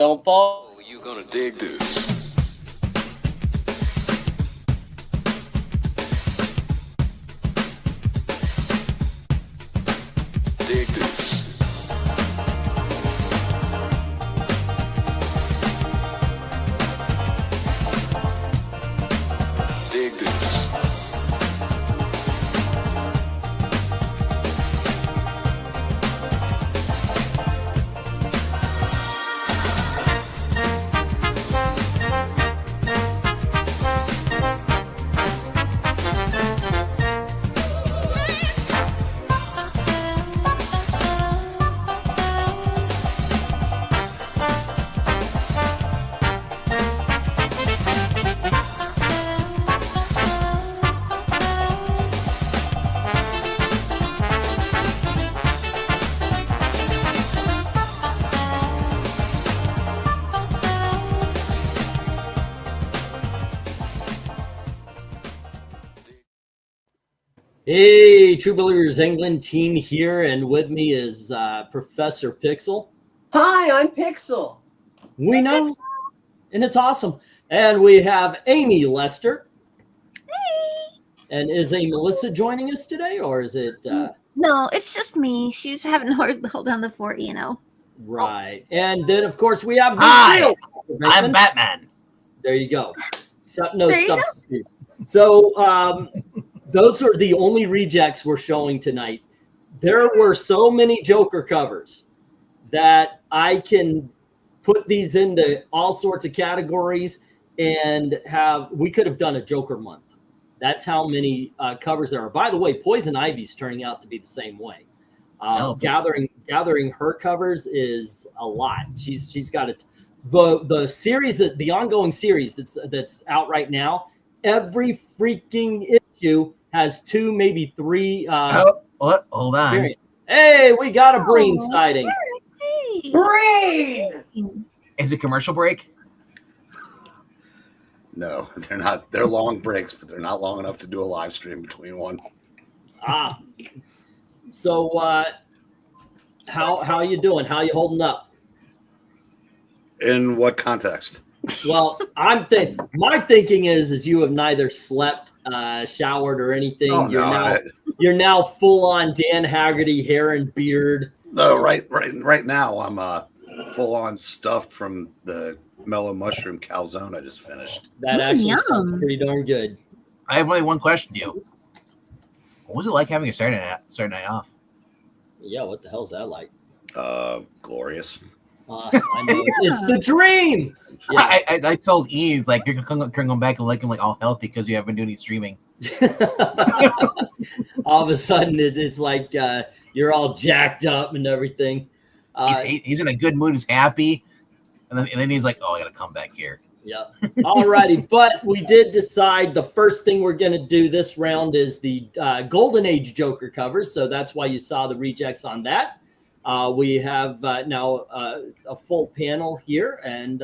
Don't fall. Oh, you gonna dig this? Dig this. Dig this. Hey, True Believers England team here, and with me is Professor Pixel. Hi, I'm Pixel. We know, and it's awesome. And we have Amy Lester. Hey. And is a Melissa joining us today, or is it? No, it's just me. She's having to hold down the fort, you know. Right. And then, of course, we have the Hi, real I'm Batman. There you go. No substitute. So, those are the only rejects we're showing tonight. There were so many Joker covers that I can put these into all sorts of categories and we could have done a Joker month. That's how many covers there are. By the way, Poison Ivy's turning out to be the same way. Gathering her covers is a lot. She's got it. The series, the ongoing series that's out right now, every freaking issue has 2, maybe 3. What? Hold on. Variants. Hey, we got a Breen sighting. Hey. Breen! Is it commercial break? No, they're not. They're long breaks, but they're not long enough to do a live stream between one. So how you doing? How you holding up? In what context? Well, my thinking is you have neither slept, showered, or anything. Oh, You're now full on Dan Haggerty hair and beard. No, right now I'm full on stuffed from the mellow mushroom calzone I just finished. That actually sounds pretty darn good. I have only one question to you. What was it like having a Saturday night off? Yeah, what the hell's that like? Glorious. I know it's the dream. Yeah. I told Eve, like, you're going back and looking like all healthy because you haven't been doing any streaming. All of a sudden, it's like you're all jacked up and everything. He's in a good mood. He's happy. And then he's like, oh, I got to come back here. Yeah. All righty. But we did decide the first thing we're going to do this round is the Golden Age Joker covers. So that's why you saw the rejects on that. We have now a full panel here. And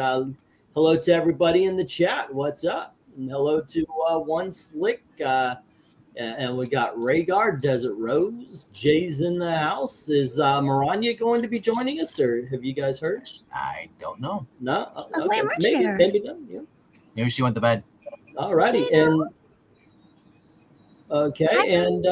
hello to everybody in the chat. What's up? And hello to One Slick. And we got Rhaegar, Desert Rose. Jay's in the house. Is MARANYA going to be joining us, or have you guys heard? I don't know. No? Okay. Maybe not. Yeah. Maybe she went to bed. All righty. And okay, and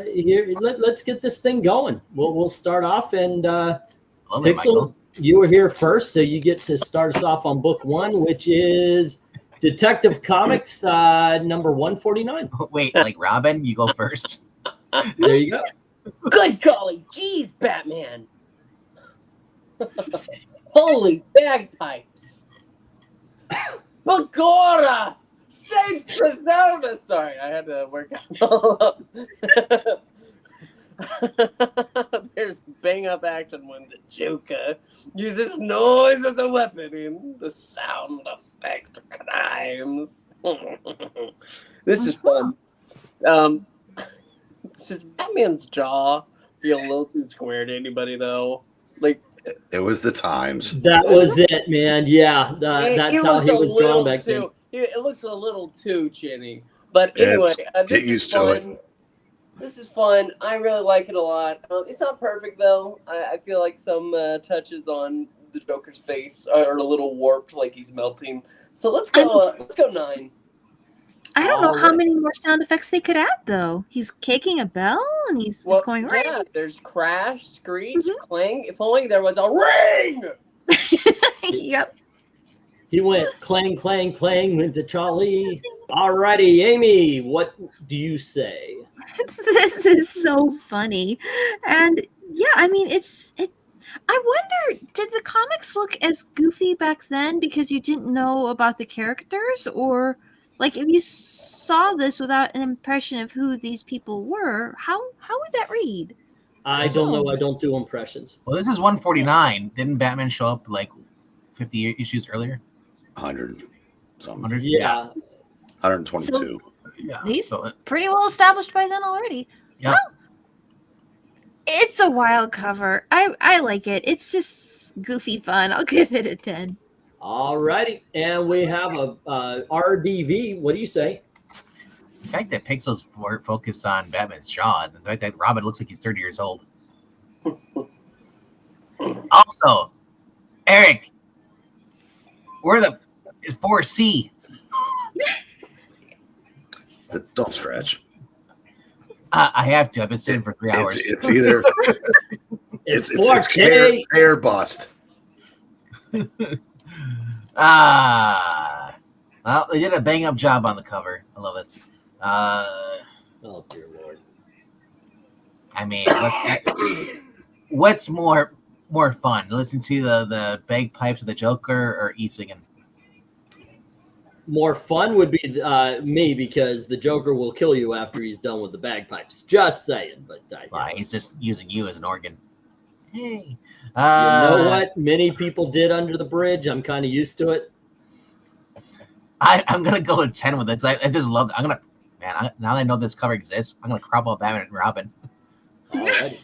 here let's get this thing going. We'll start off, and Pixel, you were here first, so you get to start us off on book 1, which is Detective Comics number 149. Wait, like Robin, you go first. There you go. Good golly, geez, Batman. Holy bagpipes. Bagora! Saint preserve us! Sorry, I had to work out all up. There's bang up action when the Joker uses noise as a weapon in the sound effect crimes. This is fun. Does Batman's jaw feel a little too square to anybody though? Like, it was the times. That was it, man. Yeah, that's how he was drawn back then. It looks a little too chinny. But anyway, get used to it. This is fun. I really like it a lot. It's not perfect though. I feel like some touches on the Joker's face are a little warped, like he's melting. So let's go 9. I don't know how Alright. many more sound effects they could add, though. He's kicking a bell and it's going ring. Yeah, there's crash, screech, Mhm. clang. If only there was a ring! Yep. He went clang, clang, clang with the trolley. Alrighty, Amy, what do you say? This is so funny. And yeah, I mean, I wonder, did the comics look as goofy back then because you didn't know about the characters? Or, like, if you saw this without an impression of who these people were, how would that read? I don't know. I don't do impressions. Well, this is 149. Didn't Batman show up like 50 issues earlier? 100 something. 100? Yeah. 122. Yeah. He's So, pretty well established by then already. yeah. Well, it's a wild cover. I like it. It's just goofy fun. I'll give it a 10. Alrighty, and we have a RDV. What do you say? The fact that Pixel's focused on Batman's jaw, and the fact that Robin looks like he's 30 years old. Also, Eric, is 4C? Don't stretch. I have to. I've been sitting for 3 hours. It's either It's it's 4K. hair bust. Well, they did a bang up job on the cover. I love it. Oh dear Lord. I mean, what's more fun? Listen to the bagpipes of the Joker or E singing? More fun would be me because the Joker will kill you after he's done with the bagpipes. Just saying, but He's just using you as an organ. Hey, you know what? Many people did Under the Bridge. I'm kind of used to it. I'm gonna go with 10 with it. I just love. Now that I know this cover exists, I'm gonna crop out Batman and Robin. Alrighty.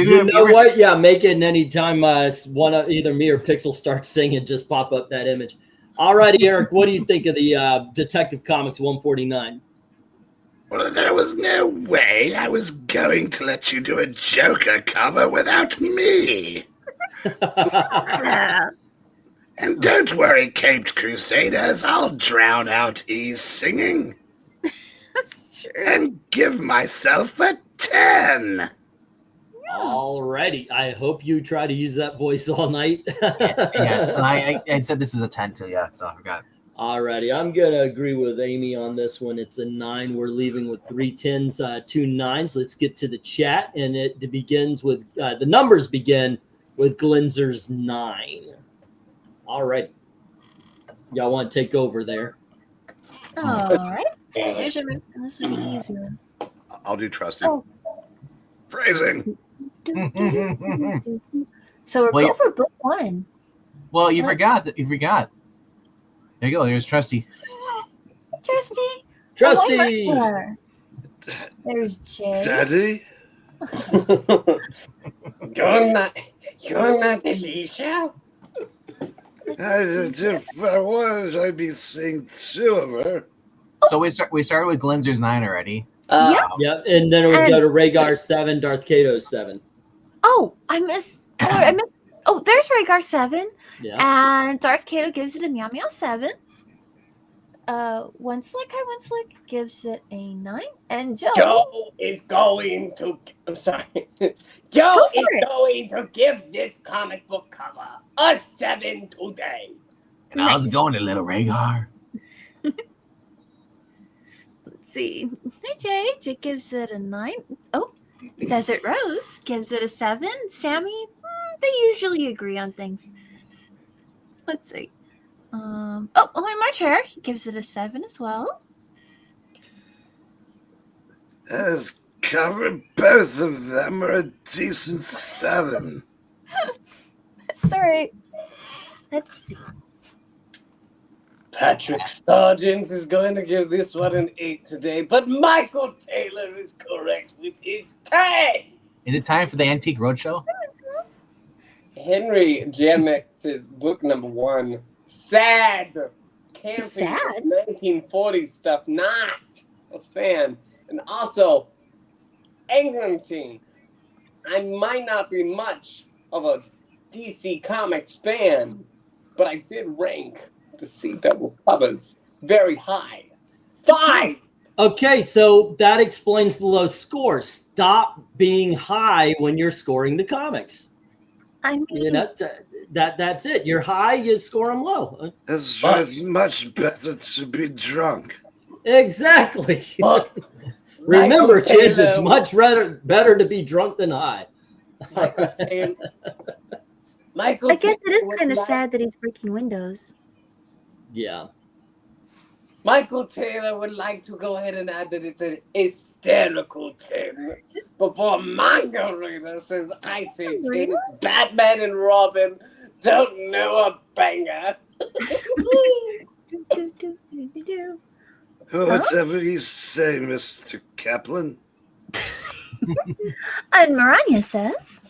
You know what? Yeah, make it anytime either me or Pixel starts singing, just pop up that image. Alrighty, Eric, what do you think of the Detective Comics 149? Well, there was no way I was going to let you do a Joker cover without me. And don't worry, Caped Crusaders, I'll drown out E's singing That's true. and give myself a 10. Alrighty, I hope you try to use that voice all night. Yes, and I said this is a 10 too. Yeah, so I forgot. Alrighty, I'm gonna agree with Amy on this one. It's a 9. We're leaving with 3 10s, 2 9s. Let's get to the chat, and it begins with the numbers begin with Glinzer's 9. Alrighty, y'all want to take over there? All right. Here's your move, and this will be easier. I'll do Trusty. Oh. Phrasing. So we're Well, going for book 1. Well, you forgot. You forgot. There you go. There's Trusty. Trusty. Trusty. Oh, right there. There's Jay. Daddy? You're not Alicia? If I was, I'd be seeing 2 of her. So we started with Glinzer's 9 already. Yeah. Yep, and then it would go to Rhaegar 7, Darth Kato 7. Oh, I missed. Oh, there's Rhaegar 7. Yeah. And Darth Kato gives it a meow meow 7. One Slick gives it a 9. And Joe is going to. I'm sorry. Joe Go is for it. going to give this comic book cover a 7 today. And how's it Nice. going to little Rhaegar? Let's see. Hey, Jay. Jay gives it a 9. Oh, Desert Rose gives it a 7. Sammy, they usually agree on things. Let's see. My chair. He gives it a 7 as well. As cover, both of them are a decent 7. That's all right. Let's see. Patrick Sargent is going to give this one an 8 today, but Michael Taylor is correct with his 10. Is it time for the Antique Roadshow? Henry Jamex's book number 1. Sad. Camping Sad? 1940s stuff. Not a fan. And also, England team. I might not be much of a DC Comics fan, but I did rank the CW covers very high. 5! Okay, so that explains the low score. Stop being high when you're scoring the comics. I mean, You know, that's it. You're high, you score them low. It's much better to be drunk. Exactly. But Remember, Michael kids, Taylor- it's much better to be drunk than high. Michael Taylor. Michael I guess it is Taylor kind of would sad that he's breaking windows. Yeah. Michael Taylor would like to go ahead and add that it's an hysterical 10. Before manga reader says I say 10, it's Batman and Robin don't know a banger. Whatever you say, Mr. Kaplan. And Maranya says,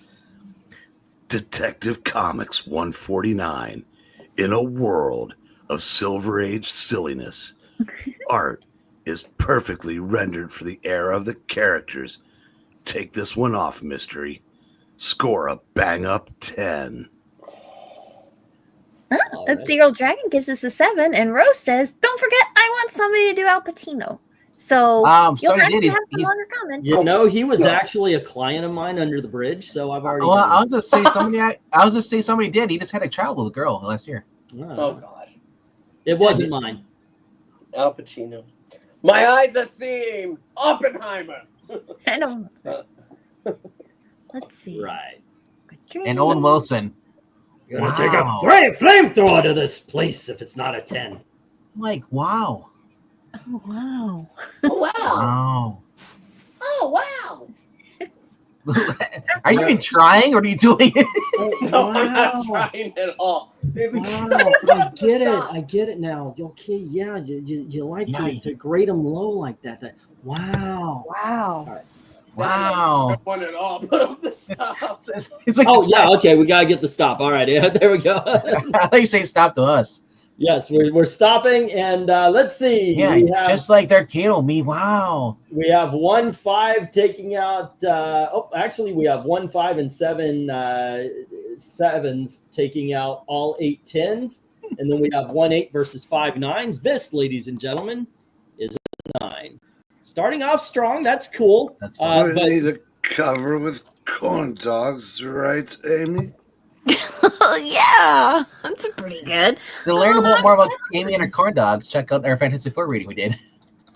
Detective Comics 149. In a world of Silver Age silliness, art is perfectly rendered for the era of the characters. Take this one off, Mystery. Score a bang-up 10. All right. the old dragon gives us a 7, and Rose says, "Don't forget, I want somebody to do Al Pacino." So you'll sorry, have did. to He's, have some he's, longer comments. You know, he was actually a client of mine under the bridge, so I've already well, done I'll just say somebody. I'll just say somebody did. He just had a child with a girl last year. it. Oh, God. It wasn't mine. Al Pacino. My eyes are seeing Oppenheimer. I don't know. Let's see. Right. And Owen Wilson. You're gonna take a Wow. flamethrower to this place if it's not a 10. Like, wow. Oh, wow. Oh, wow. Wow. Oh, wow. Are you even trying or are you doing it? No, I'm not trying at all. Wow, I get it. I get it now. Okay, yeah, you like to grade them low like that. Wow. Wow. Wow. One at all. Put up the stop. It's like Oh yeah, okay, we gotta get the stop. All right, yeah, there we go. I thought you say stop to us. Yes, we're stopping, and let's see. Yeah, we have, just like Darth Kato, me. Wow. we have 1, 5 taking out. Actually, we have 1, 5, and 7 sevens taking out all 8 10s, and then we have 1, 8 versus 5 9s. This, ladies and gentlemen, is a 9. Starting off strong. That's cool. That's We But need a cover with corn dogs, right, Amy? Yeah, that's pretty good. To learn about more about Amy and her corn dogs, check out our Fantasy 4 reading we did.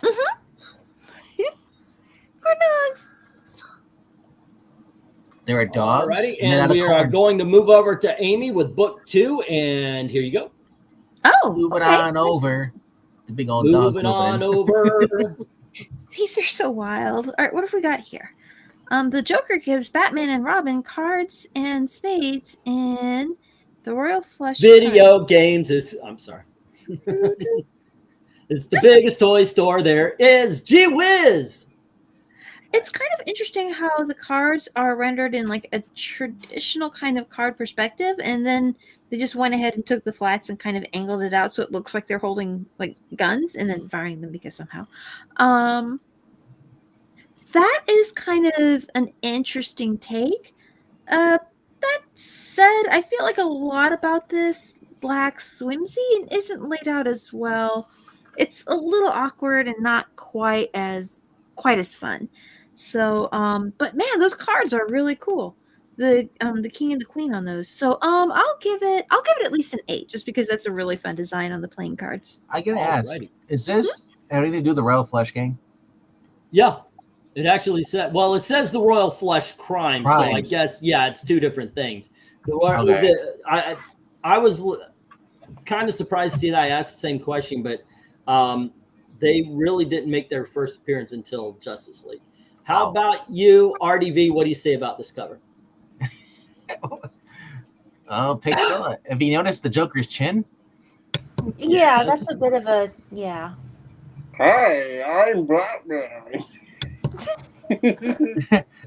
Corn dogs. There are dogs. alrighty, and then and out of we are corn. going to move over to Amy with book 2, and here you go. Oh, Moving okay. on over. The big old dogs Moving on in. over. These are so wild. All right, what have we got here? The Joker gives Batman and Robin cards and spades in the Royal Flush. Video games. I'm sorry. It's the biggest toy store there is. Gee whiz! It's kind of interesting how the cards are rendered in like a traditional kind of card perspective, and then they just went ahead and took the flats and kind of angled it out so it looks like they're holding like guns and then firing them because somehow. That is kind of an interesting take. That said, I feel like a lot about this black swimsuit isn't laid out as well. It's a little awkward and not quite as fun. So, but man, those cards are really cool. The king and the queen on those. So, I'll give it at least an 8, just because that's a really fun design on the playing cards. I gotta ask, Alrighty. is this anything to do with the Royal Flush Gang? Yeah, it actually said. Well, it says the Royal Flush Crime, so I Crimes. guess it's 2 different things. Okay. I was kind of surprised to see that I asked the same question, but they really didn't make their first appearance until Justice League. How about you, RDV? What do you say about this cover? Oh, Pixel. Have you noticed the Joker's chin? Yeah, Yes. that's a bit of a Hey, I'm Batman.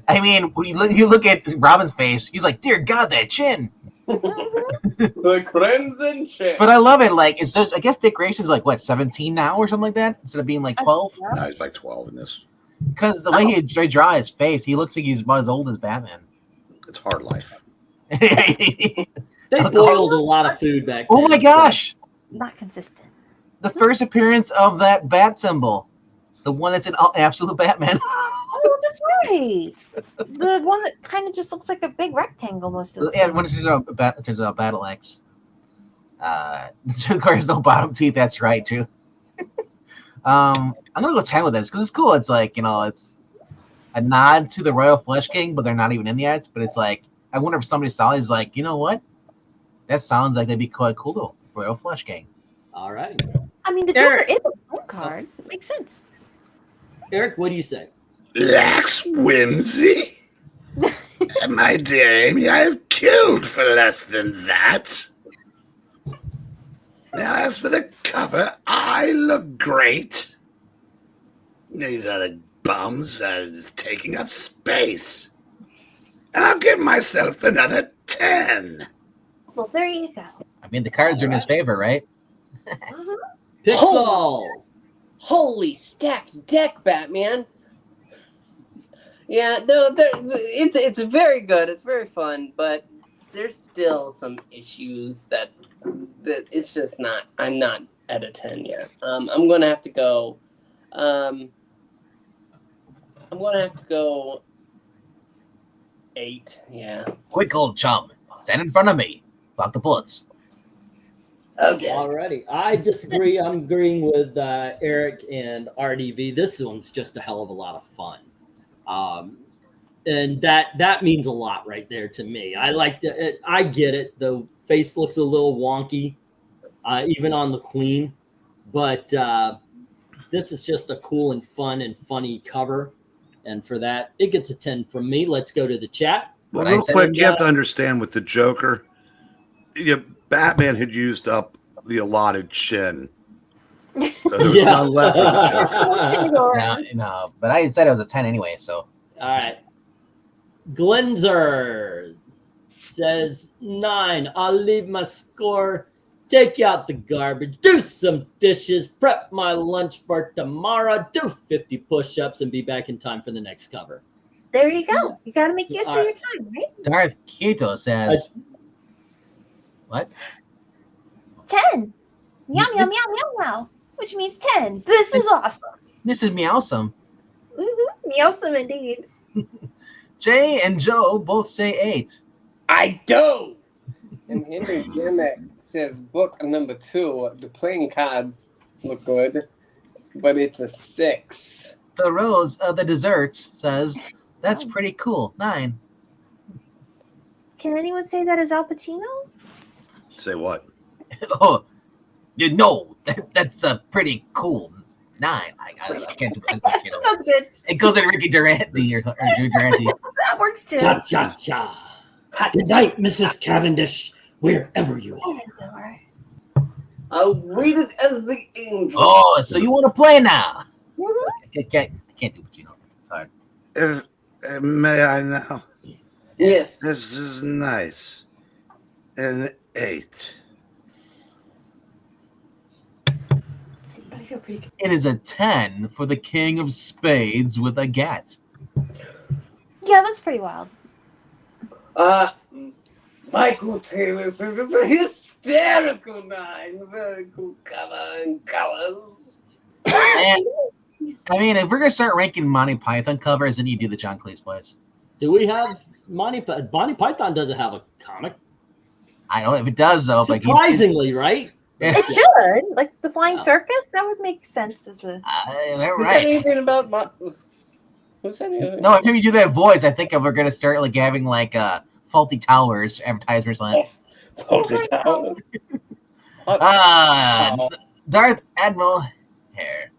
I mean, when you look at Robin's face, he's like, "Dear God, that chin." The Crimson Chin. But I love it. Like, I guess Dick Grayson's like what 17 now or something like that, instead of being like 12. No, he's like 12 in this. Because the way he draw his face, he looks like he's about as old as Batman. It's hard life. They boiled a lot of food back then. Oh my gosh! Not consistent. The first appearance of that bat symbol. The one that's in Absolute Batman. Oh, that's right. The one that kind of just looks like a big rectangle most of the Yeah, time. when it turns out Battle Axe. Joker has no bottom teeth. That's right too. I'm gonna go 10 with this because it's cool. It's like, it's a nod to the Royal Flesh King, but they're not even in the ads. But it's like, I wonder if somebody saw it is like, you know what? That sounds like that'd be quite cool though. Royal Flesh King. All right. I mean, the Joker is a phone card. It makes sense. Eric, what do you say? Lax whimsy? My dear Amy, I have killed for less than that. Now, as for the cover, I look great. These other bums are just taking up space. I'll give myself another 10. Well, there you go. I mean, the cards are in his favor, right? Pixel. Holy stacked deck, Batman. Yeah, no, it's very good. It's very fun, but there's still some issues that it's just not. I'm not at a 10 yet. I'm gonna have to go. I'm gonna have to go 8. Yeah. Quick, old chum, stand in front of me. Block the bullets. Okay. Alrighty. I disagree. I'm agreeing with Eric and RDV. This one's just a hell of a lot of fun. And that means a lot right there to me. I like it. I get it. The face looks a little wonky, even on the Queen, but this is just a cool and fun and funny cover. And for that, it gets a 10 from me. Let's go to the chat. Well, real quick, you have to understand with the Joker, Batman had used up the allotted chin. So there was none left for the Joker. No, but I said it was a 10 anyway, so. All right. Glenzer says 9. I'll leave my score. Take out the garbage. Do some dishes. Prep my lunch for tomorrow. Do 50 push-ups and be back in time for the next cover. There you go. You got to make use of your time, right? Darth Keto says. What? 10. Meow, meow, meow, meow, meow. Which means 10. This is awesome. This is meowsome. Mm-hmm. Meowsome indeed. Jay and Joe both say 8. I do. And Henry Gimmick says book number 2. The playing cards look good, but it's a 6. The Rose of the Desserts says that's pretty cool. 9. Can anyone say that is Al Pacino? Say what? Oh, no, that's a pretty cool 9. I can't do it. Yes, that sounds good. It goes to Ricky Durante or Drew Durante. That works too. Cha cha cha. Good night, Mrs. Cavendish, wherever you are. I'll read it as the angel. Oh, so you want to play now? Mm-hmm. I can't do what you know. It's hard. May I now? Yes. This is nice. An 8. I feel pretty good. It is a 10 for the King of Spades with a gat. Yeah, that's pretty wild. Michael Taylor says it's a hysterical 9. Very cool cover and colors. And, I mean, if we're going to start ranking Monty Python covers, then you do the John Cleese voice. Do we have Monty Python doesn't have a comic? I don't know if it does, though. Surprisingly, right? It should. Like the Flying Circus, that would make sense as a. Who said anything about Who said anything? No, every time you do that voice, I think we're going to start like having like Faulty Towers advertisements on it. Faulty Towers. Darth Admiral Hair.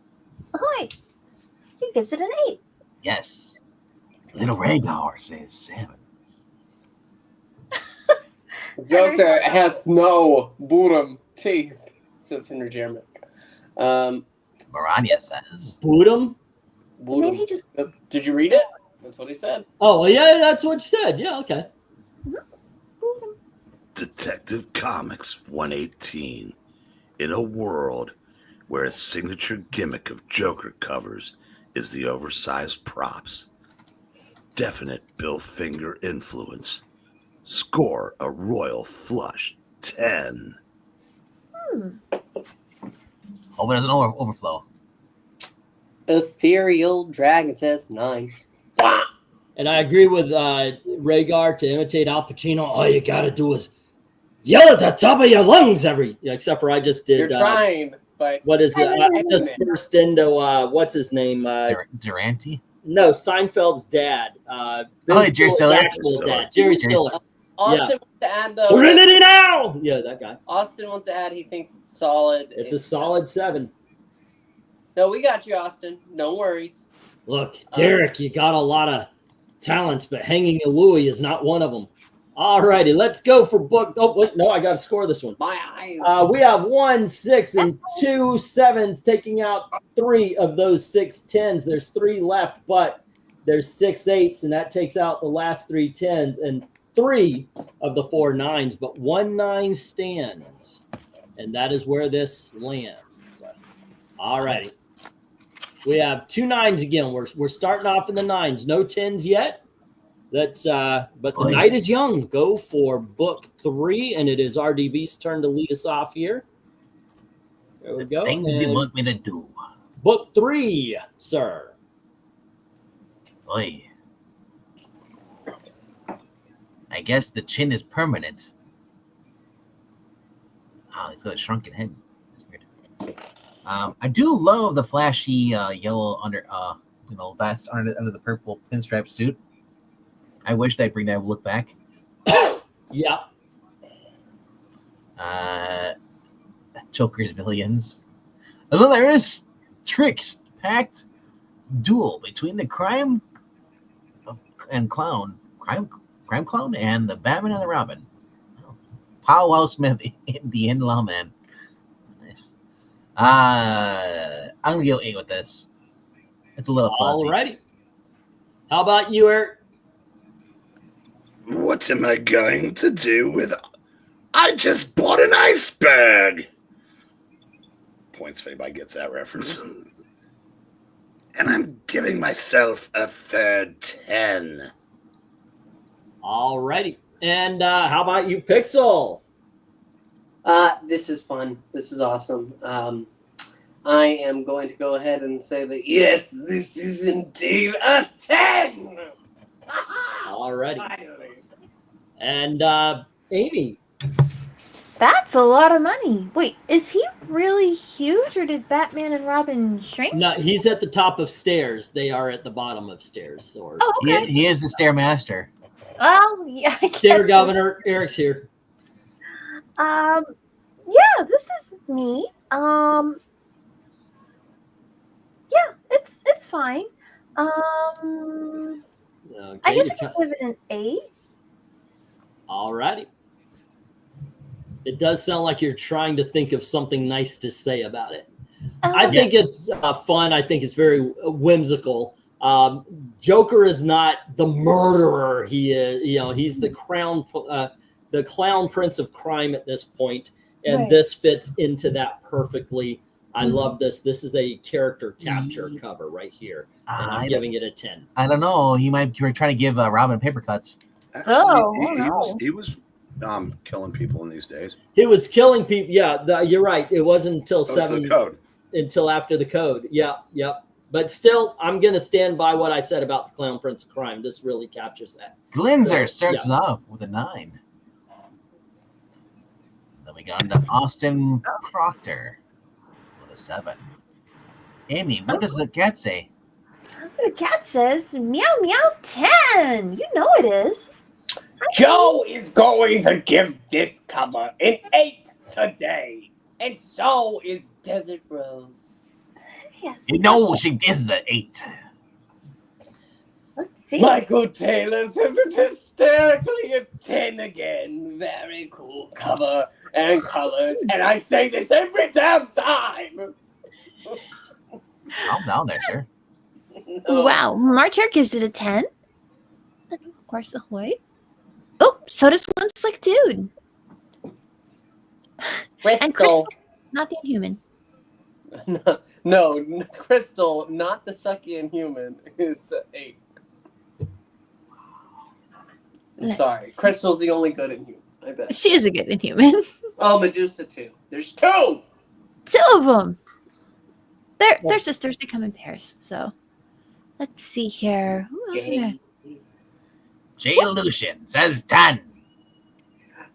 Ahoy! He gives it an 8. Yes. Little Rhaegar says 7. Joker has no bottom teeth, says Henry Jeremick. MARANYA says. Boodum? Maybe he just. Did you read it? That's what he said. Oh, yeah, that's what you said. Yeah, okay. Detective Comics 118. In a world where a signature gimmick of Joker covers is the oversized props, definite Bill Finger influence, Score a royal flush 10. Hope it doesn't overflow. Ethereal Dragon says 9. And I agree with Rhaegar to imitate Al Pacino. All you got to do is yell at the top of your lungs except for I just did. You're trying, but what is it? I just burst into what's his name? Durante? No, Seinfeld's dad. Jerry Stiller. Actual dad, Jerry Stiller. Austin wants to add though. Serenity now. Yeah, that guy. Austin wants to add. He thinks it's solid. It's a solid 7. No, we got you, Austin. No worries. Look, Derek, you got a lot of talents, but hanging a Louis is not one of them. All righty, let's go for book. Oh, wait, no, I got to score this one. My eyes. We have 1 6 and 2 7s, taking out 3 of those 6 10s. There's 3 left, but there's 6 8s, and that takes out the last 3 10s and 3 of the 4 9s, but 1 9 stands, and that is where this lands. All righty. We have 2 9s again. We're starting off in the 9s. No 10s yet. But the night is young. Go for book 3, and it is RDV's turn to lead us off here. There we go. Things you want me to do. Book 3, sir. Oy. I guess the chin is permanent. Oh, it's got a shrunken head. That's weird. I do love the flashy yellow vest under the purple pinstripe suit. I wish they'd bring that look back. Yeah. Joker's Millions. Although there is tricks packed duel between the crime clown and the Batman and the Robin. Powwow Smith, the in-law man. Nice. I'm gonna go 8 with this. It's a little fuzzy. Alrighty. How about you, Eric? What am I going to do with... I just bought an iceberg! Points if anybody gets that reference. And I'm giving myself a third 10. Alrighty. And how about you, Pixel? This is fun. This is awesome. I am going to go ahead and say that, yes, this is indeed a 10! Alrighty. Finally. And Amy. That's a lot of money. Wait, is he really huge, or did Batman and Robin shrink? No, he's at the top of stairs. They are at the bottom of stairs. Or Oh, okay. He is the Stairmaster. Well, yeah, I guess. Stair Governor, Eric's here. Yeah, this is neat. Yeah, it's fine. Okay, I guess I can give it an 8. Alrighty. It does sound like you're trying to think of something nice to say about it. I think it's fun. I think it's very whimsical. Joker is not the murderer. He is, he's the clown prince of crime at this point, and Right. this fits into that perfectly. I love this. This is a character capture cover right here, and I'm giving it a 10. I don't know. You were trying to give Robin paper cuts. Actually, he was killing people in these days. He was killing people. Yeah, you're right. It wasn't until That was the code. until after the code. Yep. But still, I'm going to stand by what I said about the Clown Prince of Crime. This really captures that. Glinzer starts us off with a 9. Then we go into Austin Proctor with a 7. Amy, what does the cat say? The cat says, meow, meow, 10. You know it is. Joe is going to give this cover an 8 today, and so is Desert Rose. Yes. You know she is the 8. Let's see. Michael Taylor says it's hysterically a 10 again. Very cool cover and colors, and I say this every damn time. Calm down there, sir. Wow. Marcher gives it a 10. And of course, Ahoy. Oh, so does One Slick Dude. Crystal. Not the Inhuman. No, Crystal, not the sucky Inhuman, is 8. I'm sorry. Crystal's the only good Inhuman. I bet. She is a good Inhuman. Oh, Medusa too. There's two. Two of them. They're sisters. They come in pairs. So let's see here. Who else we got? J. Lucian says 10.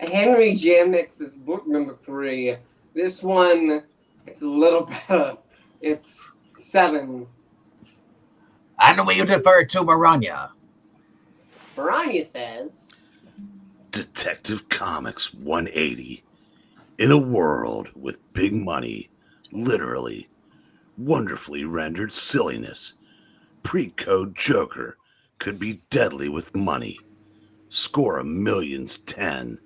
Henry Jamnix's book number 3. This one, it's a little better. It's 7. And we defer to MARANYA. Maranya says, Detective Comics 180. In a world with big money, literally, wonderfully rendered silliness, pre-code Joker could be deadly with money. Score a million's 10,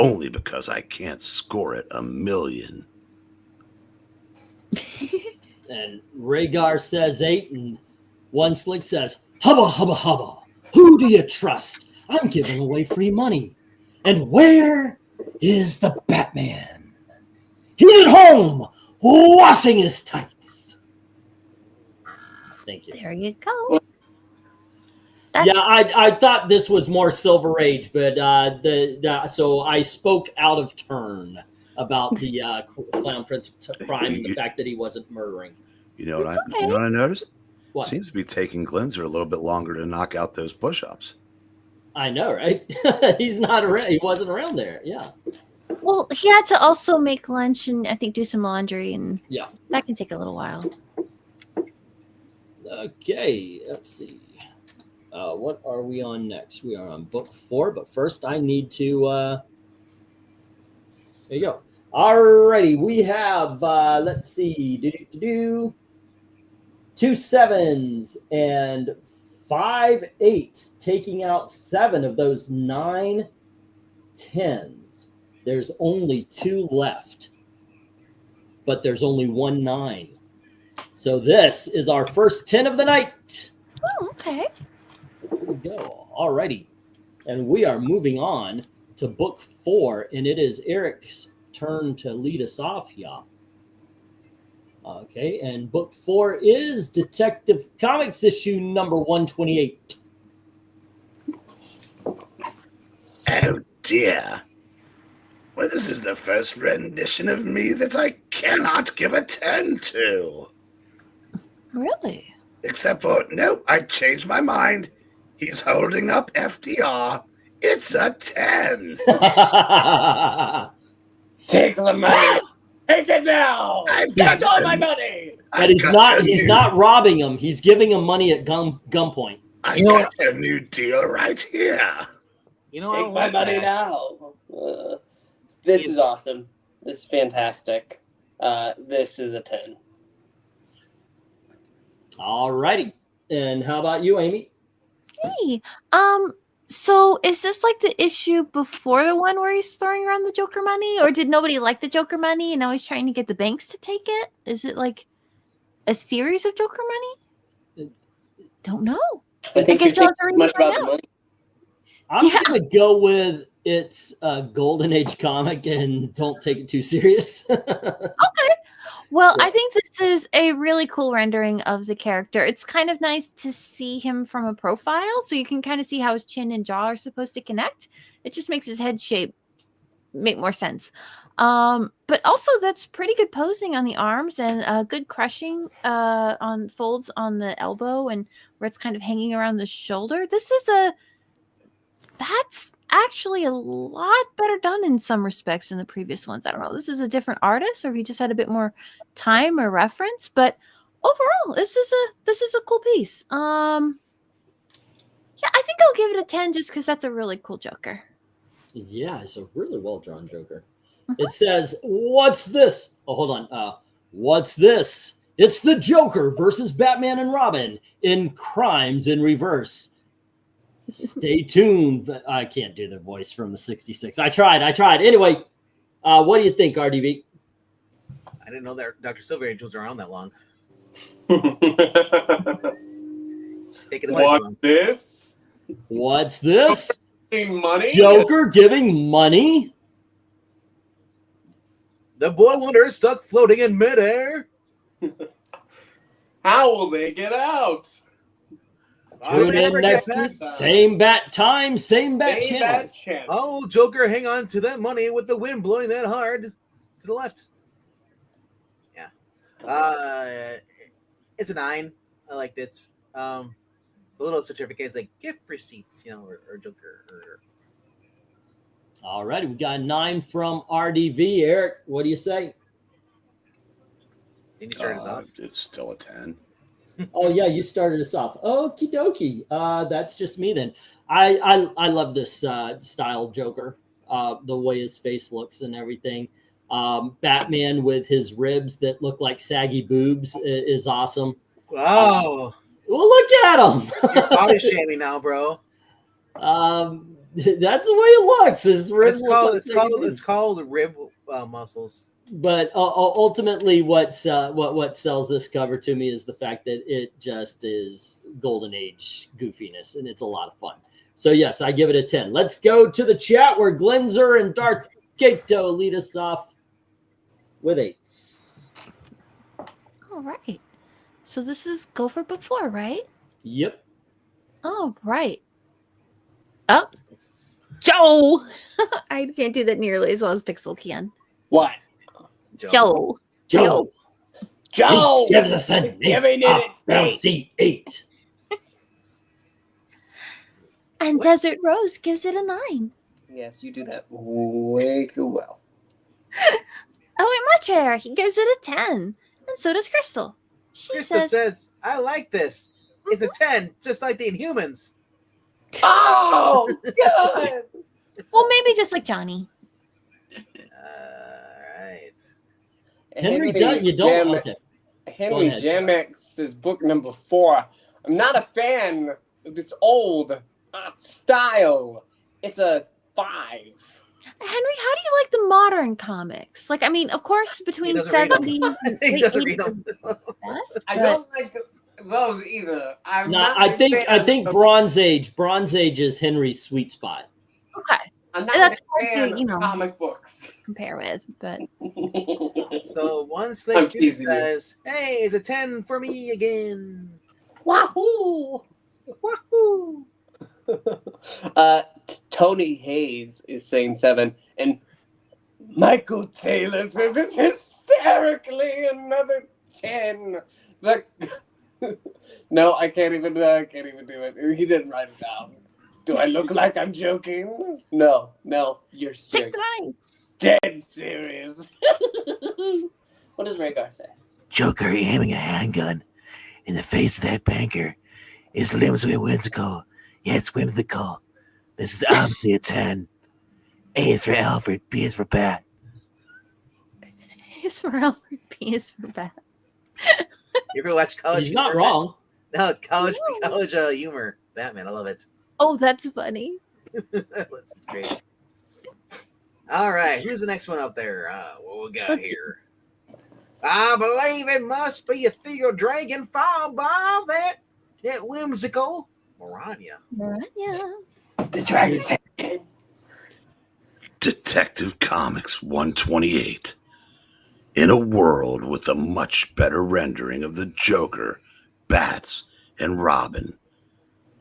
only because I can't score it a million. And Rhaegar says 8, and One Slick says, hubba, hubba, hubba. Who do you trust? I'm giving away free money. And where is the Batman? He's at home, washing his tights. Thank you. There you go. Yeah, I thought this was more Silver Age, but so I spoke out of turn about the Clown Prince of Crime and the fact that he wasn't murdering. You know what It's okay. you know what I noticed? What? Seems to be taking Glenzer a little bit longer to knock out those push-ups. I know, right? He's not around. He wasn't around there. Yeah. Well, he had to also make lunch and I think do some laundry, and Yeah. that can take a little while. Okay, let's see. What are we on next? We are on book 4, but first I need to. There you go. Alrighty, we have. Let's see. 2 7s and 5 8s, taking out 7 of those 9 10s. There's only 2 left, but there's only 1 9. So this is our first 10 of the night. Oh, okay. There we go. Alrighty. And we are moving on to book 4, and it is Eric's turn to lead us off here. Okay, and book 4 is Detective Comics issue number 128. Oh dear. Well, this is the first rendition of me that I cannot give a 10 to. Really? Except for, no, I changed my mind. He's holding up FDR. It's a 10. take the money. Take it now. I've Take all you. my money. But he's not robbing him. He's giving him money at gunpoint. I You know got a new deal right here. You know, Take my money now. This is awesome. This is fantastic. This is a 10. Alrighty. And how about you, Amy? Hey, so is this like the issue before the one where he's throwing around the Joker money, or did nobody like the Joker money and now he's trying to get the banks to take it? Is it like a series of Joker money? Don't know. I think guess you you'll think have to too much read it about the out. money. I'm Yeah. gonna go with it's a Golden Age comic and don't take it too serious. Well, Yeah. I think this is a really cool rendering of the character. It's kind of nice to see him from a profile, so you can kind of see how his chin and jaw are supposed to connect. It just makes his head shape make more sense. But also that's pretty good posing on the arms and good crushing on folds on the elbow and where it's kind of hanging around the shoulder. That's actually a lot better done in some respects than the previous ones. I don't know. This is a different artist, or he just had a bit more time or reference. But overall, this is a cool piece. Yeah, I think I'll give it a 10 just because that's a really cool Joker. Yeah, it's a really well drawn Joker. It says, "What's this?" Oh, hold on. What's this? It's the Joker versus Batman and Robin in Crimes in Reverse. Stay tuned. I can't do the voice from the 66. I tried. Anyway, what do you think, RDV? I didn't know that Dr. Silver Age was around that long. He's taking the money from him. this? What's this? Money? Joker giving money? The boy wonder is stuck floating in midair. How will they get out? Tune in next week. Same bat time, same bat channel. Oh, Joker, hang on to that money with the wind blowing that hard to the left. Yeah. It's a 9. I liked it. The little certificates like gift receipts, or Joker. All righty, we got a 9 from RDV. Eric, what do you say? Did you start us off? It's still a 10. Oh yeah, you started us off. Okie dokie. That's just me then. I love this style Joker. The way his face looks and everything. Batman with his ribs that look like saggy boobs is awesome. Wow. Well, look at him. You're body shaming now, bro. That's the way it looks. His ribs It's called rib muscles. But ultimately, what sells this cover to me is the fact that it just is golden age goofiness, and it's a lot of fun. So yes, I give it a 10. Let's go to the chat where Glenzer and Dark Kato lead us off with 8s. All right. So this is go for book 4, right? Yep. All right. Oh, Joe. I can't do that nearly as well as Pixel can. What? Joe. Joe. Joe! He gives us an 8. Round C8. And Desert Rose gives it a 9. Yes, you do that way too well. Oh, in my chair, he gives it a 10. And so does Crystal. She Krista says, I like this. It's a 10, just like the Inhumans. Oh, good! Well, maybe just like Johnny. Right. Henry, you don't want it. Henry Jamex's book number 4. I'm not a fan of this old style. It's a 5. Henry, how do you like the modern comics? Like, I mean, of course, between 70s and He doesn't read them. I don't like those either. I think Bronze Age is Henry's sweet spot. Okay. I'm not That's a fan hard to, of comic books. compare with, but So one Slate says, hey, it's a 10 for me again. Wahoo! Wahoo! Tony Hayes is saying 7, and Michael Taylor says it's hysterically another 10. No, I can't even do it. He didn't write it down. Do I look like I'm joking? No, you're serious. Dead serious. What does Rhaegar say? Joker aiming a handgun in the face of that banker is whimsically whimsical. Yeah, it's whimsical. This is obviously a 10. A is for Alfred, B is for Bat. A is for Alfred, B is for Bat. You ever watch college? He's not wrong. No, college humor. Batman, I love it. Oh, that's funny. It's great. All right, who's the next one up there? What we got here? I believe it must be a Theo Dragon followed by that whimsical MARANYA. The Dragon. Detective Comics 128. In a world with a much better rendering of the Joker, Bats, and Robin.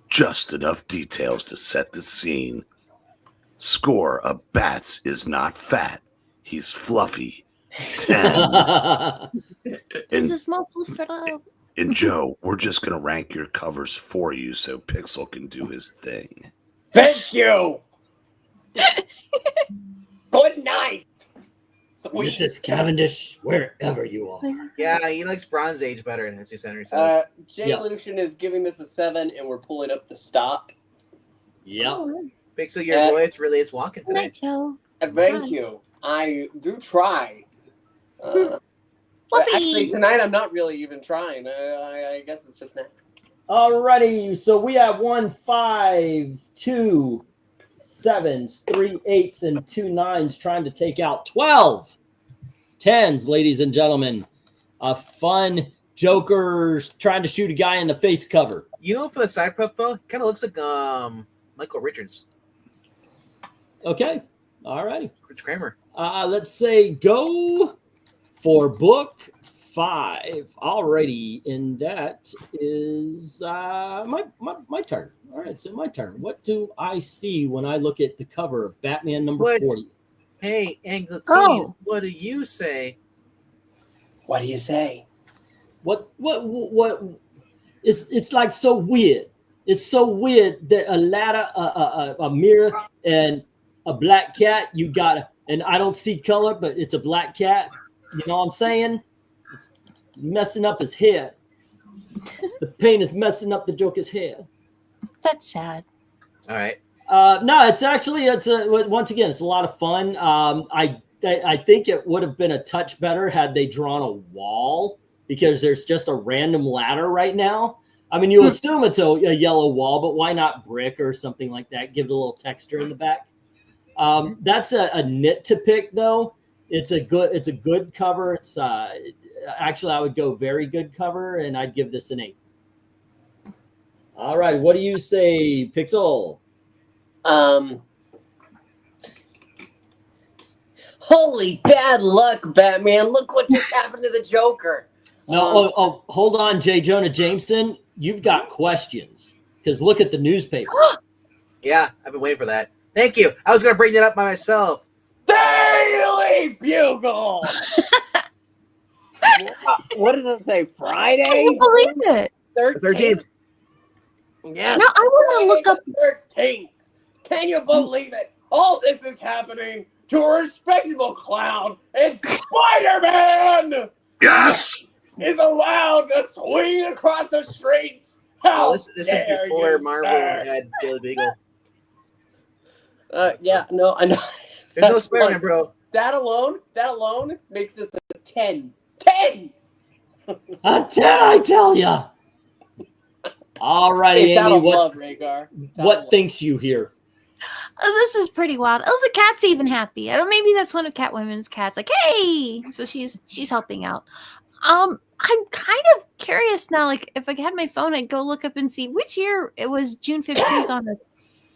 Just enough details to set the scene. Score a Bats is not fat. He's fluffy. 10. It's a small fluff. And Joe, we're just going to rank your covers for you so Pixel can do his thing. Thank you. Good night. Mrs. Cavendish, wherever you are. Yeah, he likes Bronze Age better, as Henry says. Jay Lucian is giving this a 7, and we're pulling up the stop. Yep. Pixel, your voice really is walking today. Thank you. I do try. Fluffy. Actually, tonight I'm not really even trying. I guess it's just natural. Alrighty, so we have 1 5, 2 7s, 3 8s, and 2 9s trying to take out 12 10s, ladies and gentlemen. A fun Joker trying to shoot a guy in the face cover. You know, for the side profile, kind of looks like Michael Richards. Okay, alrighty. Rich Kramer. Let's say go for book 5. Alrighty, and that is my turn. All right, so my turn. What do I see when I look at the cover of Batman number What? 40? Hey, Angleton, Oh. what do you say? What do you say? What it's like so weird. It's so weird that a ladder, a mirror, and a black cat. You got and I don't see color, but it's a black cat. You know what I'm saying? It's messing up his hair. The paint is messing up the Joker's hair. That's sad. All right. No, it's once again, it's a lot of fun. I think it would have been a touch better had they drawn a wall, because there's just a random ladder right now. I mean, you assume it's a yellow wall, but why not brick or something like that? Give it a little texture in the back. That's a nit to pick, though. It's a good cover. It's actually, I would go very good cover, and I'd give this an 8. All right, what do you say, Pixel? Holy bad luck, Batman. Look what just happened to the Joker. No, hold on, J. Jonah Jameson. You've got questions, because look at the newspaper. Yeah, I've been waiting for that. Thank you. I was going to bring that up by myself. Daily Bugle! What did it say? Friday? Can you believe it? 13th. Yes. No, I want to look up. 13th. Can you believe it? All this is happening to a respectable clown, and Spider-Man Yes. is allowed to swing across the streets. How Oh, this is dare before you, Marvel sir? had Daily Beagle. Yeah, no, I know. There's no Spider-Man, bro. That alone makes this a 10. 10! A 10, I tell ya. All righty, It's out Amy. of love, Rhaegar. It's out What of thinks you here? Oh, this is pretty wild. Oh, the cat's even happy. I don't. Maybe that's one of Catwoman's cats. Like, hey, so she's helping out. I'm kind of curious now. Like, if I had my phone, I'd go look up and see which year it was. June 15th on a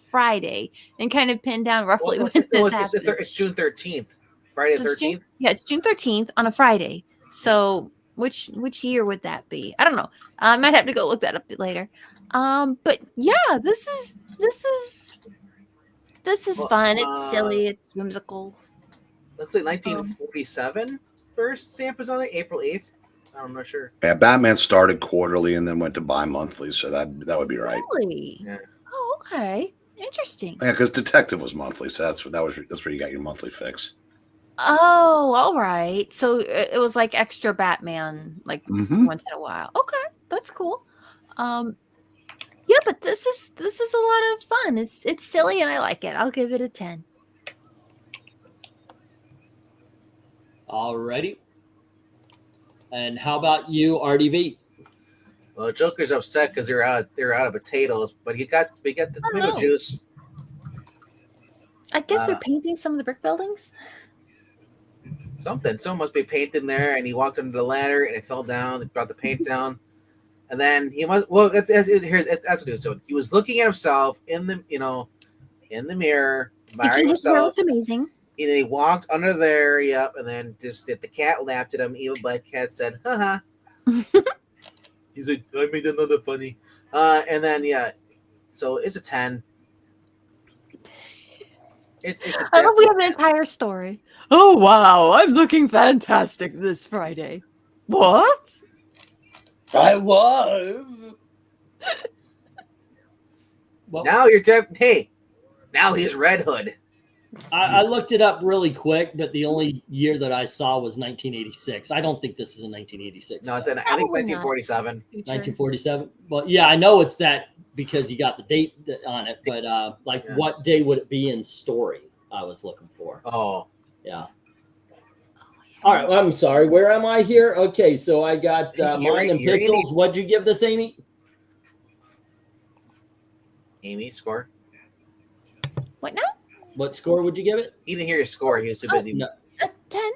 Friday, and kind of pin down roughly when this happened. It's June 13th. Friday the So it's 13th? June, yeah, it's June 13th on a Friday. So which year would that be? I don't know. I might have to go look that up later. But yeah, this is Well, fun. It's silly. It's whimsical. Let's say 1947 first stamp is on there, April 8th. I'm not sure. Yeah, Batman started quarterly and then went to bi-monthly, so that would be right. Really? Yeah. Oh, okay. Interesting. Yeah, because Detective was monthly, so that's where you got your monthly fix. Oh, all right. So it was like extra Batman, like Mhm. once in a while. Okay, that's cool. Yeah, but this is a lot of fun. It's silly and I like it. I'll give it a 10. All righty. And how about you, RDV? Well, Joker's upset because they're out of potatoes, but we got the tomato know. juice. I guess they're painting some of the brick buildings. Something. Someone must be painting there, and he walked under the ladder, and it fell down. They brought the paint down, and then he must. Well, that's what he was doing. He was looking at himself in the mirror, admiring His hair himself. looked amazing. And then he walked under there, yep, and then just the cat laughed at him. Evil Black Cat said, "Haha." He's like, "I made another funny," and then yeah, so it's a 10. It's I love we have an entire story. Oh wow, I'm looking fantastic this Friday. What? I was. Well, now you're hey, now he's Red Hood. I looked it up really quick, but the only year that I saw was 1986. I don't think this is in 1986. No, I think it's 1947. 1947. Well, yeah, I know it's that because you got the date on it, but what day would it be in story? I was looking for. Oh, yeah. All right, well, I'm sorry. Where am I here? Okay, so I got mine and Pixels. What'd you give this, Amy? Amy, score. What now? What score would you give it? He didn't hear your score. He was too busy. No. A 10.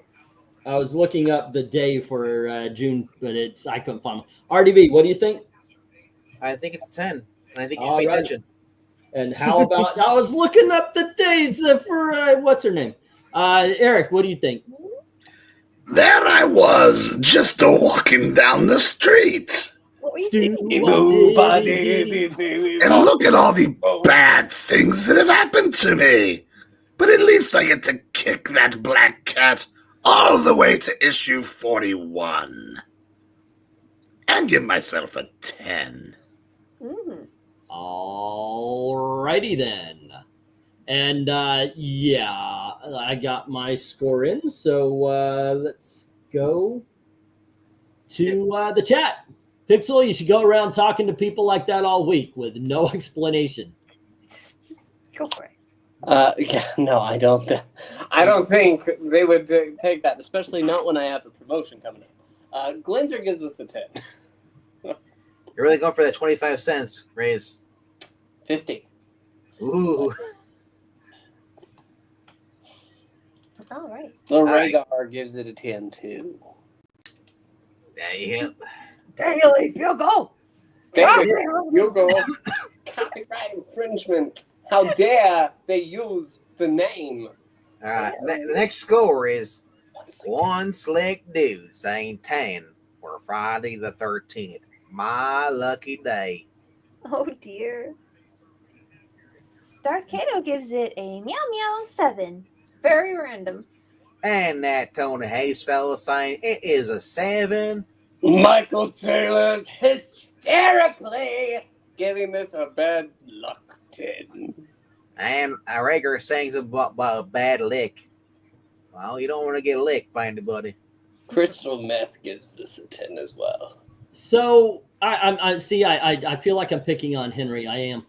I was looking up the day for June, but I couldn't find it. RDV, what do you think? I think it's a 10, and I think you should pay attention. And how about I was looking up the dates for what's her name? Eric, what do you think? There I was just walking down the street. What were you saying? And look at all the bad things that have happened to me. But at least I get to kick that black cat all the way to issue 41. And give myself a 10. Alrighty then. And yeah, I got my score in. So let's go to the chat. Pixel, you should go around talking to people like that all week with no explanation. Just go for it. Yeah, no, I don't think they would take that, especially not when I have a promotion coming up. Glenzer gives us a 10. You're really going for that 25 cents raise. 50. Ooh. All right. Well, Rhaegar gives it a 10 too. Yeah. Daily Bugle. You go. Copyright infringement. How dare they use the name? All right. The next score is one slick dude saying 10 for Friday the 13th. My lucky day. Oh dear. Darth Kato gives it a meow meow 7. Very random. And that Tony Hayes fellow saying it is a 7. Michael Taylor's hysterically giving this a bad luck 10. And Rager saying about a bad lick. Well, you don't want to get licked by anybody. Crystal Meth gives this a 10 as well. So I see. I feel like I'm picking on Henry. I am.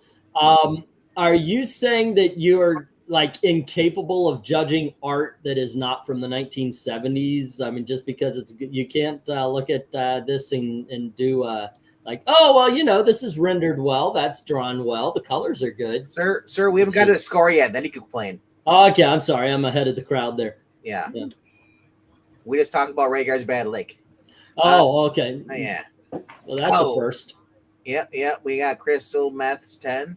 Are you saying that you're like incapable of judging art that is not from the 1970s? I mean, just because it's you can't look at this and do like, oh well, you know, this is rendered well, that's drawn well, the colors are good. Sir, we haven't got to the score yet. Then you can complain. Oh, okay, I'm sorry, I'm ahead of the crowd there. Yeah. We just talked about Rhaegar's bad lick. Oh, okay. Yeah. Well, that's a first. Yep. We got Crystal Meth's 10.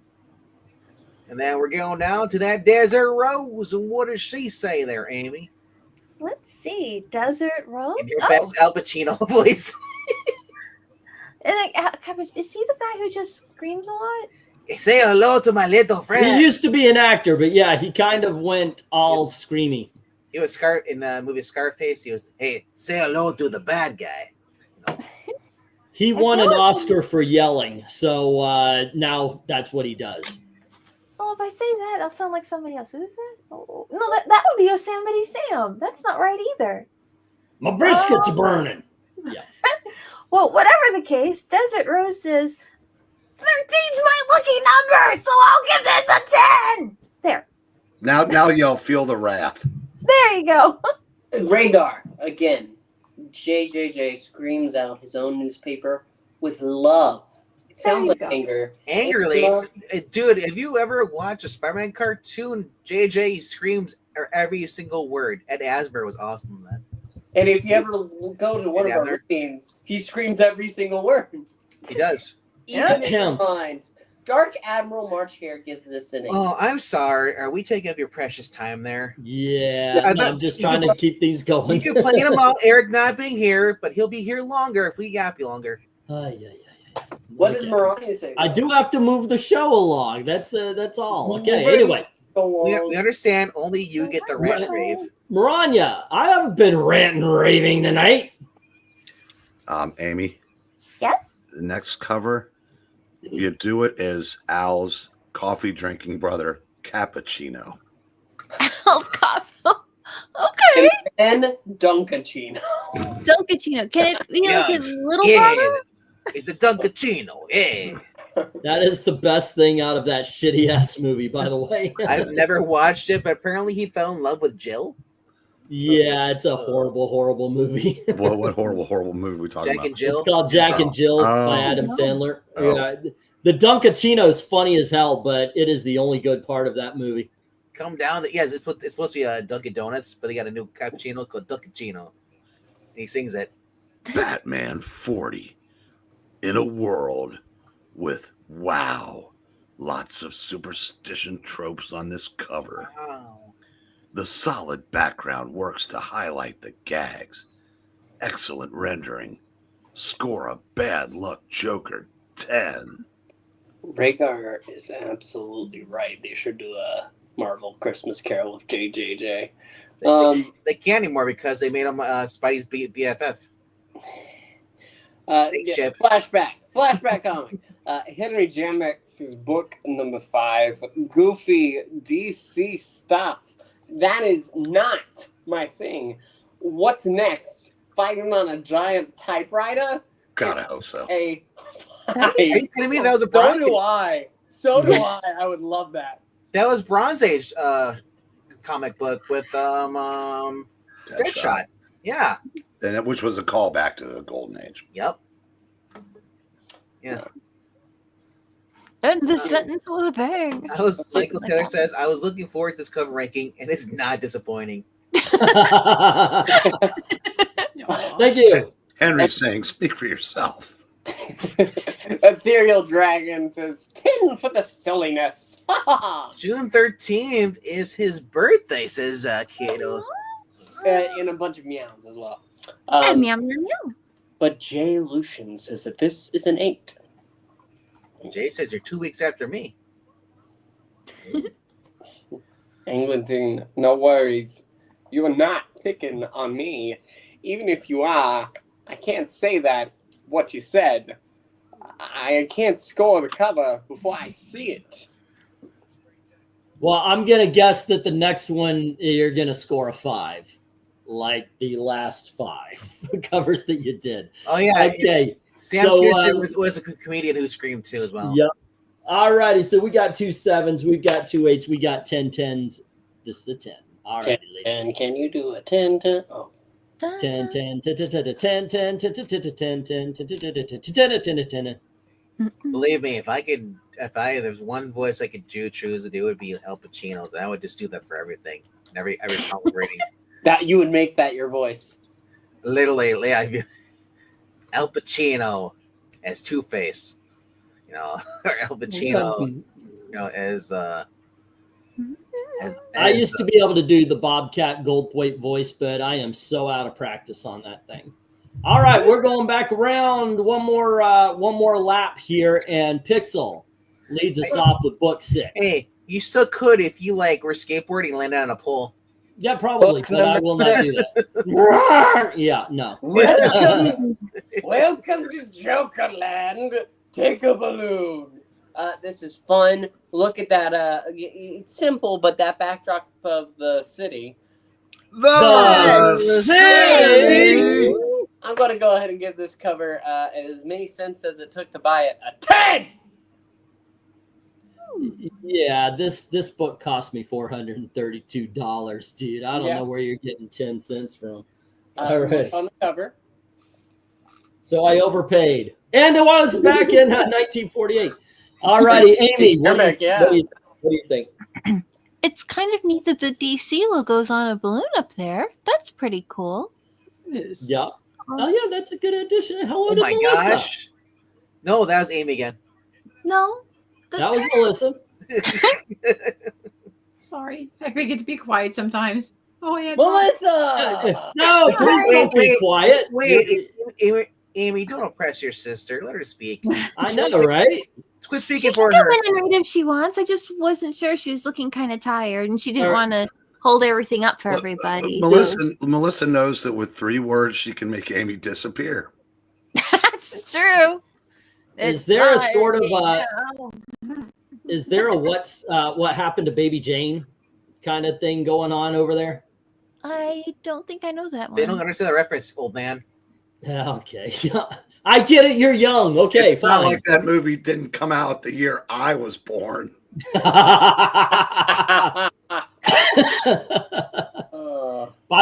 And then we're going down to that Desert Rose. And what does she say there, Amy? Let's see. Desert Rose? In your best Al Pacino voice. And is he the guy who just screams a lot? Say hello to my little friend. He used to be an actor, but yeah, he kind of went all screamy. He was in the movie Scarface. He was, hey, say hello to the bad guy. No. He won an Oscar for yelling, so now that's what he does. Oh, if I say that, I'll sound like somebody else. Who's that? Oh, no, that would be Yosemite Sam. That's not right either. My brisket's burning. Yeah. Well, whatever the case, Desert Rose says, 13's my lucky number, so I'll give this a 10. There. Now y'all feel the wrath. There you go. Rhaegar, again. JJJ screams out his own newspaper with love. It sounds like anger. Angrily. Dude, have you ever watched a Spider-Man cartoon? JJ screams every single word. Ed Asper was awesome in that. And if you ever go to one of our meetings, he screams every single word. He does. Even in your mind. Dark Admiral March Hare gives this an 8. Oh, I'm sorry. Are we taking up your precious time there? Yeah, I'm just trying to keep these going. You complain about Eric not being here, but he'll be here longer if we gap you longer. Yeah. What does MARANYA say? I do have to move the show along. That's all. Okay. Anyway, we understand. Only you get the rant rave. MARANYA, I haven't been ranting and raving tonight. Amy. Yes. The next cover, you do it as Al's coffee drinking brother, Cappuccino. Al's coffee. Okay. And Dunkachino. Dunkachino. Can it be like his little brother? It's a Dunkachino. Yeah. That is the best thing out of that shitty ass movie, by the way. I've never watched it, but apparently he fell in love with Jill. Yeah, it's a horrible movie. What horrible movie are we talking Jack about? and Jill. It's called Jack and Jill by Adam Sandler. Yeah. The Dunkachino is funny as hell, but it is the only good part of that movie. Come down. Yes, it's supposed to be Dunkin' Donuts, but they got a new cappuccino. It's called Dunkachino. And he sings it. Batman 40 in a world with lots of superstition tropes on this cover. Wow. The solid background works to highlight the gags. Excellent rendering. Score a bad luck Joker 10. Rhaegar is absolutely right. They should do a Marvel Christmas Carol with JJJ. They can't anymore because they made him Spidey's BFF. Thanks, Chip. Flashback comic. Henry Jamex's book number 5, Goofy DC stuff. That is not my thing. What's next? Fighting on a giant typewriter? Gotta hope so. Are you kidding me? That was a Bronze Age. So do I. I would love that. That was Bronze Age comic book with Deadshot. Yeah. And which was a callback to the Golden Age. Yep. Yeah. And the sentence with a bang. Michael Taylor says, I was looking forward to this cover ranking, and it's not disappointing. Thank you. Henry's saying, speak for yourself. Ethereal Dragon says, 10 for the silliness. June 13th is his birthday, says Kato. And a bunch of meows as well. And meow, meow, meow. But Jay Lucian says that this is an 8. Jay says you're 2 weeks after me. Englandine, no worries. You are not picking on me. Even if you are, I can't say that what you said. I can't score the cover before I see it. Well, I'm going to guess that the next one you're going to score a 5, like the last 5 covers that you did. Oh, yeah. Okay. Sam so, Kirsten was a comedian who screamed too as well. Yep. All righty. So we got 2 7s. We've got 2 8s. We got 10 10s. This is a 10. All right. And can you do a 10 10? Oh. 10 10 10 10 10 10 10 10 10. Believe me, if there's one voice I could choose to do, it would be Al Pacino's. And I would just do that for everything. Every comic rating. That you would make that your voice. Literally, I'd be Al Pacino as Two-Face, or Al Pacino, as I used to be able to do the Bobcat Goldthwait voice, but I am so out of practice on that thing. All right, we're going back around one more lap here, and Pixel leads us off with book 6. Hey, you still could if you were skateboarding and landed on a pole. Yeah, probably, but I will not do that. Yeah, no. Welcome to Jokerland. Take a balloon. This is fun. Look at that. It's simple, but that backdrop of the city. The city! I'm going to go ahead and give this cover as many cents as it took to buy it. A 10! Yeah, this book cost me $432, dude. I don't know where you're getting 10 cents from. All right. On the cover. So I overpaid. And it was back in 1948. All righty, Amy, what do you think? It's kind of neat that the DC logo's on a balloon up there. That's pretty cool. It is. Yeah. Oh, yeah, that's a good addition. Hello to Melissa. Gosh. No, that was Amy again. No. That was Melissa. Sorry. I forget to be quiet sometimes. Oh, yeah. Melissa! No, please don't be quiet. Wait, Amy, don't oppress your sister. Let her speak. I know, right? Quit speaking She for can her. come in if she wants. I just wasn't sure. She was looking kind of tired, and she didn't want to hold everything up for everybody. Melissa knows that with 3 words, she can make Amy disappear. That's true. Is there a sort of is there a what happened to Baby Jane kind of thing going on over there? I don't think I know that one. They don't understand the reference, old man. Okay. I get it. You're young. Okay, it's fine. not like that movie didn't come out the year I was born. By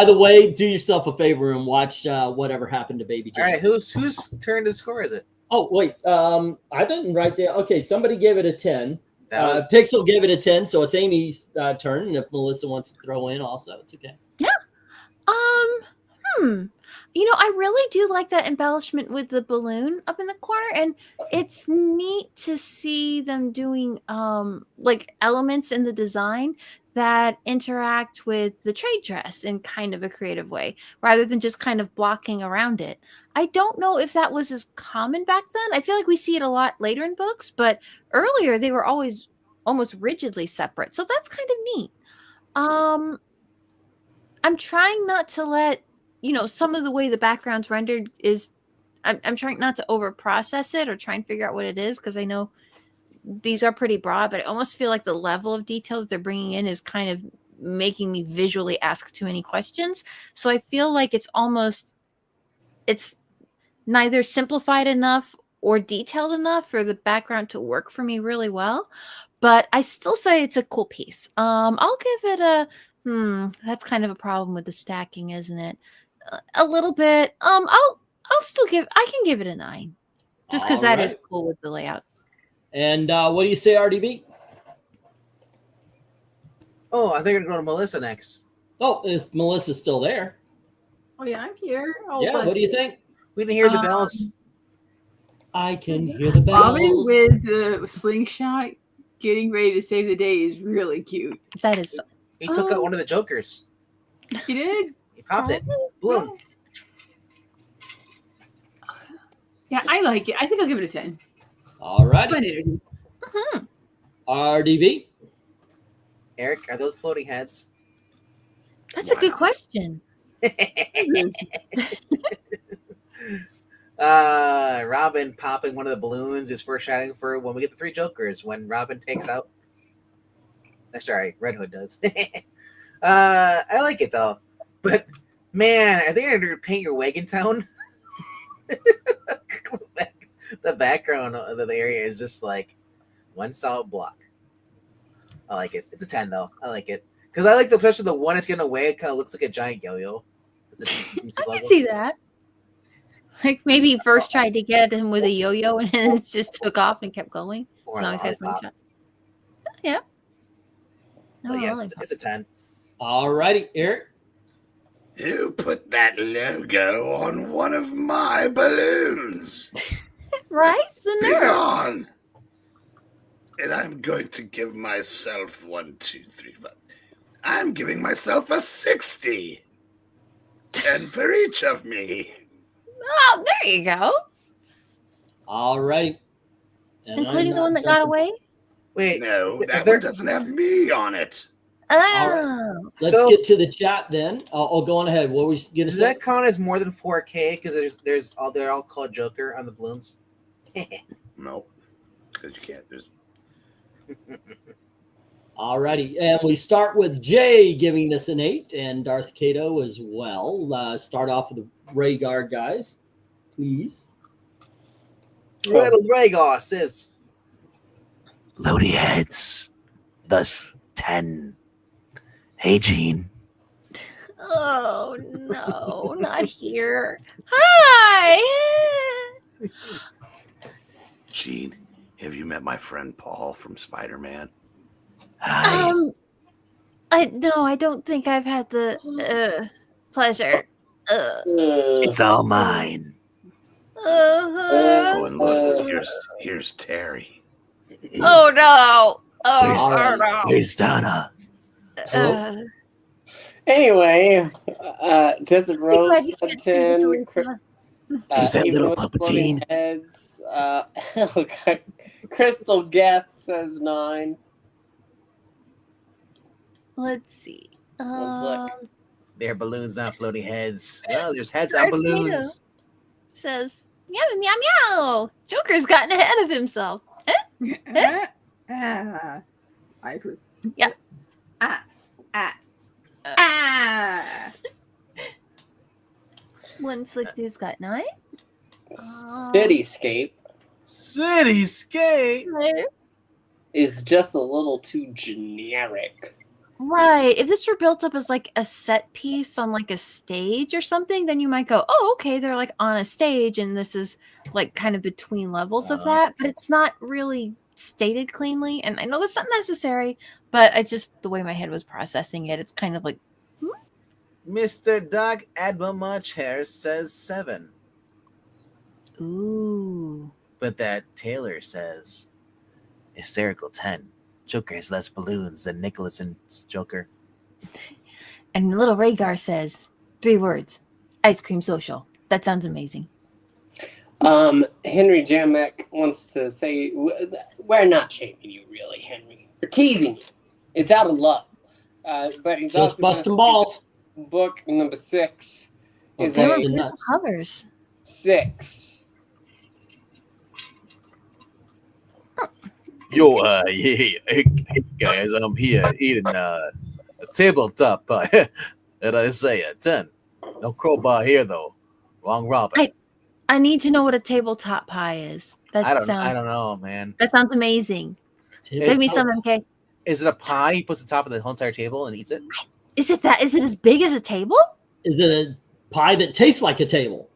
the way, do yourself a favor and watch Whatever Happened to Baby Jane. All right, whose turn to score is it? Oh, wait. I didn't write down. Okay, somebody gave it a 10. Pixel gave it a 10, so it's Amy's turn. And if Melissa wants to throw in also, it's okay. Yeah. I really do like that embellishment with the balloon up in the corner, and it's neat to see them doing like elements in the design that interact with the trade dress in kind of a creative way rather than just kind of blocking around it. I don't know if that was as common back then. I feel like we see it a lot later in books, but earlier they were always almost rigidly separate. So that's kind of neat. I'm trying not to let, some of the way the background's rendered is I'm trying not to over process it or try and figure out what it is, because I know these are pretty broad, but I almost feel like the level of detail that they're bringing in is kind of making me visually ask too many questions. So I feel like it's neither simplified enough or detailed enough for the background to work for me really well. But I still say it's a cool piece. I'll give it a that's kind of a problem with the stacking, isn't it? A little bit. I can give it a 9. Just because that is cool with the layout. And what do you say, RDB? Oh, I think we're going to go to Melissa next. Oh, if Melissa's still there. Oh yeah, I'm here. Oh, Yeah, what do you think? We didn't hear the bells. I can hear the bells. Robin with the slingshot getting ready to save the day is really cute. That is fun. He took out one of the jokers. He did? He popped it. Boom. Yeah, I like it. I think I'll give it a 10. All right. Mm-hmm. RDB? Eric, are those floating heads? That's a good question. Robin popping one of the balloons is foreshadowing for when we get the 3 jokers. When Robin takes out... Sorry, Red Hood does. I like it, though. But, man, I think I'm going to paint your wagon town. The background of the area is just like one solid block. I like it. It's a 10, though. I like it. Because I like the especially the one that's getting away. It kind of looks like a giant yo-yo. I can see that. Like maybe he first tried to get him with a yo-yo and then it just took off and kept going. Or So now he's got a slingshot. Yeah. Oh, yeah, it's a 10. All righty, Eric. You put that logo on one of my balloons. Right? The Bring nerve. on. And I'm going to give myself 1, 2, 3, 5. I'm giving myself a 60. 10 for each of me. Oh, there you go. All right. Including the one that got away? Wait. No, that one doesn't have me on it. Oh. Right. Let's get to the chat then. I'll go on ahead. What were we going to Does say? that count as more than 4K? Because they're all called Joker on the balloons. No, because you can't. There's... All righty. And we start with Jay giving this an 8 and Darth Kato as well. Start off with the Rhaegar guys, please. Little Rhaegar says, Loady heads, thus 10. Hey, Gene. Oh, no, not here. Hi. Gene, have you met my friend Paul from Spider-Man? Hi. I don't think I've had the pleasure. It's all mine. Oh, and look, here's Terry. Oh no! Oh no! Where's Donna? Anyway, Desert Rose said 10. Is that even little with the Palpatine? floating heads, okay. Crystal Geth says 9. Let's see. Let's look. they're balloons, not floating heads. Oh, there's heads on balloons. Says meow meow meow. Joker's gotten ahead of himself. I approve. Yeah. One slick dude's got 9. Cityscape Cityscape is just a little too generic. Right. If this were built up as like a set piece on like a stage or something, then you might go, oh, okay, they're like on a stage and this is like kind of between levels of that, but it's not really stated cleanly. And I know that's not necessary, but I just, the way my head was processing it, it's kind of like, Mr. Doc Admiral Much Hair says 7. ooh. But that Taylor says hysterical 10. Joker has less balloons than Nicholas and Joker. And little Rhaegar says 3 words: ice cream social. That sounds amazing. Henry Jamek wants to say, we're not shaming you, really, Henry. We're teasing you. It's out of love. But he's Just also busting balls. Book number 6 is They were Busting a beautiful nuts. covers. 6. Yo, hey guys, I'm here eating a tabletop pie. And I say a 10. No crowbar here, though. Wrong Robin. I need to know what a tabletop pie is. I don't know, man. That sounds amazing. Give me some, MK. Is it a pie he puts on top of the whole entire table and eats it? Is it as big as a table? Is it a pie that tastes like a table?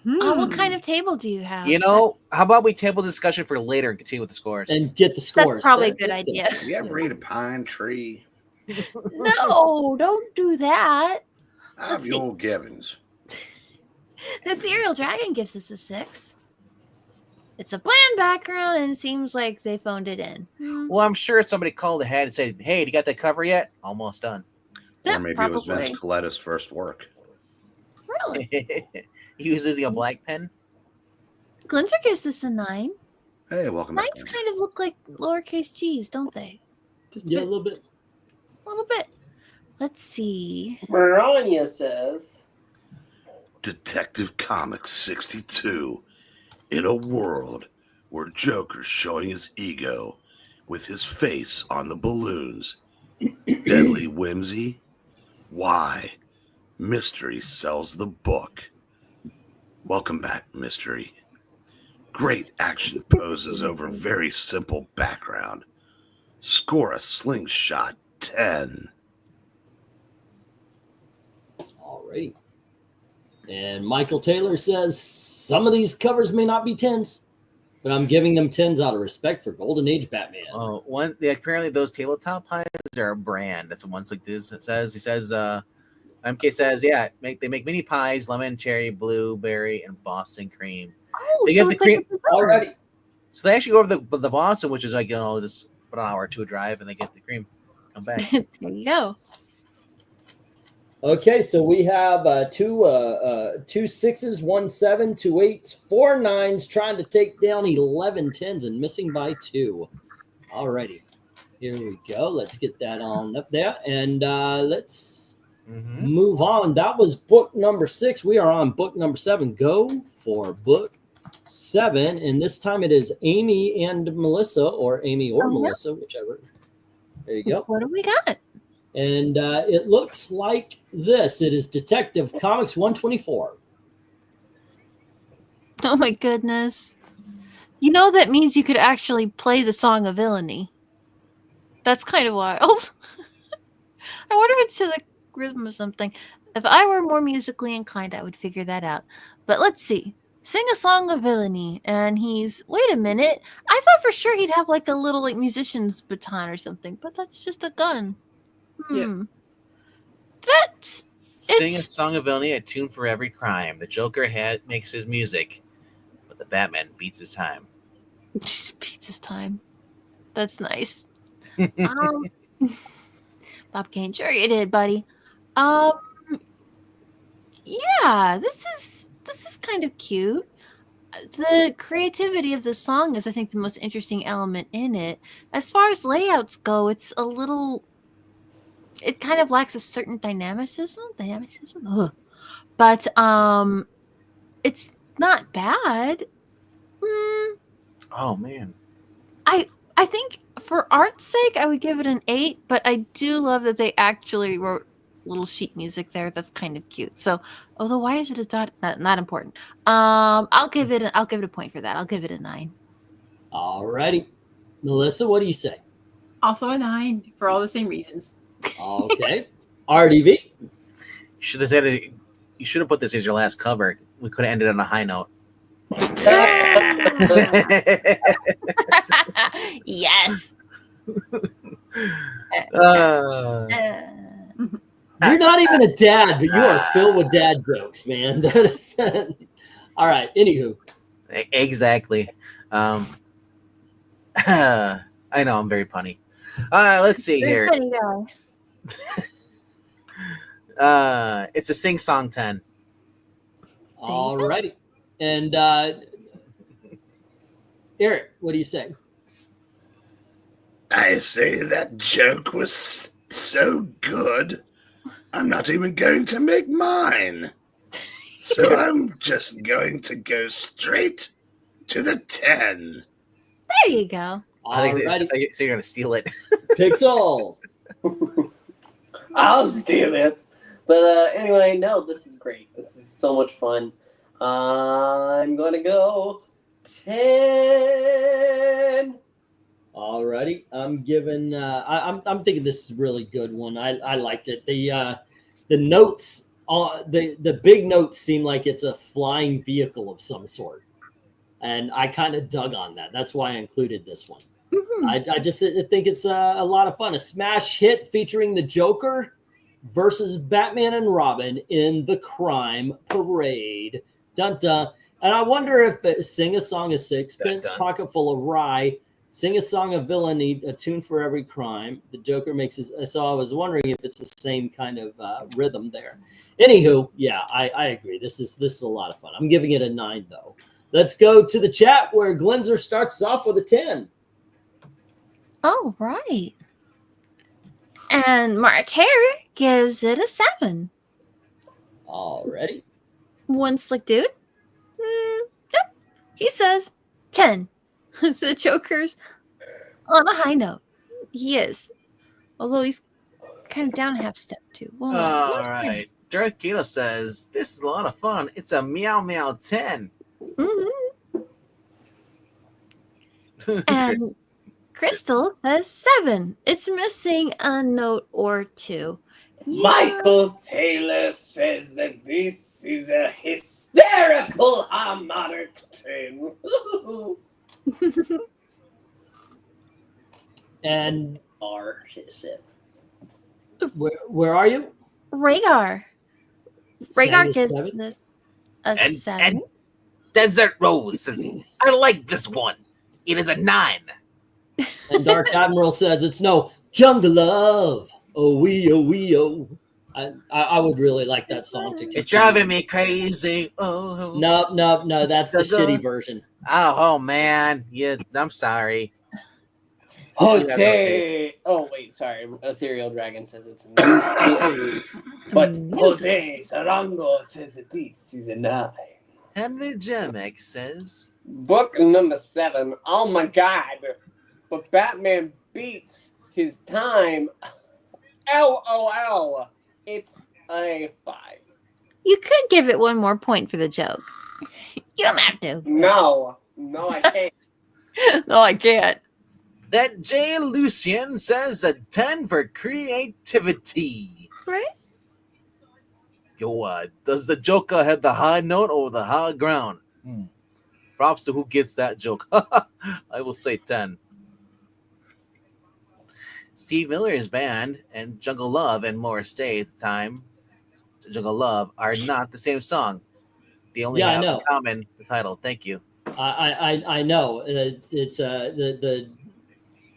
What kind of table do you have? You know, how about we table discussion for later and continue with the scores? And get the scores. That's probably a good idea. You ever eat a pine tree? No, don't do that. I've the old Gibbons. The Ethereal Dragon gives us a 6. It's a bland background, and it seems like they phoned it in. Well, I'm sure somebody called ahead and said, "Hey, you got that cover yet?" Almost done. Or maybe it was Probably. Vince Coletta's first work. Really? He was using a black pen. Glinter gives this a 9. Hey, welcome back. 9s kind of look like lowercase g's, don't they? Yeah, a little bit. A little bit. Let's see. Maranya says, Detective Comics 62. In a world where Joker's showing his ego with his face on the balloons. Deadly whimsy? Why? Mystery sells the book. Welcome back, Mystery. Great action poses over very simple background. Score a slingshot 10. Alrighty. And Michael Taylor says some of these covers may not be 10s, but I'm giving them 10s out of respect for Golden Age Batman. Apparently those tabletop pies are a brand. That's what Once Like This says. He says, MK says, yeah, they make mini pies, lemon, cherry, blueberry, and Boston cream. Oh, They so get the it's like cream already. So they actually go over the Boston, which is like, just about an hour or two drive, and they get the cream. Come back. There you go. Okay, so we have two 6s, 1 7, 2 8s, 4 9s trying to take down 11 10s and missing by 2. Alrighty. Here we go. Let's get that on up there. And let's move on. That was book number 6. We are on book number 7. Go for book 7. And this time it is Amy and Melissa, or Amy or Melissa, whichever. There you go. What do we got? And it looks like this. It is Detective Comics 124. Oh my goodness. You know that means you could actually play the Song of Villainy. That's kind of wild. I wonder if it's to the rhythm of something. If I were more musically inclined, I would figure that out. But let's see. Sing a Song of Villainy. And wait a minute. I thought for sure he'd have like a little musician's baton or something, but that's just a gun. Yeah. Sing a Song of Villainy, a tune for every crime. The Joker makes his music, but the Batman beats his time. Beats his time. That's nice. Bob Kane, sure you did, buddy. Yeah, this is kind of cute. The creativity of the song is, I think, the most interesting element in it. As far as layouts go, it's a little. It kind of lacks a certain dynamicism. But it's not bad. Oh man. I think for art's sake, I would give it an 8, but I do love that they actually wrote little sheet music there. That's kind of cute. So, although why is it a dot? Not important. I'll give it a point for that. I'll give it a 9. Alrighty. Melissa, what do you say? Also a 9 for all the same reasons. Okay. RDV. You should have put this as your last cover. We could have ended on a high note. Yes. You're not even a dad, but you are filled with dad jokes, man. That is all right. Anywho. Exactly. I I know I'm very punny. Let's see here. Funny guy. It's a sing song 10. All righty. And Eric, what do you say? I say that joke was so good, I'm not even going to make mine. So I'm just going to go straight to the 10. There you go. I think Alrighty. so. You're gonna steal it. Pixel. I'll steal it. But anyway, no, this is great. This is so much fun. I'm gonna go 10. Alrighty. I'm giving. I'm thinking this is a really good one. I liked it. The notes. The big notes seem like it's a flying vehicle of some sort, and I kind of dug on that. That's why I included this one. Mhm. I just think it's a lot of fun. A smash hit featuring the Joker versus Batman and Robin in the crime parade. Dun dun. And I wonder if Sing a Song of Sixpence, Dun, dun. Pocket Full of Rye, Sing a Song of Villainy, A Tune for Every Crime. The Joker makes his. So I was wondering if it's the same kind of rhythm there. Anywho, yeah, I agree. This is a lot of fun. I'm giving it a 9 though. Let's go to the chat where Glenzer starts off with a 10. Oh, right. And March Hare gives it a 7. Already. One slick dude. Yep. He says 10. The Joker's on a high note. He is. Although he's kind of down a half step too. Well, All right. Darth Kilo says this is a lot of fun. It's a meow meow 10. Mm-hmm. And Crystal says 7. It's missing a note or two. Michael Taylor says that this is a hysterical harmonic 10. And R7. where are you? Rhaegar. Seven, Rhaegar gives seven? this a And- 7. Desert Rose says, I like this one. It is a 9. And Dark Admiral says it's no Jungle Love. Oh wee oh wee oh. I would really like that song to It's driving me crazy. Oh No, that's the shitty version. Oh man. Yeah, I'm sorry. Jose. Oh, wait, sorry. Ethereal Dragon says it's a 9. But Jose Sarango says that this is a 9. Henry Jemek says, Book number 7. Oh my god. But Batman beats his time. LOL. It's a 5. You could give it one more point for the joke. You don't have to. No, I can't. No, I can't. that Jay Lucien says a 10 for creativity. Right? Yo, does the Joker have the high note or the high ground? Props to who gets that joke. I will say 10. Steve Miller's band and Jungle Love and Morris Day at the time, Jungle Love, are not the same song. They only have in common the title. Thank you. I know. It's the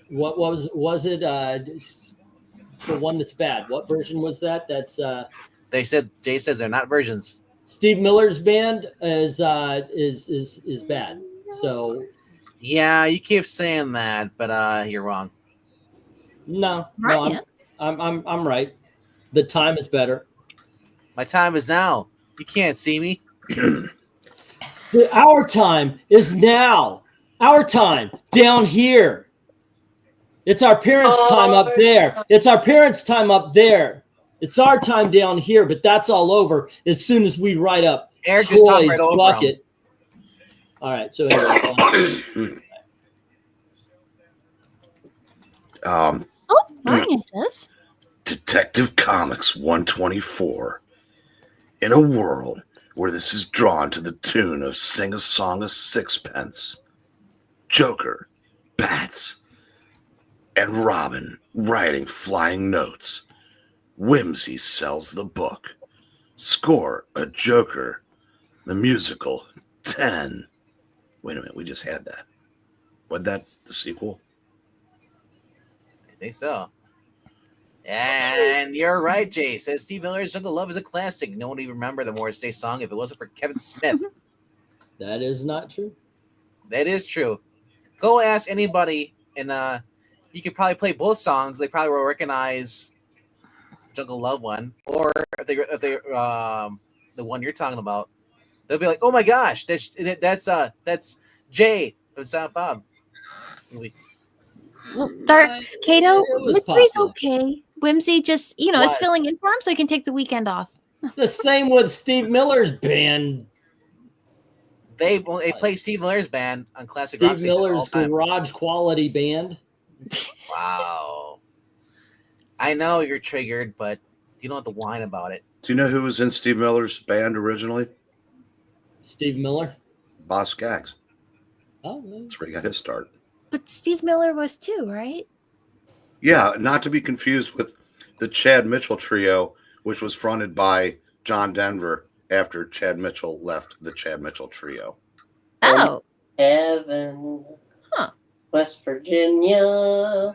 what was it? The one that's bad. What version was that? That's Jay says they're not versions. Steve Miller's band is bad. So yeah, you keep saying that, but you're wrong. No, I'm right. The time is better. My time is now. You can't see me. Our time is now. Our time down here. It's our parents' time up there. It's our parents' time up there. It's our time down here, but that's all over as soon as we write up Eric just talked Troy's right over bucket. All right, so anyway. Marania says. Detective Comics 124. In a world where this is drawn to the tune of Sing a Song of Sixpence, Joker, Bats, and Robin writing flying notes, Whimsy sells the book. Score a Joker, the musical 10. Wait a minute, we just had that. Was that the sequel? think so. And you're right, Jay. Says Steve Miller's Jungle Love is a classic. No one would even remember the Morris Day song if it wasn't for Kevin Smith. That is not true. That is true. Go ask anybody, and you could probably play both songs. They probably will recognize Jungle Love one, or if they the one you're talking about, they'll be like, "Oh my gosh, that's Jay from Silent Bob." Well, Dark Kato, it was Mystery's popular. okay. Whimsy just, is What? filling in for him so he can take the weekend off. The same with Steve Miller's band. They play Steve Miller's band on classic Steve rock stations all Miller's the time. garage quality band. Wow. I know you're triggered, but you don't have to whine about it. Do you know who was in Steve Miller's band originally? Steve Miller. Boss Skaggs. Oh, well. That's where he got his start. But Steve Miller was too, right? Yeah, not to be confused with the Chad Mitchell Trio, which was fronted by John Denver after Chad Mitchell left the Chad Mitchell Trio. Oh. Heaven. Huh. West Virginia.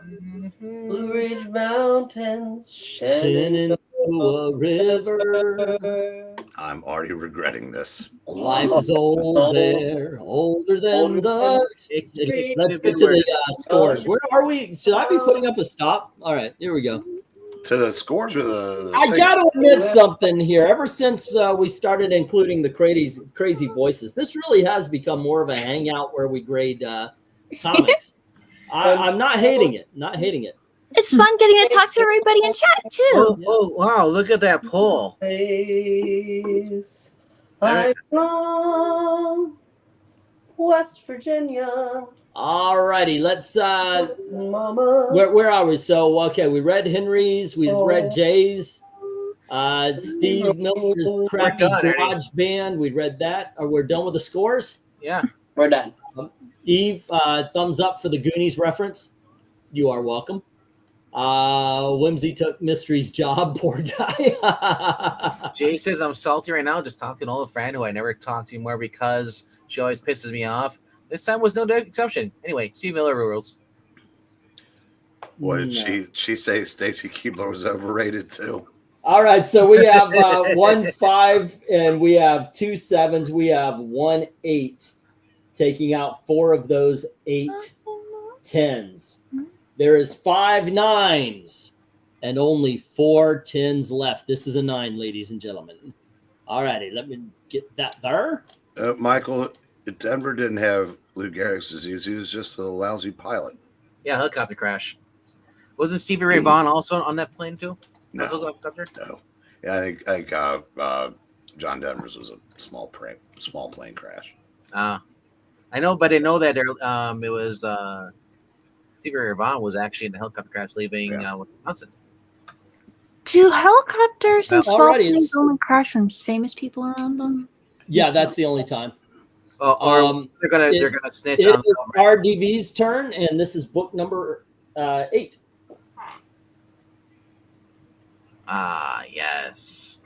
Blue Ridge Mountains. Shenandoah River. I'm already regretting this. Life is old there, older than the city. Let's get to the scores. Where are we? Should I be putting up a stop? All right, here we go. To the scores or the I got to admit something here. Ever since we started including the crazy voices, this really has become more of a hangout where we grade comics. I'm not hating it. Not hating it. It's fun getting to talk to everybody in chat too. Oh, wow, look at that poll. Place I belong. West Virginia. All righty, let's Mama. where are we? So okay, we read Henry's, we read Jay's, Steve Miller's crappy done, Ernie. garage band. We read that. We're done with the scores. Yeah. We're done. Eve, thumbs up for the Goonies reference. You are welcome. Whimsy took Mystery's job. Poor guy. Jay says, I'm salty right now, just talking to an old friend who I never talk to anymore because she always pisses me off. This time was no exception. Anyway, Steve Miller rules. What did she say? Stacy Keebler was overrated too. All right, so we have 1 5 and we have 2 7s. We have 1 8, taking out 4 of those 8 10s. There is 5 9s and only 4 10s left. This is a 9, ladies and gentlemen. All righty, let me get that there. Michael, Denver didn't have Lou Gehrig's disease. He was just a lousy pilot. Yeah, helicopter crash. Wasn't Stevie Ray Vaughan also on that plane too? No. Helicopter? No. Yeah, I think John Denver's was a small plane crash. I know, but I know that there, it was Stevie Ray Vaughan was actually in the helicopter crash leaving Wisconsin. Do helicopters and small Alrighty, planes it's- only crash when famous people are on them? Yeah, that's the only time. Or they're gonna snitch It on is RDV's turn, and this is book number 8. Yes.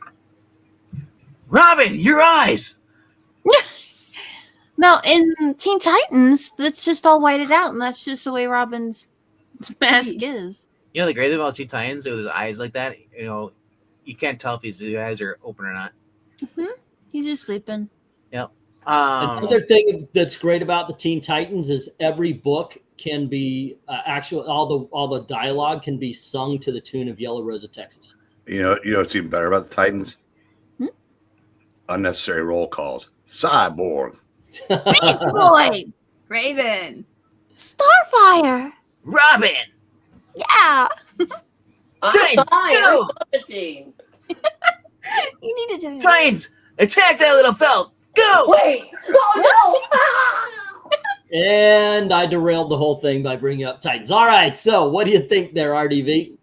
Robin, your eyes. Now, in Teen Titans, that's just all whited out, and that's just the way Robin's mask is. You know the great thing about Teen Titans with his eyes like that, you can't tell if his eyes are open or not. Mm-hmm. He's just sleeping. Yep. Another thing that's great about the Teen Titans is every book can be all the dialogue can be sung to the tune of Yellow Rose of Texas. You know what's even better about the Titans? Unnecessary roll calls. Cyborg. Beast Boy! Raven. Starfire! Robin. Yeah! Titans, go! Team. You need to join. Titans, attack that little felt. Go! Wait! Oh no! And I derailed the whole thing by bringing up Titans. All right, so what do you think there, RDV?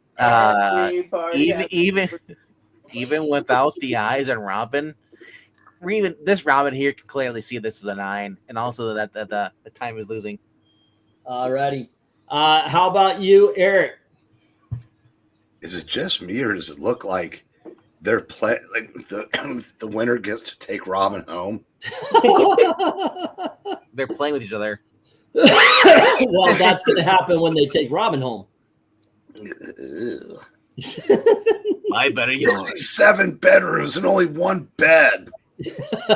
Even without the eyes on Robin, even this Robin here can clearly see this is a 9, and also that the time is losing. All righty. How about you, Eric? Is it just me, or does it look like they're the winner gets to take Robin home? They're playing with each other. Well, that's going to happen when they take Robin home. Ugh. My better yours. 67 bedrooms and only one bed.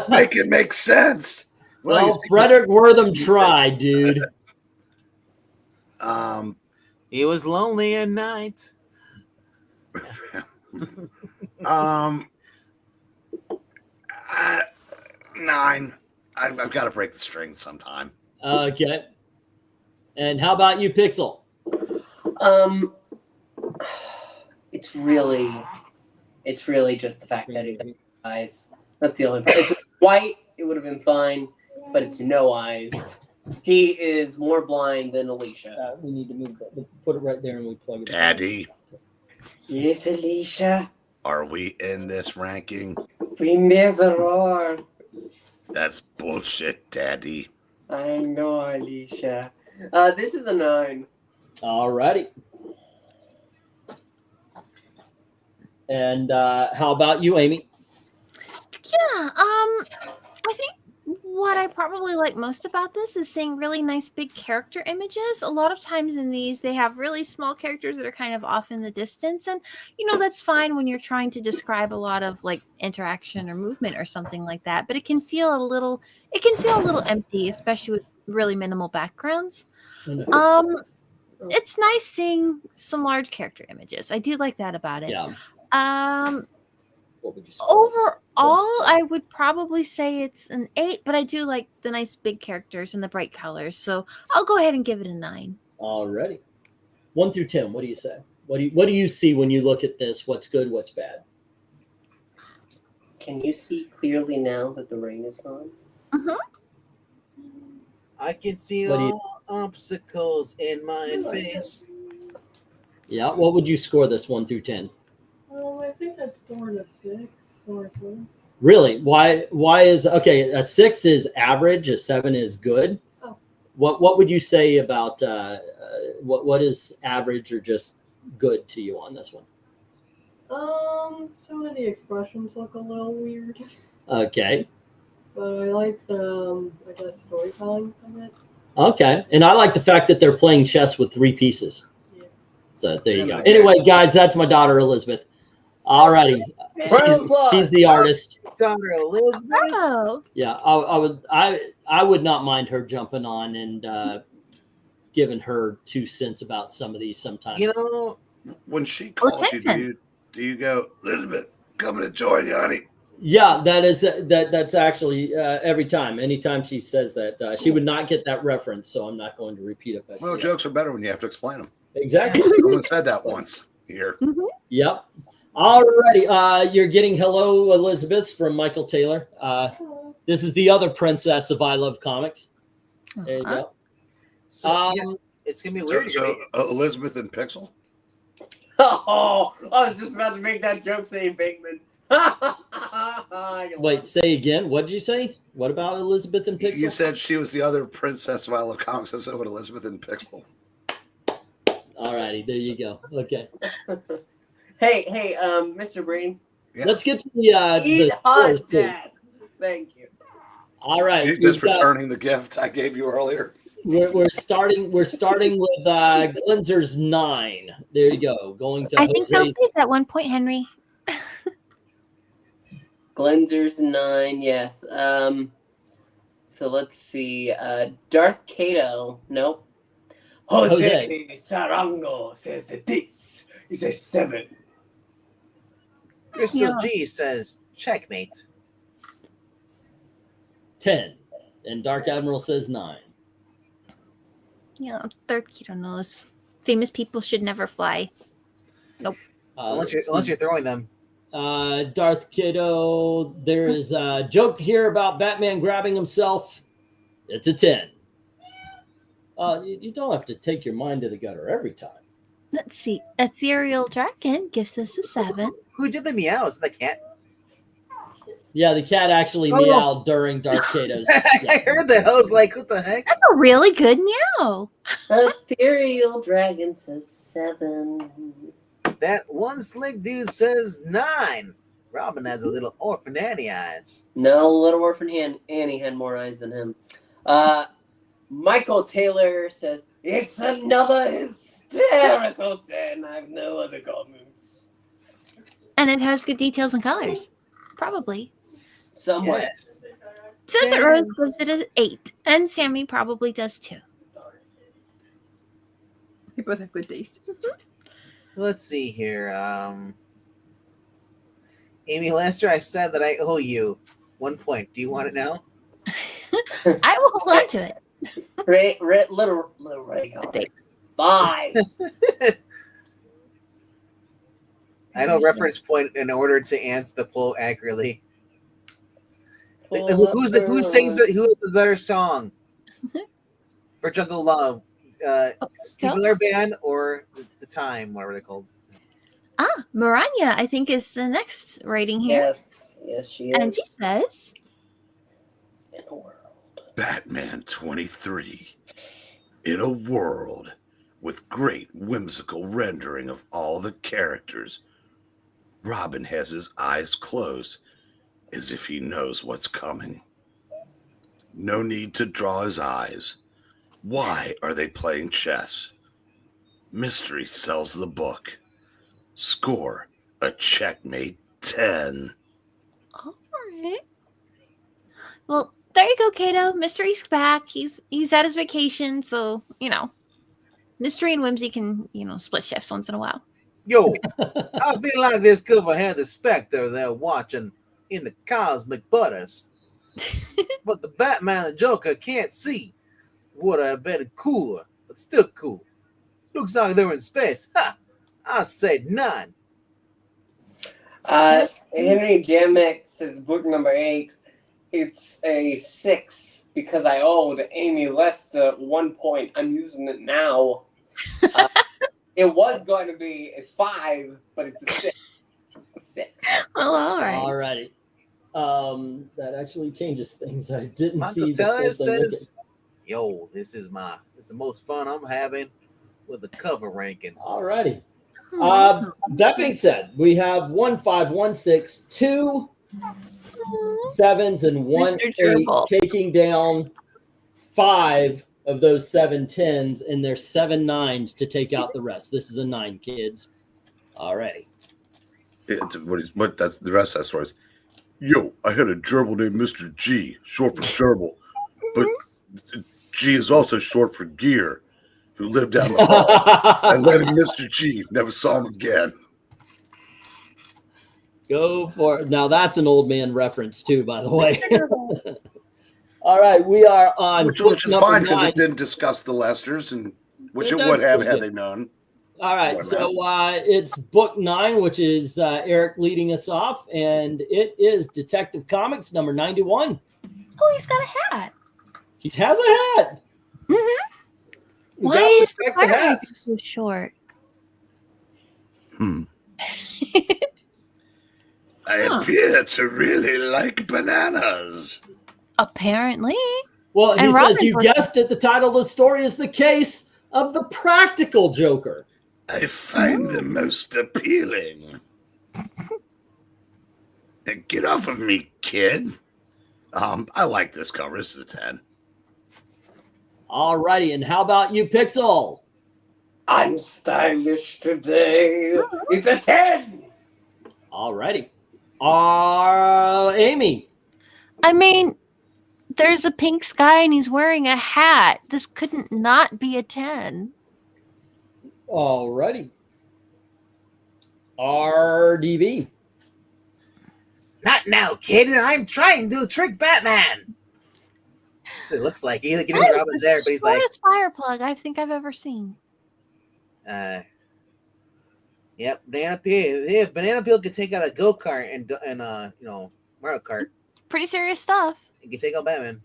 Make it make sense. Well, Frederick Wortham tried, dude. He was lonely at night. 9. I've got to break the string sometime. Okay. And how about you, Pixel? It's really just the fact that it has eyes. That's the only part. If it was white, it would have been fine, but it's no eyes. He is more blind than Alicia. We need to move that. Put it right there and we plug it. Daddy, Yes, Alicia. are we in this ranking? We never are. That's bullshit, Daddy. I know, Alicia. This is a 9. All righty. And how about you, Amy? Yeah, I think what I probably like most about this is seeing really nice big character images. A lot of times in these, they have really small characters that are kind of off in the distance. And, that's fine when you're trying to describe a lot of like interaction or movement or something like that. But it can feel a little empty, especially with really minimal backgrounds. It's nice seeing some large character images. I do like that about it. Yeah. What would you say? Overall, I would probably say it's an 8, but I do like the nice big characters and the bright colors. So I'll go ahead and give it a 9. Alrighty. 1 through 10. What do you say? What do you see when you look at this? What's good? What's bad? Can you see clearly now that the rain is gone? I can see What do you- all obstacles in my face. Yeah. What would you score this 1 through 10? I think I'd score a 6 or 2. Really? Why is okay? A 6 is average. A 7 is good. Oh. What would you say about what is average or just good to you on this one? Some of the expressions look a little weird, Okay. but I like the, I guess, storytelling of it. Okay. And I like the fact that they're playing chess with 3 pieces. Yeah. So there you go. Anyway, guys, that's my daughter Elizabeth. All righty. She's the artist. Daughter Elizabeth. Bravo. Yeah, I would not mind her jumping on and giving her 2 cents about some of these sometimes. When she calls you, 10 cents. do you go, Elizabeth, coming to join you, honey? Yeah, that's actually every time. Anytime she says that, she would not get that reference, so I'm not going to repeat it. But Well, yeah. jokes are better when you have to explain them. Exactly. Someone said that once here. Yep. Alrighty. You're getting hello, Elizabeth, from Michael Taylor. This is the other princess of I Love Comics. There you go. So, yeah, it's gonna be weird. So Elizabeth and Pixel? Oh, I was just about to make that joke saying Venkman. Wait, say again. What did you say? What about Elizabeth and Pixel? You said she was the other princess of I Love Comics. I said what, Elizabeth and Pixel? Alrighty, there you go. Okay. Hey, Mr. Breen. Yeah. Let's get to Eat the hot, scores, too. Dad. Thank you. All right. You're just returning the gift I gave you earlier. We're starting with Glinzer's 9. There you go. Going to I think they'll Jose's. save that 1 point, Henry. Glenzer's 9, yes. So let's see. Darth Kato, nope. Jose Sarango says that this is a 7. Crystal Yeah. G says checkmate. 10. And Dark Admiral says 9. Yeah, Darth Kato knows. Famous people should never fly. Nope. Unless you're throwing them. Darth Kato, there is a joke here about Batman grabbing himself. It's a 10. You don't have to take your mind to the gutter every time. Let's see. Ethereal Dragon gives this a 7. Who did the meow? Was it the cat? Yeah, the cat actually meowed during Darth Kato's. I heard that. I was like, what the heck? That's a really good meow. Ethereal Dragon says 7. That one slick dude says 9. Robin has a little orphan Annie eyes. No, Little Orphan Annie had more eyes than him. Michael Taylor says, it's another hysterical 10. I have no other comments. And it has good details and colors. Probably. Somewhat. Yes. Says that Rose gives it an 8. And Sammy probably does too. You both have good taste. Let's see here. Amy Lester, I said that I owe you 1 point. Do you want it now? I will hold on to it. Little Ray. Thanks. 5. I have a reference point in order to answer the poll accurately. Who sings it? Who has the better song for Jungle Love? Steve Miller Band or the Time, whatever they're called. MARANYA, I think, is the next rating here. Yes, she is. And she says, In a world. Batman 23. In a world with great whimsical rendering of all the characters, Robin has his eyes closed as if he knows what's coming. No need to draw his eyes. Why are they playing chess? Mystery sells the book. Score a checkmate 10. all right. Well, there you go, Kato. Mystery's back. He's at his vacation, so, Mystery and Whimsy can, split shifts once in a while. Yo, I feel like this cover had the Spectre there watching in the cosmic butters. But the Batman and Joker can't see. Would have been cooler, but still cool. Looks like they're in space. Ha! I said 9. Henry Jamick says book number 8. It's a 6 because I owed Amy Lester 1 point. I'm using it now. It was going to be a 5, but it's a 6. A 6. Well, all right. All righty. That actually changes things. I didn't Michael see Teller the says, "Yo, this is the most fun I'm having with the cover ranking." All righty. That being said, we have 1, 5, 1, 6, 2 7s, and 1 Mr. 8, Gerbil. taking down 5 of those 7 10s, and there's 7 9s to take out the rest. This is a 9, kids. All righty. What that's the rest of that story is. Yo, I had a gerbil named Mr. G, short for gerbil, but G is also short for gear, who lived down the hall. I let him Mr. G, never saw him again. Go for it. Now that's an old man reference too, by the way. All right, we are on Which book is number fine because 9. it didn't discuss the Lesters, and which It it would does have still had do. they known. All right, so it's book 9, which is Eric leading us off, and it is Detective Comics number 91. Oh, he's got a hat. He has a hat. Mm-hmm. We Why gotta is the respect the fire hats. so short? I appear to really like bananas. Apparently. Well, he And says Robin you was- guessed it. The title of the story is The Case of the Practical Joker. I find them most appealing. Get off of me, kid. I like this cover. This is a 10. All righty, and how about you, Pixel? I'm stylish today. It's a 10. All righty. Amy. I mean, there's a pink sky and he's wearing a hat. This couldn't not be a 10. All righty. RDV. Not now, kid. I'm trying to trick Batman. So it looks like he getting That is Robin's the there, but he's like, shortest fire plug I think I've ever seen. "Yep, Banana Peel. Yeah, Banana Peel could take out a go-kart and Mario Kart. Pretty serious stuff. He can take out Batman."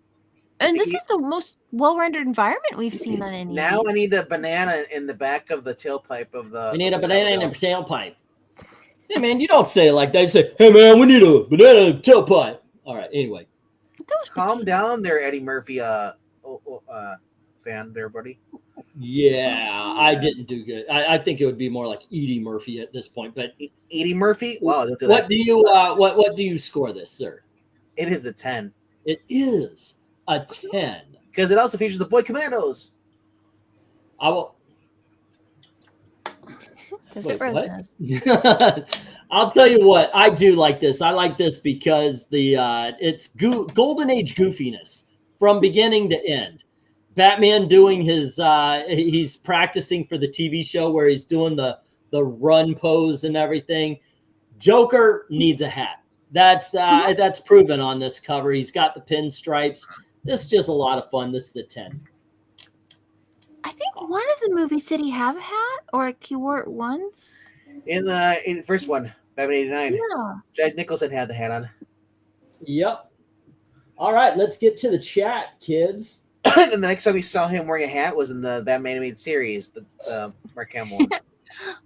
And this is the most well-rendered environment we've seen on any. Now I need a banana in the back of the tailpipe of the. We need a banana in a tailpipe. Hey, man, you don't say it like that. You say, hey, man, we need a banana in a tailpipe. All right, anyway. Calm down there, Eddie Murphy. Fan there, buddy. Yeah, I didn't do good. I think it would be more like Edie Murphy at this point. But Edie Murphy. Wow, don't do what that. do you what do you score this, sir? It is a 10 It is a 10 because it also features the Boy Commandos. I will. Does Wait, it really what? does? I'll tell you what, I do like this. I like this because it's golden age goofiness from beginning to end. Batman doing his he's practicing for the TV show where he's doing the run pose and everything. Joker needs a hat. That's proven on this cover. He's got the pinstripes. This is just a lot of fun. This is a 10. I think one of the movies, did he have a hat or he wore it once? In the first one, Batman 89, Yeah. Jack Nicholson had the hat on. Yep. All right, let's get to the chat, kids. And the next time we saw him wearing a hat was in the Batman animated series, the Mark Hamill one.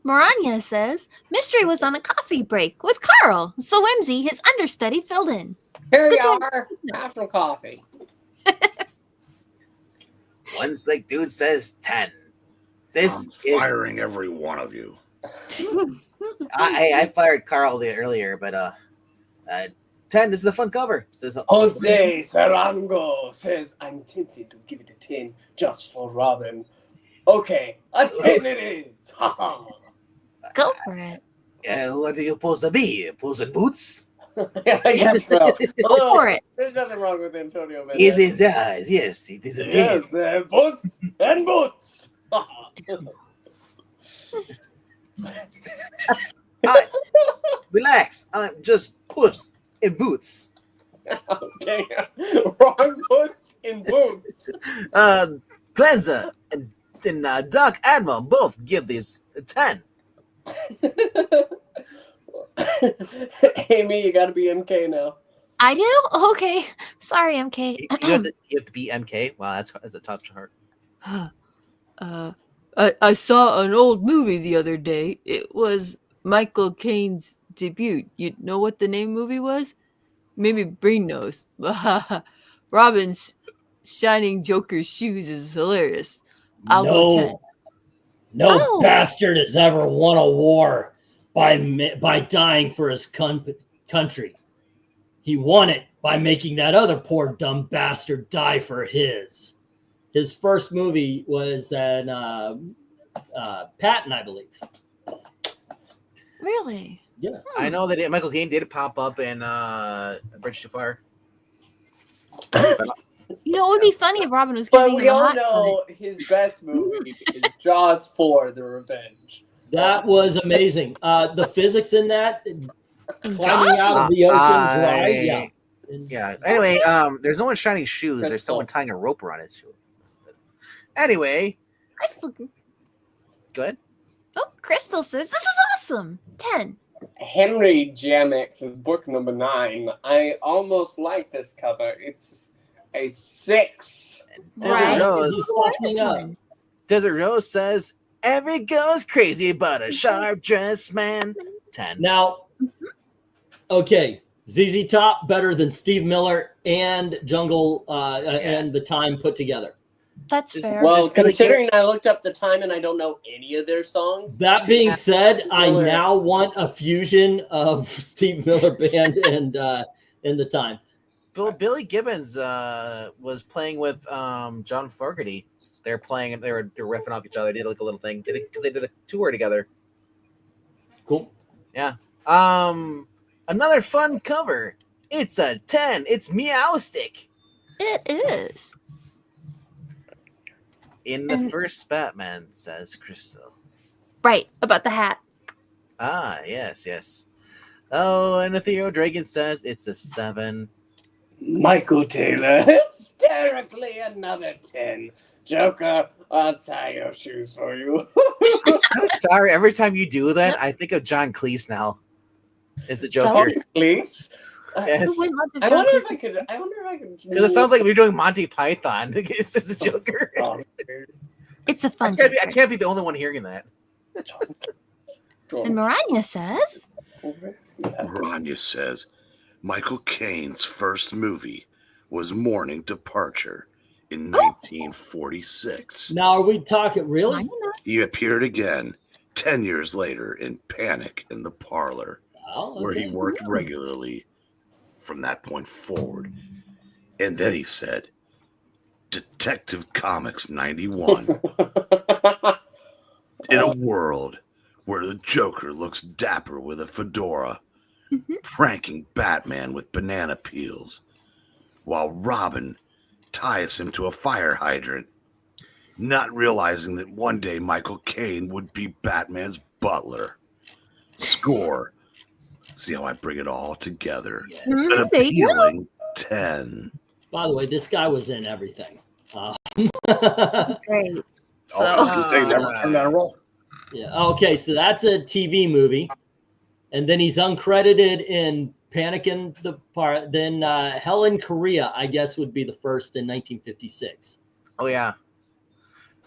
Maranya says, Mystery was on a coffee break with Carl, so Whimsy, his understudy, filled in. Here Good you job. are. Have some coffee. One slick dude says 10. This I'm is firing every one of you. I fired Carl earlier, but 10. This is a fun cover. Says Jose Sarango says, I'm tempted to give it a 10 just for Robin. Okay, a 10 it is. Go for it. What are you supposed to be? Puss in Boots? Yeah, I guess so. Go for it. There's nothing wrong with Antonio Banderas. Yes, his eyes. Yes, it is a 10. Yes, Puss and Boots. Relax. I'm just Puss in Boots. Okay, wrong Puss in Boots. Cleanser and Dark Admiral both give this a 10. Amy, you gotta be MK now. I do? Okay. Sorry, MK. You have to be MK. Wow, that's a tough chart. I saw an old movie the other day. It was Michael Caine's debut. You know what the name of the movie was? Maybe Breen knows. Robin's shining Joker's shoes is hilarious. I'll go 10. No Oh. bastard has ever won a war by dying for his country. He won it by making that other poor dumb bastard die for his. His first movie was an Patton, I believe. Really? Yeah. I know that Michael Caine did pop up in Bridge to Fire. You know, it would be funny if Robin was But giving we him a all hot know his best movie is Jaws 4: The Revenge. That was amazing. The physics in that, In climbing Jaws? out of the ocean dry. Yeah. Yeah. Anyway, there's no one shining shoes. There's someone tying a rope around his shoe. Anyway, Crystal. go ahead. Oh, Crystal says, this is awesome. 10. Henry Jamix is book number 9. I almost like this cover. It's a 6. Desert Right. Rose. He's softening up. Desert Rose says, every goes crazy but a sharp dressed man. 10. Now, okay, ZZ Top better than Steve Miller and Jungle and The Time put together. That's Just- fair. Well, Just really considering I looked up the time and I don't know any of their songs. That being said, I Miller. now want a fusion of Steve Miller Band and The Time. Billy Gibbons was playing with John Fogerty. They're playing and they're riffing off each other. They did like a little thing because they did a tour together. Cool. Yeah. Another fun cover. It's a 10. It's Meowstick. It is. In the And- first Batman, says Crystal. Right, about the hat. Ah, yes. Oh, and Ethereal Dragon says it's a 7. Michael Taylor, hysterically another 10. Joker, I'll tie your shoes for you. I'm sorry. Every time you do that, I think of John Cleese now. Is the Joker? Please. Yes. Who wouldn't love to I John wonder if Cleese? I could. I wonder if I could. Because it sounds like we're doing Monty Python. It's a Joker. Oh, It's a fun I picture. can't be the only one hearing that. And Maranya says, Maranya says Michael Caine's first movie was Morning Departure in 1946. Now, are we talking really? He appeared again 10 years later in Panic in the Parlor, Oh, where he okay. worked regularly from that point forward. And then he said, Detective Comics 91. In a world where the Joker looks dapper with a fedora, pranking Batman with banana peels, while Robin ties him to a fire hydrant, not realizing that one day Michael Caine would be Batman's butler. Score. See how I bring it all together. An There you go. appealing 10. By the way, this guy was in everything. Great. Oh, I was gonna say never turn down a role. Yeah. Okay, so that's a TV movie, and then he's uncredited in Panic in the Park. Then Hell in Korea, I guess, would be the first in 1956. Oh yeah.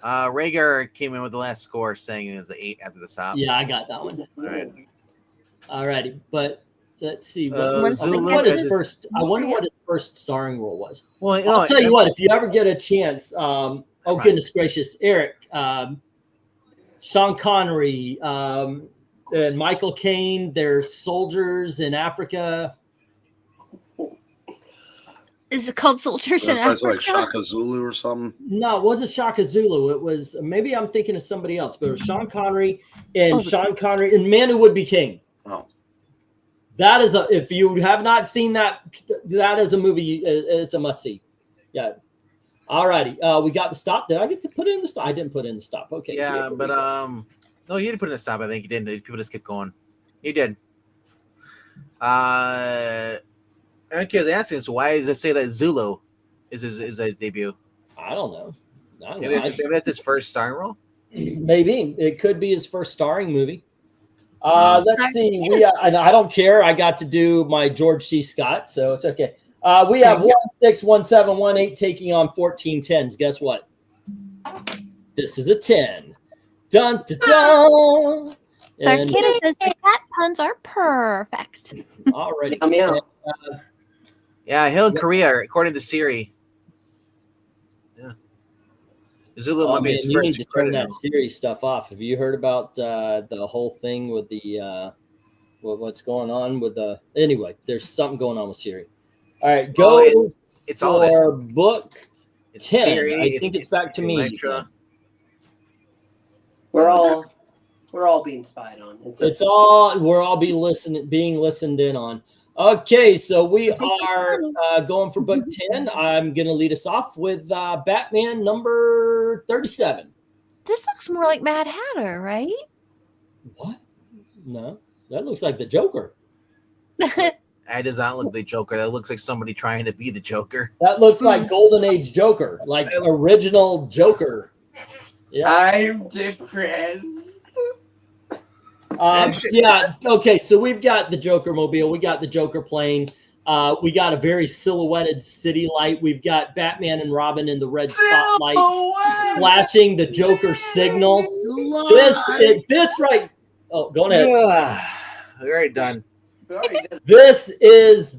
Rhaegar came in with the last score, saying it was the 8 after the stop. Yeah, I got that one. All right. Alrighty, but let's see. Zulu His is- first? I wonder what his first starring role was. Well, I'll tell you what. If you ever get a chance, oh goodness gracious, Eric, Sean Connery, and Michael Caine, they're soldiers in Africa. Is it called Soldiers in That's Africa? like Shaka Zulu or something. No, it wasn't Shaka Zulu. It was, maybe I'm thinking of somebody else, but it was Sean Connery and Man Who Would Be King. Oh. That is if you have not seen that, that is a movie. It's a must see. Yeah. All righty. We got the stop. Did I get to put in the stop? I didn't put in the stop. Okay. Yeah, but no, you didn't put in a stop. I think you didn't. People just kept going. You did. Okay, I was asking, so why does it say that Zulu is his debut? I don't know. Maybe that's his first starring role. Maybe it could be his first starring movie. Let's see. And I don't care. I got to do my George C. Scott, so it's okay. We have 161718 taking on 1410s. Guess what? This is a 10. Dun dun dun. Sarkita says the cat puns are perfect. Already. Yeah, Hill in Korea, according to Siri. Yeah. Zulu Oh, might be man, his you need first to turn credit that role. Siri stuff off. Have you heard about the whole thing with the what's going on with the? Anyway, there's something going on with Siri. All right, go it's all of for book It's 10. Siri, I think it's back to me. Electra. We're all being spied on. We're all being listened in on. Okay, so we are going for book 10. I'm going to lead us off with Batman number 37. This looks more like Mad Hatter, right? What? No, that looks like the Joker. That does not look like the Joker. That looks like somebody trying to be the Joker. That looks like Golden Age Joker, like original Joker. Yeah. I'm depressed. Yeah. Okay. So we've got the Joker mobile. We got the Joker plane. We got a very silhouetted city light. We've got Batman and Robin in the red spotlight, flashing the Joker signal. This right. Oh, go ahead. We're already done. This is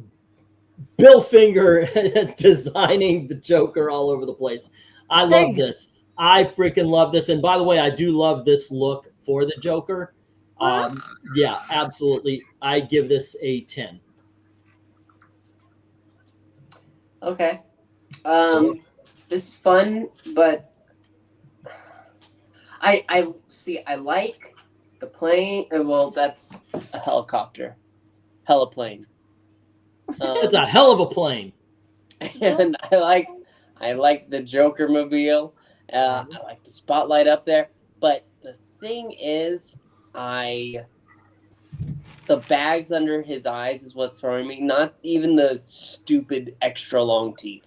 Bill Finger designing the Joker all over the place. I love this. I freaking love this. And by the way, I do love this look for the Joker. Yeah, absolutely. I give this a 10. Okay. This is fun, but I see. I like the plane. Well, that's a helicopter, heliplane. It's a hell of a plane. And I like the Joker mobile. I like the spotlight up there. But the thing is, the bags under his eyes is what's throwing me. Not even the stupid extra long teeth.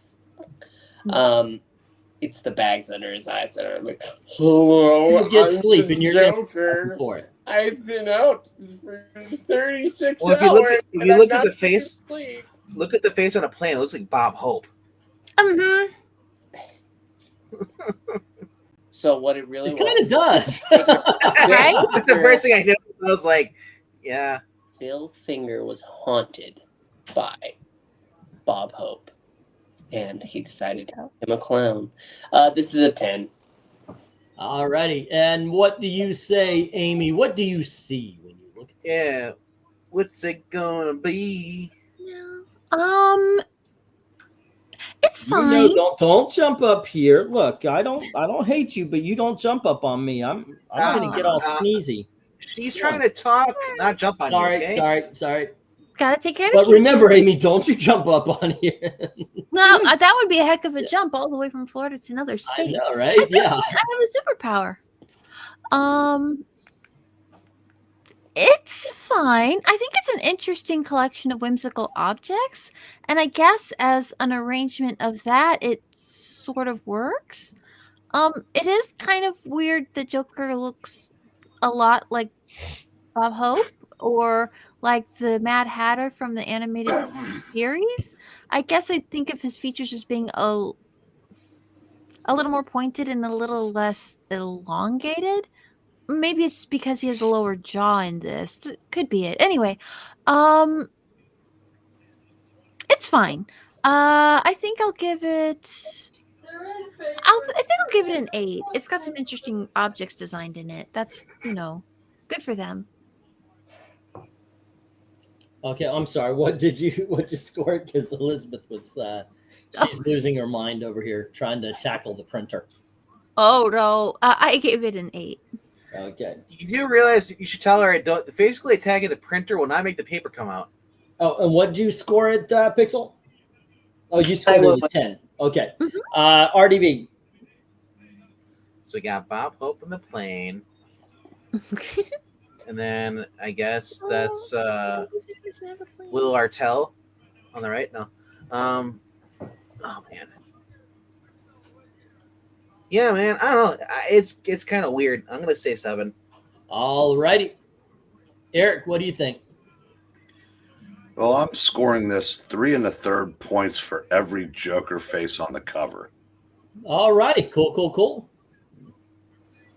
It's the bags under his eyes that are like, hello, You get I'm sleep the and you're Joker. for it. I've been out for 36 Well, hours. if you look at the and face, I'm not asleep. look at the face on a plane. It looks like Bob Hope. So what it really It kind of does. Right? That's the first thing I knew. I was like, yeah. Bill Finger was haunted by Bob Hope, and he decided to make him a clown. This is a 10. Alrighty. And what do you say, Amy? What do you see when you look at this? Yeah. What's it gonna be? It's You fine. know, don't jump up here. Look, I don't hate you, but you don't jump up on me. I'm gonna get all sneezy. She's trying to talk, not jump on you, okay? Sorry. Gotta take care of But the remember, Amy, don't you jump up on here. No, that would be a heck of a jump all the way from Florida to another I state. know, right? Yeah. I have a superpower. It's fine. I think it's an interesting collection of whimsical objects, and I guess as an arrangement of that, it sort of works. It is kind of weird that Joker looks a lot like Bob Hope or like the Mad Hatter from the animated series. I guess I think of his features as being a little more pointed and a little less elongated. Maybe it's because he has a lower jaw in this. Could be it. Anyway, it's fine. I think I'll give it. I think I'll give it an 8. It's got some interesting objects designed in it. That's good for them. Okay, I'm sorry. What did you score? Because Elizabeth was she's losing her mind over here trying to tackle the printer. Oh no, I gave it an 8. Okay. You do realize you should tell her physically attacking the printer will not make the paper come out. Oh, and what did you score it, Pixel? Oh, you scored it a 10. Okay. RDV. So we got Bob Hope in the plane. And then I guess that's Will Artell on the right. No. Oh man. Yeah, man. I don't know. It's kind of weird. I'm gonna say 7. All righty. Eric, what do you think? Well, I'm scoring this 3 1/3 points for every Joker face on the cover. All righty. Cool.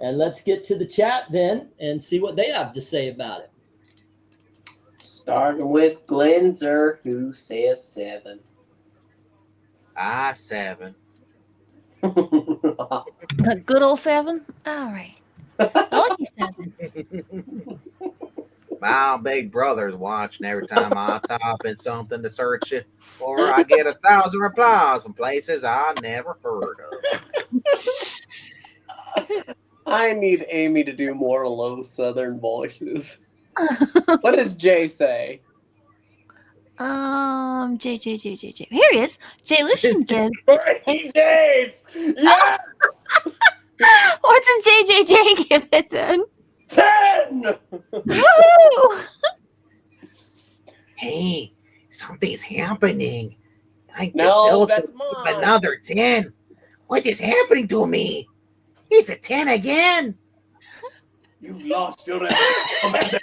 And let's get to the chat then and see what they have to say about it. Starting with Glenzer, who says 7. 7. A good old 7? All right. I like these 7. My big brother's watching every time I type in something to search it, or I get 1,000 replies from places I never heard of. I need Amy to do more low Southern voices. What does Jay say? Jay. Here he is. Jay Lucian gives it. 3 days! Yes! What does JJJ give it then? 10! Woo! Hey, something's happening. I No, that's mine. Another 10. What is happening to me? It's a 10 again. You've lost your Commander.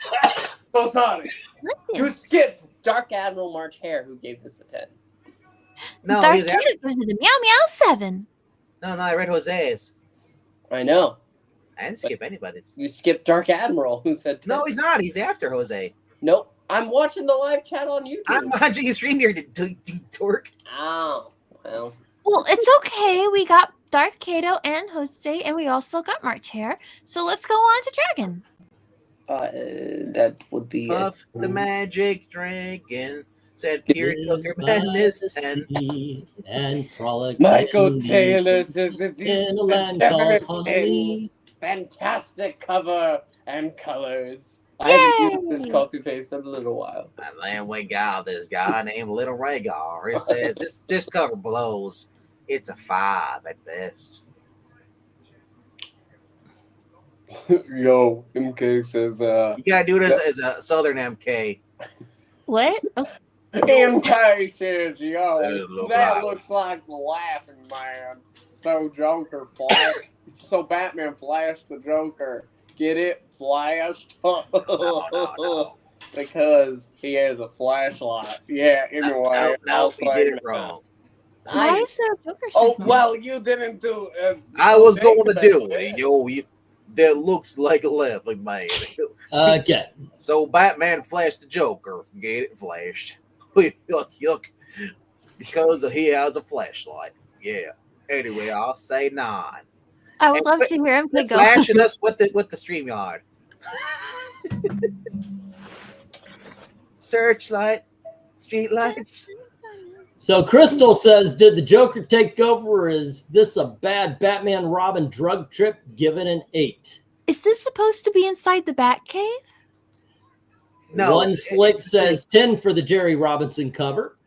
So sorry. Listen, You skipped Dark Admiral March Hare, who gave this a 10. No, Darth he's Vader gives it a meow meow 7. no, I read Jose's. I know. I didn't skip anybody's. You skipped Dark Admiral, who said 10. No, he's not. He's after Jose. Nope. I'm watching the live chat on YouTube. I'm watching you stream here, dork. Oh, well. Well, it's okay. We got Darth Kato and Jose, and we also got March Hare. So let's go on to Dragon. That would be Puff the magic dragon. Said pure Joker madness 10. And frolic. Michael Taylor says that in these a land definite called 10. Honolulu. Fantastic cover and colors. I haven't used this copy paste in a little while. And then we got this guy named Little Rhaegar. It says this cover blows. It's a 5 at best. Yo, MK says You gotta do it as a Southern MK. What? Oh, MK says, yo, Look that right. looks like the Laughing Man. So Joker flashed. So Batman flashed the Joker. Get it? Flashed? No. Because he has a flashlight. Yeah, anyway. No, he did it wrong. why is there a Joker Oh, segment? well, you didn't do I was going to do it. That looks like a Laughing Man. Okay. So Batman flashed the Joker. Get it? Flashed. Yuck. Because he has a flashlight. Yeah. Anyway, I'll say 9. I would love to hear him go. Flashing us with the StreamYard. Searchlight, streetlights. So Crystal says, did the Joker take over? Or is this a bad Batman Robin drug trip? Give it an 8. Is this supposed to be inside the Batcave? No, One Slick says 10 for the Jerry Robinson cover.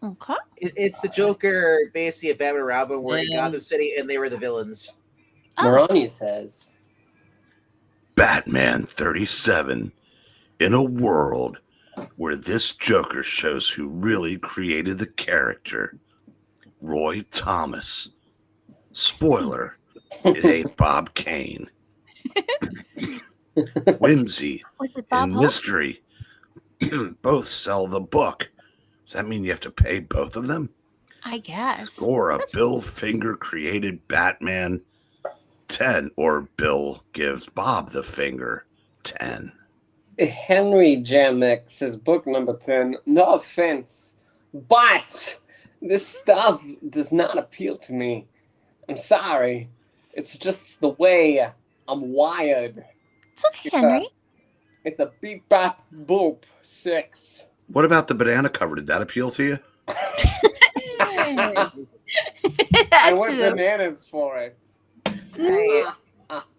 Okay. It's the Joker, basically a Batman and Robin, were in And- Gotham City, and they were the villains. Maranya says Batman 37 in a world where this Joker shows who really created the character. Roy Thomas. Spoiler, it ain't Bob Kane. Whimsy Was it Bob and Hope? mystery both sell the book. Does that mean you have to pay both of them? I guess. Or a Bill Finger created Batman 10, or Bill gives Bob the finger 10. Henry Jamek says book number 10. No offense, but this stuff does not appeal to me. I'm sorry. It's just the way I'm wired. It's okay, Henry. It's a beep bop boop 6. What about the banana cover? Did that appeal to you? I want bananas for it. Hey,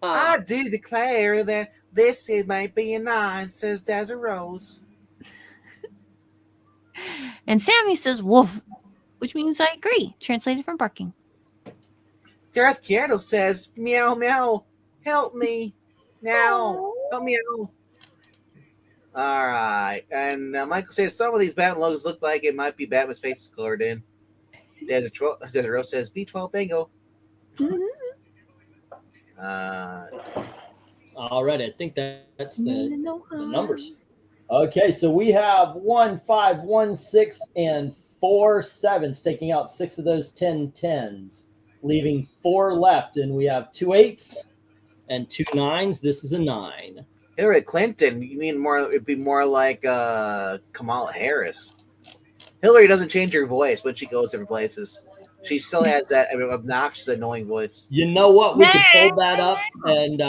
I do declare that this it might be a 9, says Desert Rose. And Sammy says woof, which means I agree. Translated from barking. Darth Kierdo says, meow, meow, help me. Now, help me out. All right. And Michael says some of these Batman logos look like it might be Batman's face colored in. Desert Rose says B12 bingo. All right, I think that's the numbers. Okay, so we have 1, 5, 1, 6, and 4 7s, taking out 6 of those 10 10s, leaving 4 left, and we have 2 8s and 2 9s. This is a 9. Hillary Clinton, you mean more? It'd be more like Kamala Harris. Hillary doesn't change her voice when she goes different places. She still has that obnoxious, annoying voice. You know what? We could fold that up, and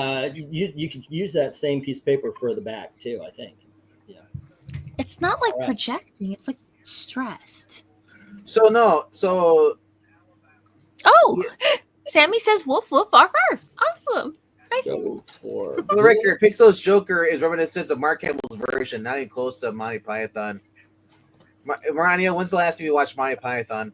you could use that same piece of paper for the back too. I think. Yeah. It's not like All right. projecting. It's like stressed. So no. So. Oh, Sammy says woof woof arf arf. Awesome. Nice. For the record, Pixel's Joker is reminiscent of Mark Hamill's version, not even close to Monty Python. Maranya, when's the last time you watched Monty Python?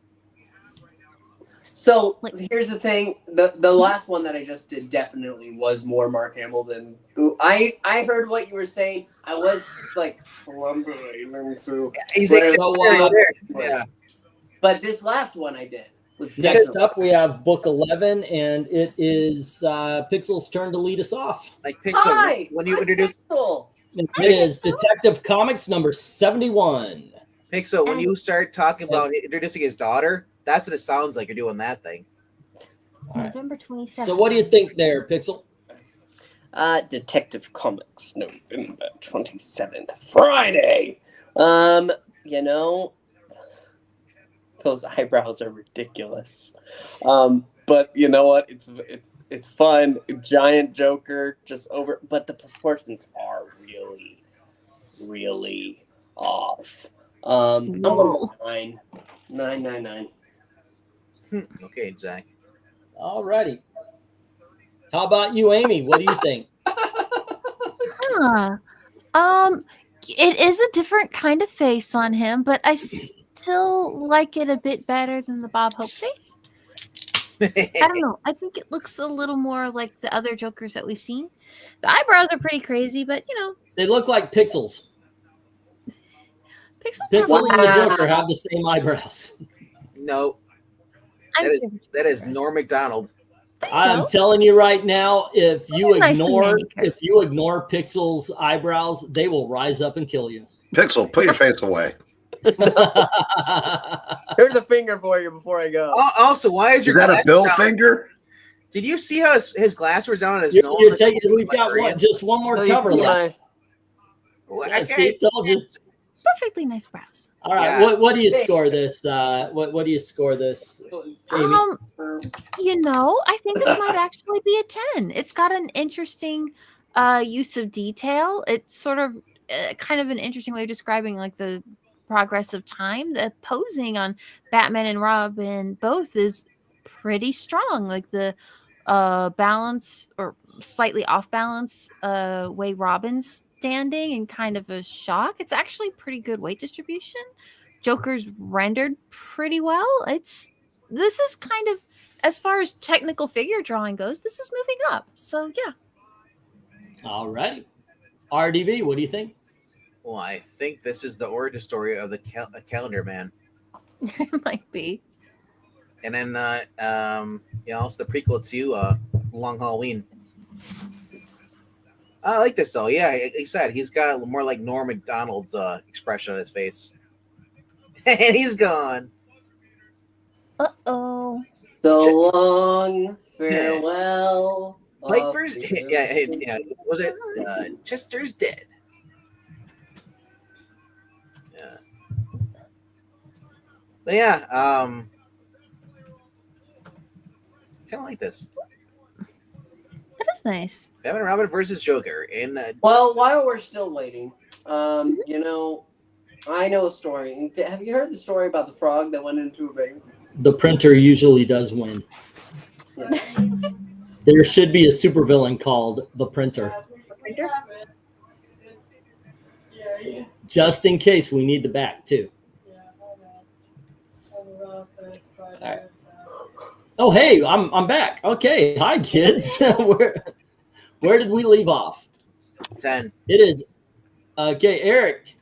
So here's the thing: the last one that I just did definitely was more Mark Hamill than I heard what you were saying. I was like slumbering into. He's like, yeah. But this last one I did was Next definitely. up, we have book 11, and it is Pixel's turn to lead us off. Like Pixel, Hi, when you I'm introduce Pixel. It is Detective Comics number 71. Pixel, when you start talking about introducing his daughter, that's what it sounds like. You're doing that thing. November 27th. So what do you think there, Pixel? Detective Comics, November 27th, Friday. You know, those eyebrows are ridiculous. But you know what? It's fun. Giant Joker just over, but the proportions are really, really off. I'm going with 9. Okay, Zach. All righty. How about you, Amy? What do you think? Huh. It is a different kind of face on him, but I still like it a bit better than the Bob Hope face. I don't know. I think it looks a little more like the other Jokers that we've seen. The eyebrows are pretty crazy, but you know, They look like pixels. Pixel and the Joker have the same eyebrows. No. That is Norm Macdonald. I'm telling you right now, if you are nicely ignore Pixel's eyebrows, they will rise up and kill you. Pixel, put your face away. Here's a finger for you before I go. Also, why is your that a glass Bill down? finger? Did you see how his glass was down on his You're nose? taking. We've got just one more cover left. I See, told you. Perfectly nice brows. All right, Yeah. what do you score this? What do you score this, Amy? You know, I think this might actually be a 10. It's got an interesting use of detail. It's sort of kind of an interesting way of describing like the progress of time. The posing on Batman and Robin both is pretty strong. Like the balance or slightly off balance way Robin's standing and kind of a shock. It's actually pretty good weight distribution. Joker's rendered pretty well. This is kind of, as far as technical figure drawing goes, this is moving up. So yeah. All righty. RDV, what do you think? Well, I think this is the origin story of the Calendar Man. It might be. And then, also the prequel to Long Halloween. I like this though. Yeah, like I said, he's got more like Norm Macdonald's expression on his face. And he's gone. Uh-oh. So long, farewell. Piper's, was it Chester's dead? Yeah. But yeah, kind of like this. That is nice. Batman and Robin versus Joker. Well, while we're still waiting, I know a story. Have you heard the story about the frog that went into a bank? The printer usually does win. Yeah. There should be a supervillain called the printer. Just in case we need the back too. All right. Oh hey, I'm back. Okay, hi kids. Where did we leave off? 10. It is okay, Eric.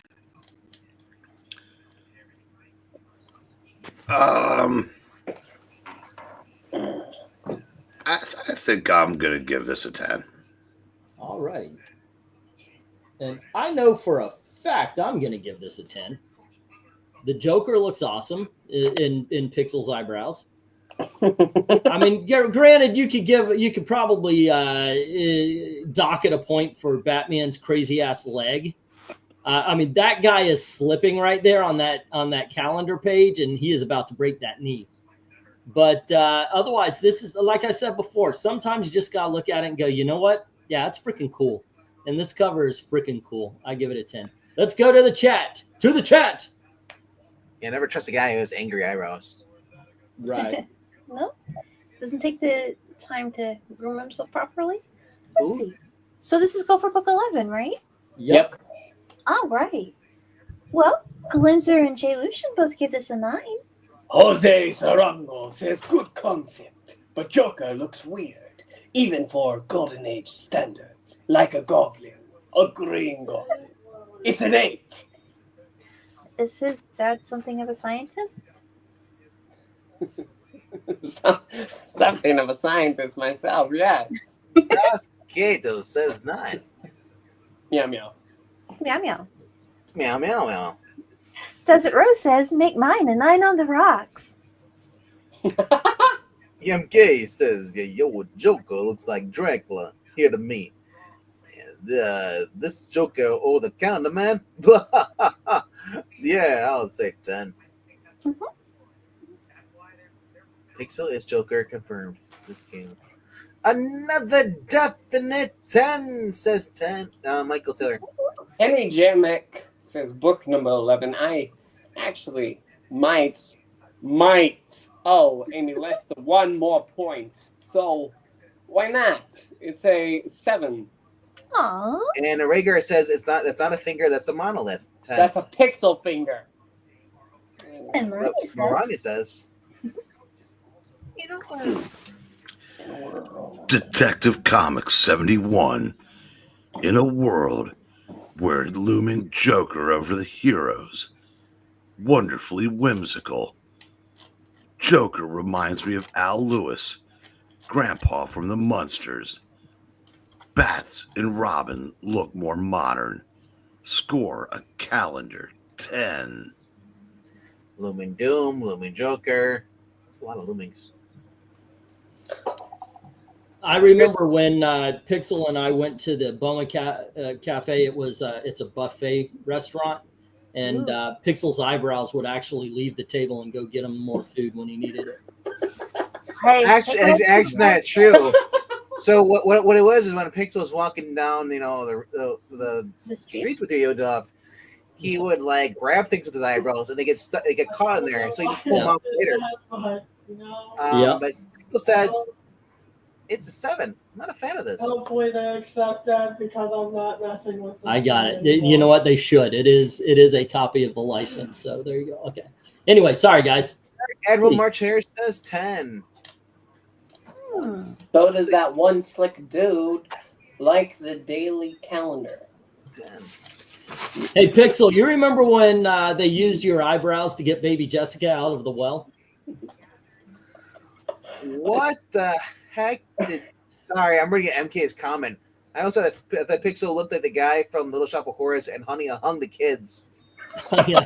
I think I'm gonna give this a 10. All right. And I know for a fact I'm gonna give this a 10. The Joker looks awesome in Pixel's eyebrows. I mean, granted, you could probably dock it a point for Batman's crazy ass leg. I mean, that guy is slipping right there on that calendar page, and he is about to break that knee. But otherwise, this is, like I said before, sometimes you just gotta look at it and go, you know what? Yeah, that's freaking cool. And this cover is freaking cool. I give it a 10. Let's go to the chat. To the chat. Yeah, never trust a guy who has angry eyebrows. Right. No, doesn't take the time to groom himself properly. Let's see. So this is go for book 11, right? Yep. All right. Well, Glinzer and Jay Lucian both give this a 9. Jose Sarango says good concept, but Joker looks weird, even for Golden Age standards, like a goblin, a green goblin. It's an 8. Is his dad something of a scientist? Something of a scientist myself, yes. Gato says 9. Meow meow. Meow meow. Meow meow meow. Desert Rose says, make mine a 9 on the rocks. EMK says, yeah, yo, Joker looks like Dracula. Here to me. This Joker or the Calendar Man? Yeah, I'll say 10. Mm-hmm. Pixel is Joker confirmed. This game. Another definite 10 says 10. Michael Taylor. Henry Jamek says book number 11. I actually might owe Amy Lester one more point. So why not? It's a 7. Aww. And Rager says that's not a finger, that's a monolith. 10. That's a pixel finger. And Maranya says. Detective Comics 71. In a world where looming Joker over the heroes, wonderfully whimsical. Joker reminds me of Al Lewis, Grandpa from the Munsters. Bats and Robin look more modern. Score a calendar 10. Looming Doom, Looming Joker. There's a lot of loomings. I remember when Pixel and I went to the Boma Cafe. It's a buffet restaurant, and Pixel's eyebrows would actually leave the table and go get him more food when he needed it. Hey, actually not true. So what it was is when Pixel was walking down, the streets with Yo Duff, he would like grab things with his eyebrows, and they get caught in there. So he just pulled them off later. But Pixel says It's a 7. I'm not a fan of this. Hopefully they accept that because I'm not messing with this I got it. anymore. You know what? They should. It is a copy of the license. So there you go. Okay. Anyway, sorry guys. Admiral Please. March Harris says 10. So does that one slick dude like the daily calendar. 10. Hey, Pixel, you remember when they used your eyebrows to get baby Jessica out of the well? What the heck? Sorry, I'm reading MK's comment. I also thought that Pixel looked like the guy from Little Shop of Horrors and Honey, I Hung the Kids. Yeah,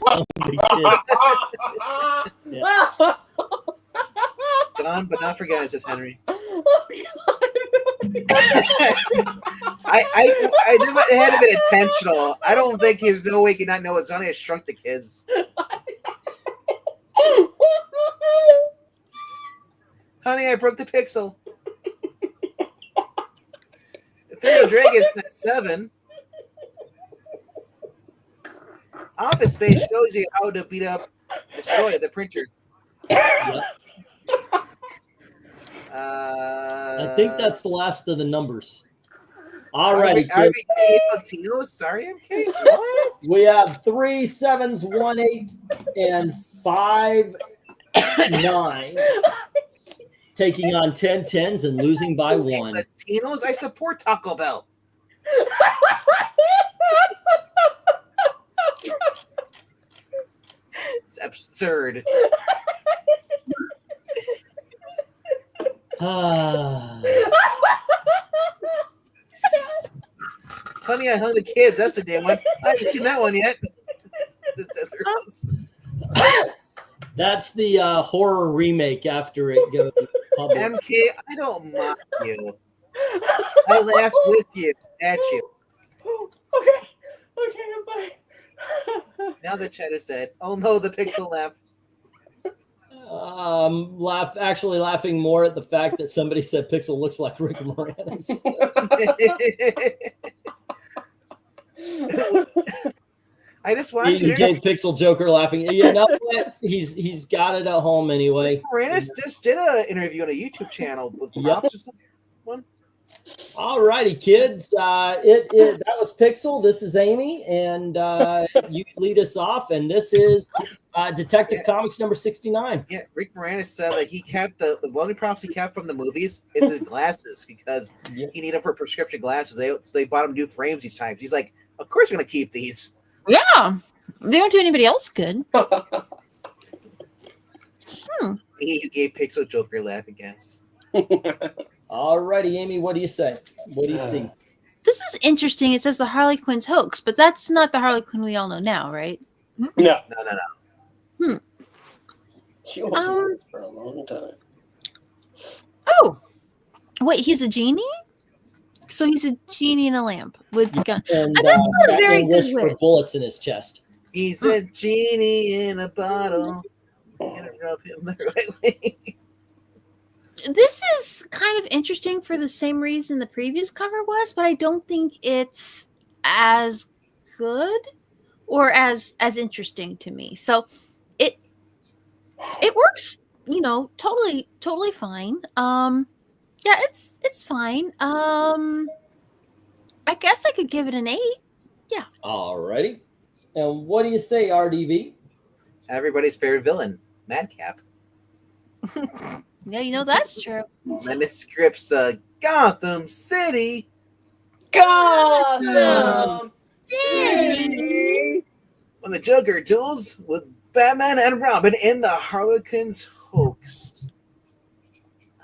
Gone but not forgotten, says Henry. Oh, I knew it had to be intentional. I don't think there's no way he could not know it's Honey I Shrunk the Kids. Honey, I broke the pixel. Ethereal Dragon's at 7. Office Space shows you how to beat up, destroy the printer. Yep. I think that's the last of the numbers. All righty, kids. Latino, sorry, MK. What? We have 3 7s, 1 8, and 5 9. Taking on 10 10s and losing by 1. Latinos, I support Taco Bell. It's absurd. Honey, I Hung the Kids. That's a damn one. I haven't seen that one yet. That's the horror remake after it goes public. MK, I don't mock you. I laugh with you, at you. Okay, bye. Now the chat is dead. Oh no, the pixel laugh. Actually laughing more at the fact that somebody said Pixel looks like Rick Moranis. I just watched He gave Pixel Joker laughing. You know what? He's got it at home anyway. Moranis just did an interview on a YouTube channel with one. All righty, kids. That was Pixel. This is Amy, and you lead us off. And this is Detective Comics number 69. Yeah, Rick Moranis said that he kept the only props he kept from the movies is his glasses because he needed for prescription glasses. They bought him new frames each time. He's like, of course, I'm gonna keep these. Yeah, they don't do anybody else good. He gave Pixel Joker laugh against. All righty, Amy. What do you say? What do you see? This is interesting. It says the Harley Quinn's hoax, but that's not the Harley Quinn we all know now, right? No. She was for a long time. Oh, wait, he's a genie? So he's a genie in a lamp with gun. And that's not a very Batman good wished for wit. bullets in his chest. He's a genie in a bottle. Gonna rub him the right way. This is kind of interesting for the same reason the previous cover was, but I don't think it's as good or as interesting to me. So it works, totally fine. Yeah, it's fine. I guess I could give it an 8. Yeah. All righty. And what do you say, RDV? Everybody's favorite villain, Madcap. Yeah, that's true. And this script's Gotham City. Gotham City. When the Joker duels with Batman and Robin in the Harlequin's hoax.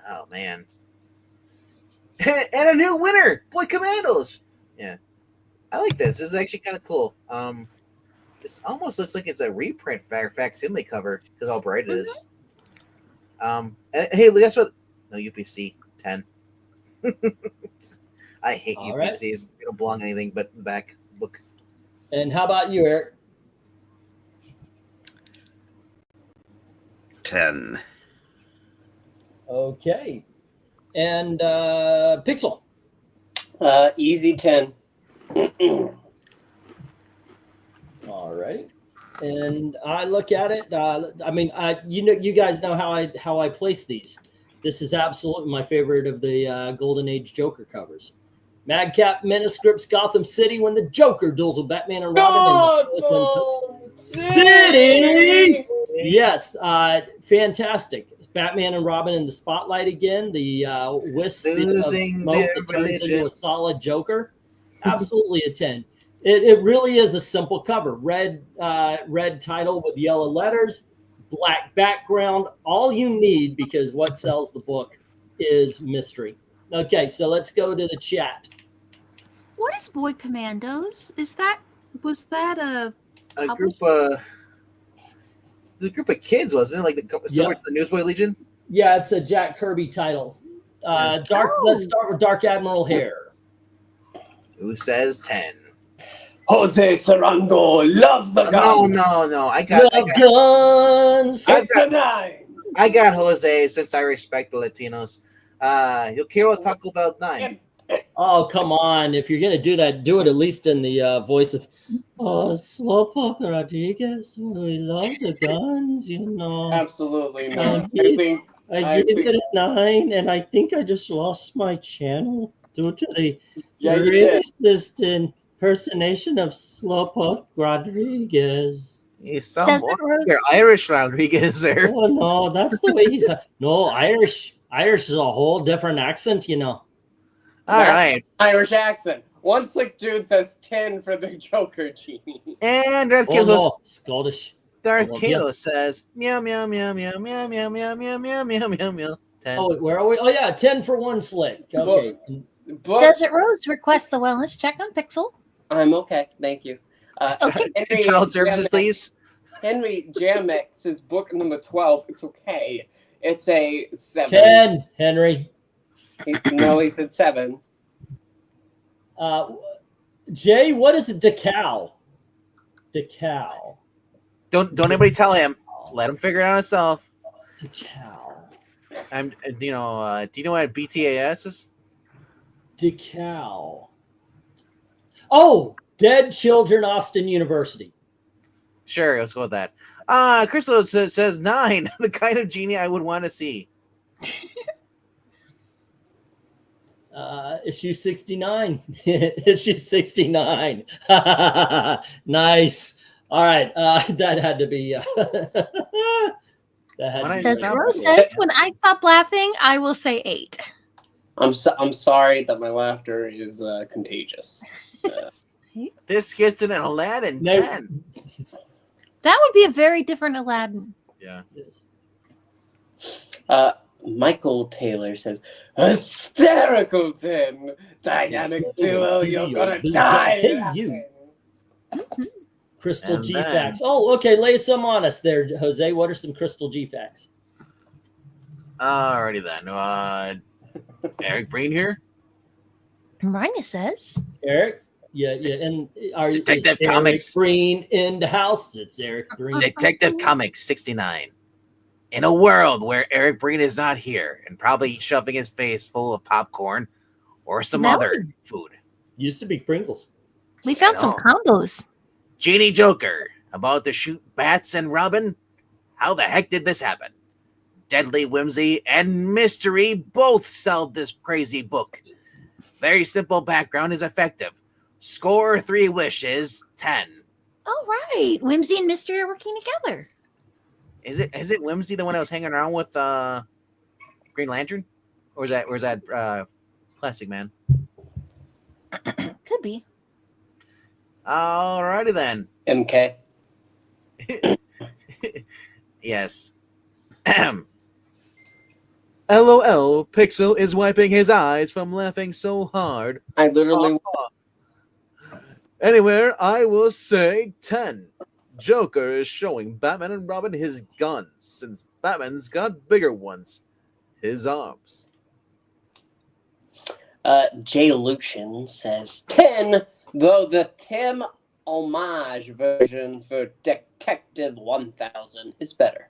Oh man. And a new winner, Boy Commandos. Yeah. I like this. This is actually kind of cool. This almost looks like it's a reprint facsimile cover because how bright it is. Hey, guess what? No UPC 10. I hate All UPCs. right. They don't belong anything but the back book. And how about you, Eric? 10. Okay. And Pixel. Easy 10. All right. And I look at it. You guys know how I place these. This is absolutely my favorite of the Golden Age Joker covers. Madcap Manuscripts, Gotham City, when the Joker duels with Batman and Robin in the Gotham City. Yes, fantastic. Batman and Robin in the spotlight again. The wisp of Losing smoke their that turns religion. into a solid Joker. Absolutely a 10. It really is a simple cover. Red title with yellow letters, black background. All you need, because what sells the book is mystery. Okay, so let's go to the chat. What is Boy Commandos? Was that a group of kids, wasn't it? Like similar to the Newsboy Legion. Yeah, it's a Jack Kirby title. Let's start with Dark Admiral Hare. Who says 10? Jose Sarango loves the gun. No. I got guns. It's a 9. I got Jose, since I respect the Latinos. He'll quiero talk about 9. Oh, come on. If you're going to do that, do it at least in the voice of Slowpoke Rodriguez. We love the guns, you know. Absolutely not. I give it a 9, and I think I just lost my channel due to the racist impersonation of Slowpoke Rodriguez. You sound more like you're Irish Rodriguez there. Oh, no, that's the way he's... No, Irish is a whole different accent, you know. All right. Irish accent. One slick dude says 10 for the Joker genie. And Darth Kilo Scottish. Darth Kilo says meow meow meow meow meow meow meow meow meow meow meow meow. 10. Oh, where are we? Oh yeah, 10 for one slick. Okay. Desert Rose requests a wellness check on Pixel. I'm okay, thank you. Okay. Henry, Child services, please. Henry Jamex is book number 12. It's okay. It's a 7. 10, Henry. No, he said 7. Jay, what is a decal? Decal. Don't anybody tell him. Let him figure it out himself. Decal. Do you know what BTAS is? Decal. Oh, Dead Children Austin University. Sure, let's go with that. Crystal says 9. The kind of genie I would want to see. Issue 69. Issue 69. Nice. All right. That had to be. Rose says, when I stop laughing, I will say 8. I'm sorry that my laughter is contagious. This gets an Aladdin 10. That would be a very different Aladdin. Yeah. Michael Taylor says, hysterical 10. Dynamic duo, you're gonna die. Crystal G facts. Oh, okay. Lay some on us there, Jose. What are some Crystal G facts? Alrighty then. Eric Breen here. MARANYA says. Eric? Yeah. And are you Detective Comics Breen in the house? It's Eric Breen. Detective Comics 69. In a world where Eric Breen is not here and probably shoving his face full of popcorn or some other food. Used to be Pringles. We found some combos. Genie Joker, about to shoot bats and Robin? How the heck did this happen? Deadly Whimsy and Mystery both sell this crazy book. Very simple background is effective. Score 3 wishes, 10. All right. Whimsy and Mystery are working together. Is it Whimsy the one that was hanging around with Green Lantern? Or is that Plastic Man? Could be. Alrighty then. MK. Yes. LOL, Pixel is wiping his eyes from laughing so hard. I literally... Anywhere, I will say 10. Joker is showing Batman and Robin his guns, since Batman's got bigger ones. His arms. Jay Lucian says 10, though the Tim homage version for Detective 1000 is better.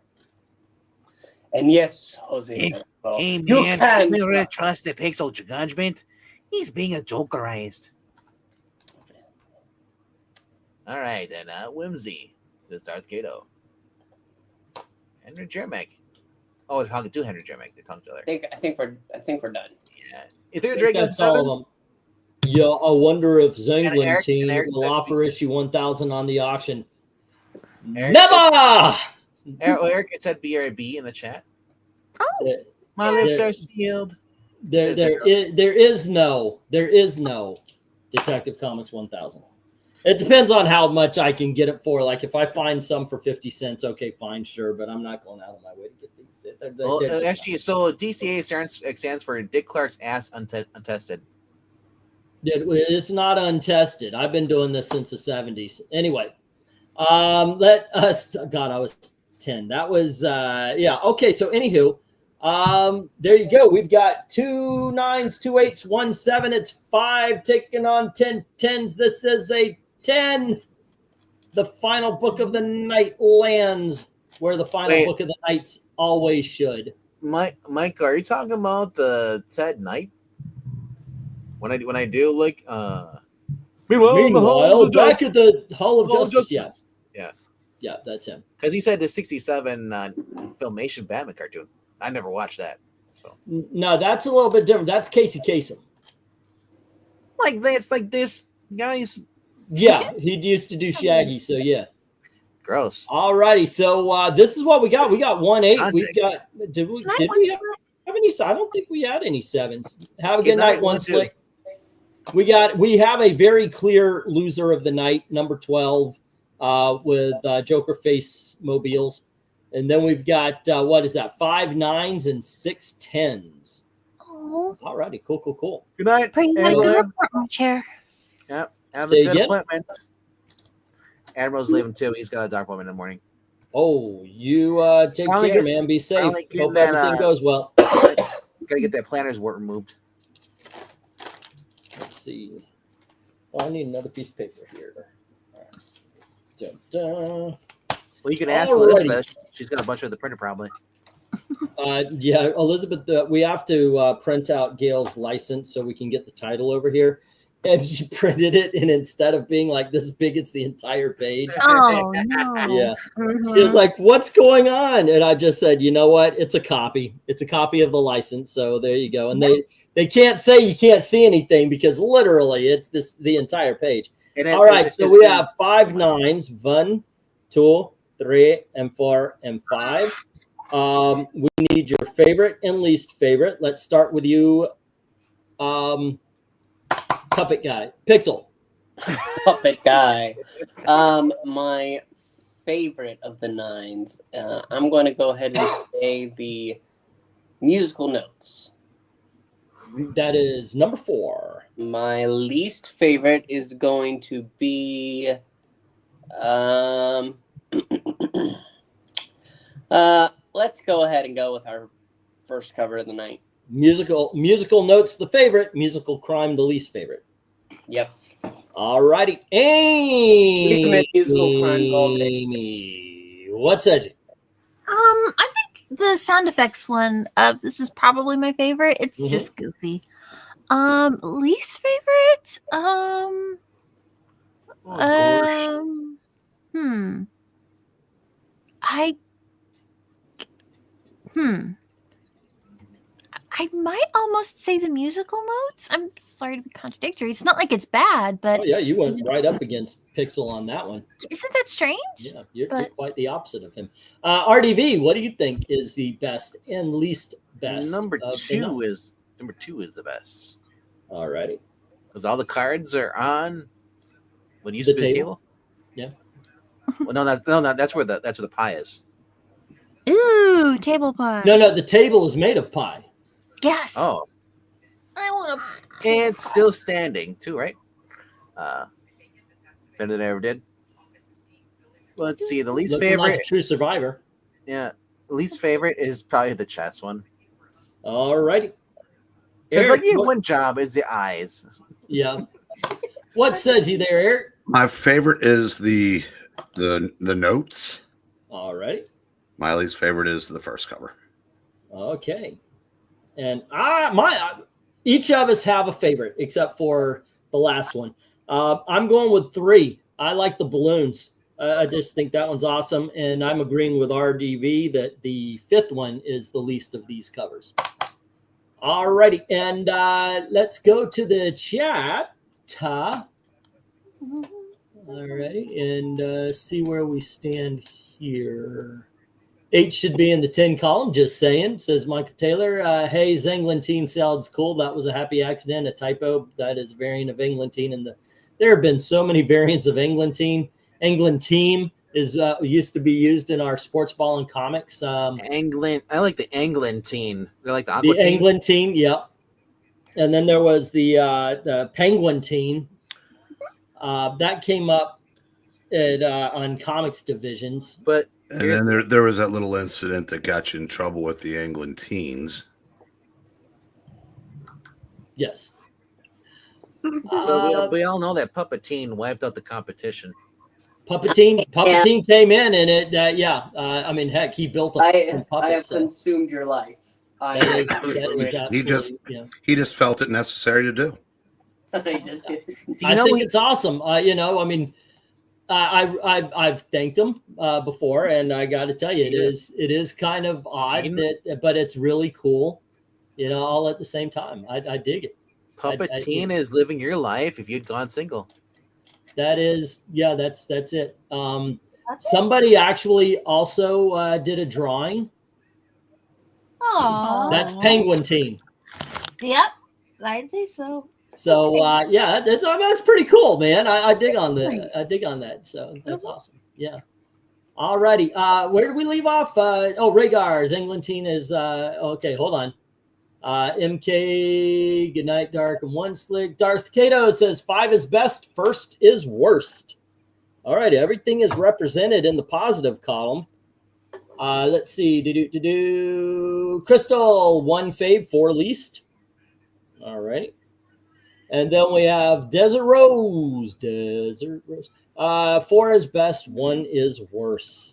And yes, Jose said, Hey you man, can you really trust the Pixel judgment? He's being a jokerized. All right, then Whimsy says Darth Gato. Henry Jermek. Oh, they're talking to Henry Jimmick. They talk to each other. I think we're done. Yeah. If they're I think drinking that's all of 7, them. Yeah, I wonder if Zengland Eric's- team Eric's will said- offer issue 1,000 on the auction. Eric Never! Eric, it said BRB in the chat. Oh, My lips There- are sealed. There is no Detective Comics 1000. It depends on how much I can get it for. Like if I find some for 50 cents, okay, fine, sure, but I'm not going out of my way to get these. Well, They're just actually, so DCA stands for Dick Clark's Ass Untested. It's not untested. I've been doing this since the 70s. Anyway, let us. God, I was 10. That was yeah. Okay, so anywho, there you go. We've got 2 9s, 2 8s, 1 7. It's 5 taking on 10 10s. This is a 10. The final book of the night lands where the final book of the nights always should. Mike, are you talking about the Ted Knight? When I do like Meanwhile, back at the Hall of Justice. Yeah, that's him. Because he said the 67 Filmation Batman cartoon. I never watched that. So No, that's a little bit different. That's Casey Kasem. like that's like this, guys. Yeah, he used to do Shaggy, so yeah. Gross. Alrighty, so this is what we got. We got 1 8. We've Context. got did we have any? I don't think we had any 7s. Have a good night, one slick. We have a very clear loser of the night, number 12, with Joker face mobiles, and then we've got what is that? 5 9s and 6 10s. Oh, Alrighty, cool. Good night. Breen, you gotta go report my chair. Yep. Have Say a good again? appointment. Admiral's leaving too. He's got a dark woman in the morning. Oh, you take Finally care, get- man. Be safe. finally getting Hope that, everything goes well. Gotta get that planner's wart removed. Let's see. Oh, I need another piece of paper here. Dun, dun. Well, you can ask Alrighty. Elizabeth. She's got a bunch of the printer probably. Yeah, Elizabeth, we have to print out Gail's license so we can get the title over here. And she printed it, and instead of being like this big, it's the entire page. Oh no. Yeah. Mhm. She was like, "What's going on?" And I just said, "You know what? It's a copy. It's a copy of the license." So there you go. And they can't say you can't see anything because literally it's the entire page. All right, so we have 5 9s, 1, 2, 3, and 4, and 5. We need your favorite and least favorite. Let's start with you, Puppet Guy. Pixel. Puppet Guy. My favorite of the 9s. I'm going to go ahead and say the musical notes. That is number 4. My least favorite is going to be let's go ahead and go with our first cover of the night. Musical notes, the favorite. Musical crime, the least favorite. Yep. All righty. Commit musical crimes all day. Amy, what says it? I think the sound effects one of this is probably my favorite. It's Mhm. just goofy. Least favorite? I might almost say the musical notes. I'm sorry to be contradictory. It's not like it's bad, but Oh yeah, you went right up against Pixel on that one. isn't that strange? Yeah, you're But- quite the opposite of him. RDV, what do you think is the best and least best? Number of the 2 night? is the best. All righty. Because all the cards are on what used to The be the table? table. Yeah. Well, no, that's where the pie is. Ooh, table pie. No, the table is made of pie. Yes. Oh, I want to. and it's still standing too, right? Better than I ever did. Let's see. The least Looking favorite, like a true survivor. yeah, least favorite is probably the chess one. All righty. Because Eric, like the what- one job is the eyes. Yeah. What says he there, Eric? My favorite is the notes. All right. My least favorite is the first cover. Okay. And each of us have a favorite except for the last one. I'm going with 3. I like the balloons. I just think that one's awesome. And I'm agreeing with RDV that the 5th one is the least of these covers. All righty. And let's go to the chat. All righty. And see where we stand here. 8 should be in the 10 column, just saying, says Michael Taylor. Hey, Englantine sounds cool. That was a happy accident, a typo. That is a variant of Englantine. And there have been so many variants of Englantine. Englantine is used to be used in our sports ball and comics. England. I like the Englantine. They're like the The Englantine, yep. And then there was the Penguintine. That came up at on comics divisions. But and then there was that little incident that got you in trouble with the Englantines. Yes. We all know that Puppetine wiped out the competition. Puppetine came in and it, I mean, heck, he built a puppet. I have consumed your life. That is absolutely, he just felt it necessary to do. I think it's awesome. I mean, I've thanked him before, and I got to tell you, it is kind of odd but it's really cool. All at the same time. I dig it. Puppetine is living your life if you'd gone single. That is, that's it. Somebody actually also did a drawing. Aww. That's Penguintine. Yep, I'd say so. So that's pretty cool, man. I dig on that. I dig on that. So that's awesome. Yeah. Alrighty. Where did we leave off? Rhaegar's Englantine is okay. Hold on. MK, good night, Dark and One Slick. Darth Cato says 5 is best, 1st is worst. All right, everything is represented in the positive column. Let's see. Crystal, 1 fave, 4 least. All right. And then we have Desert Rose. 4 is best, 1 is worst.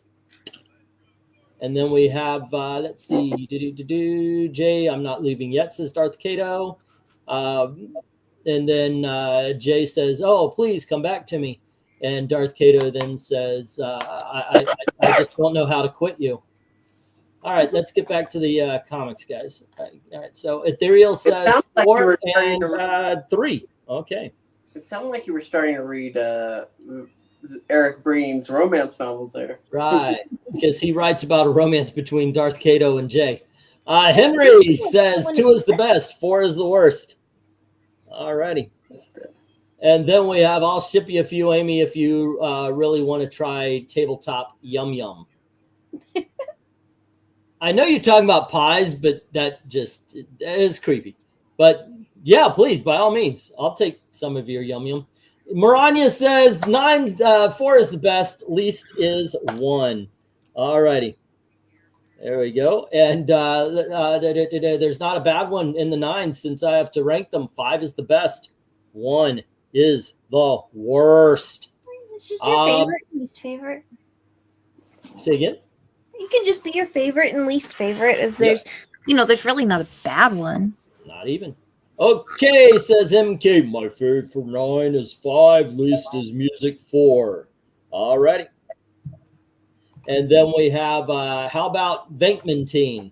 And then we have, let's see, Jay, I'm not leaving yet, says Darth Cato. And then Jay says, oh, please come back to me. And Darth Cato then says, I just don't know how to quit you. All right, let's get back to the comics, guys. All right, so Ethereal says 4 and 3. Okay. It sounded like you were starting to read Eric Breen's romance novels there. Right, because he writes about a romance between Darth Cato and Jay. Henry says 2 is the best, 4 is the worst. All righty. And then we have, I'll ship you a few, Amy, if you really want to try tabletop Yum Yum. I know you're talking about pies, but that is creepy. But yeah, please, by all means, I'll take some of your Yum Yum. Maranya says 4 is the best, least is 1. All righty. There we go. And there's not a bad one in the 9 since I have to rank them. 5 is the best. 1 is the worst. It's just your favorite and least favorite. Say again? You can just be your favorite and least favorite if there's, there's really not a bad one. Not even. Okay, says MK. My favorite for 9 is 5, least is music 4. All righty. And then we have, how about VENKMAN teen?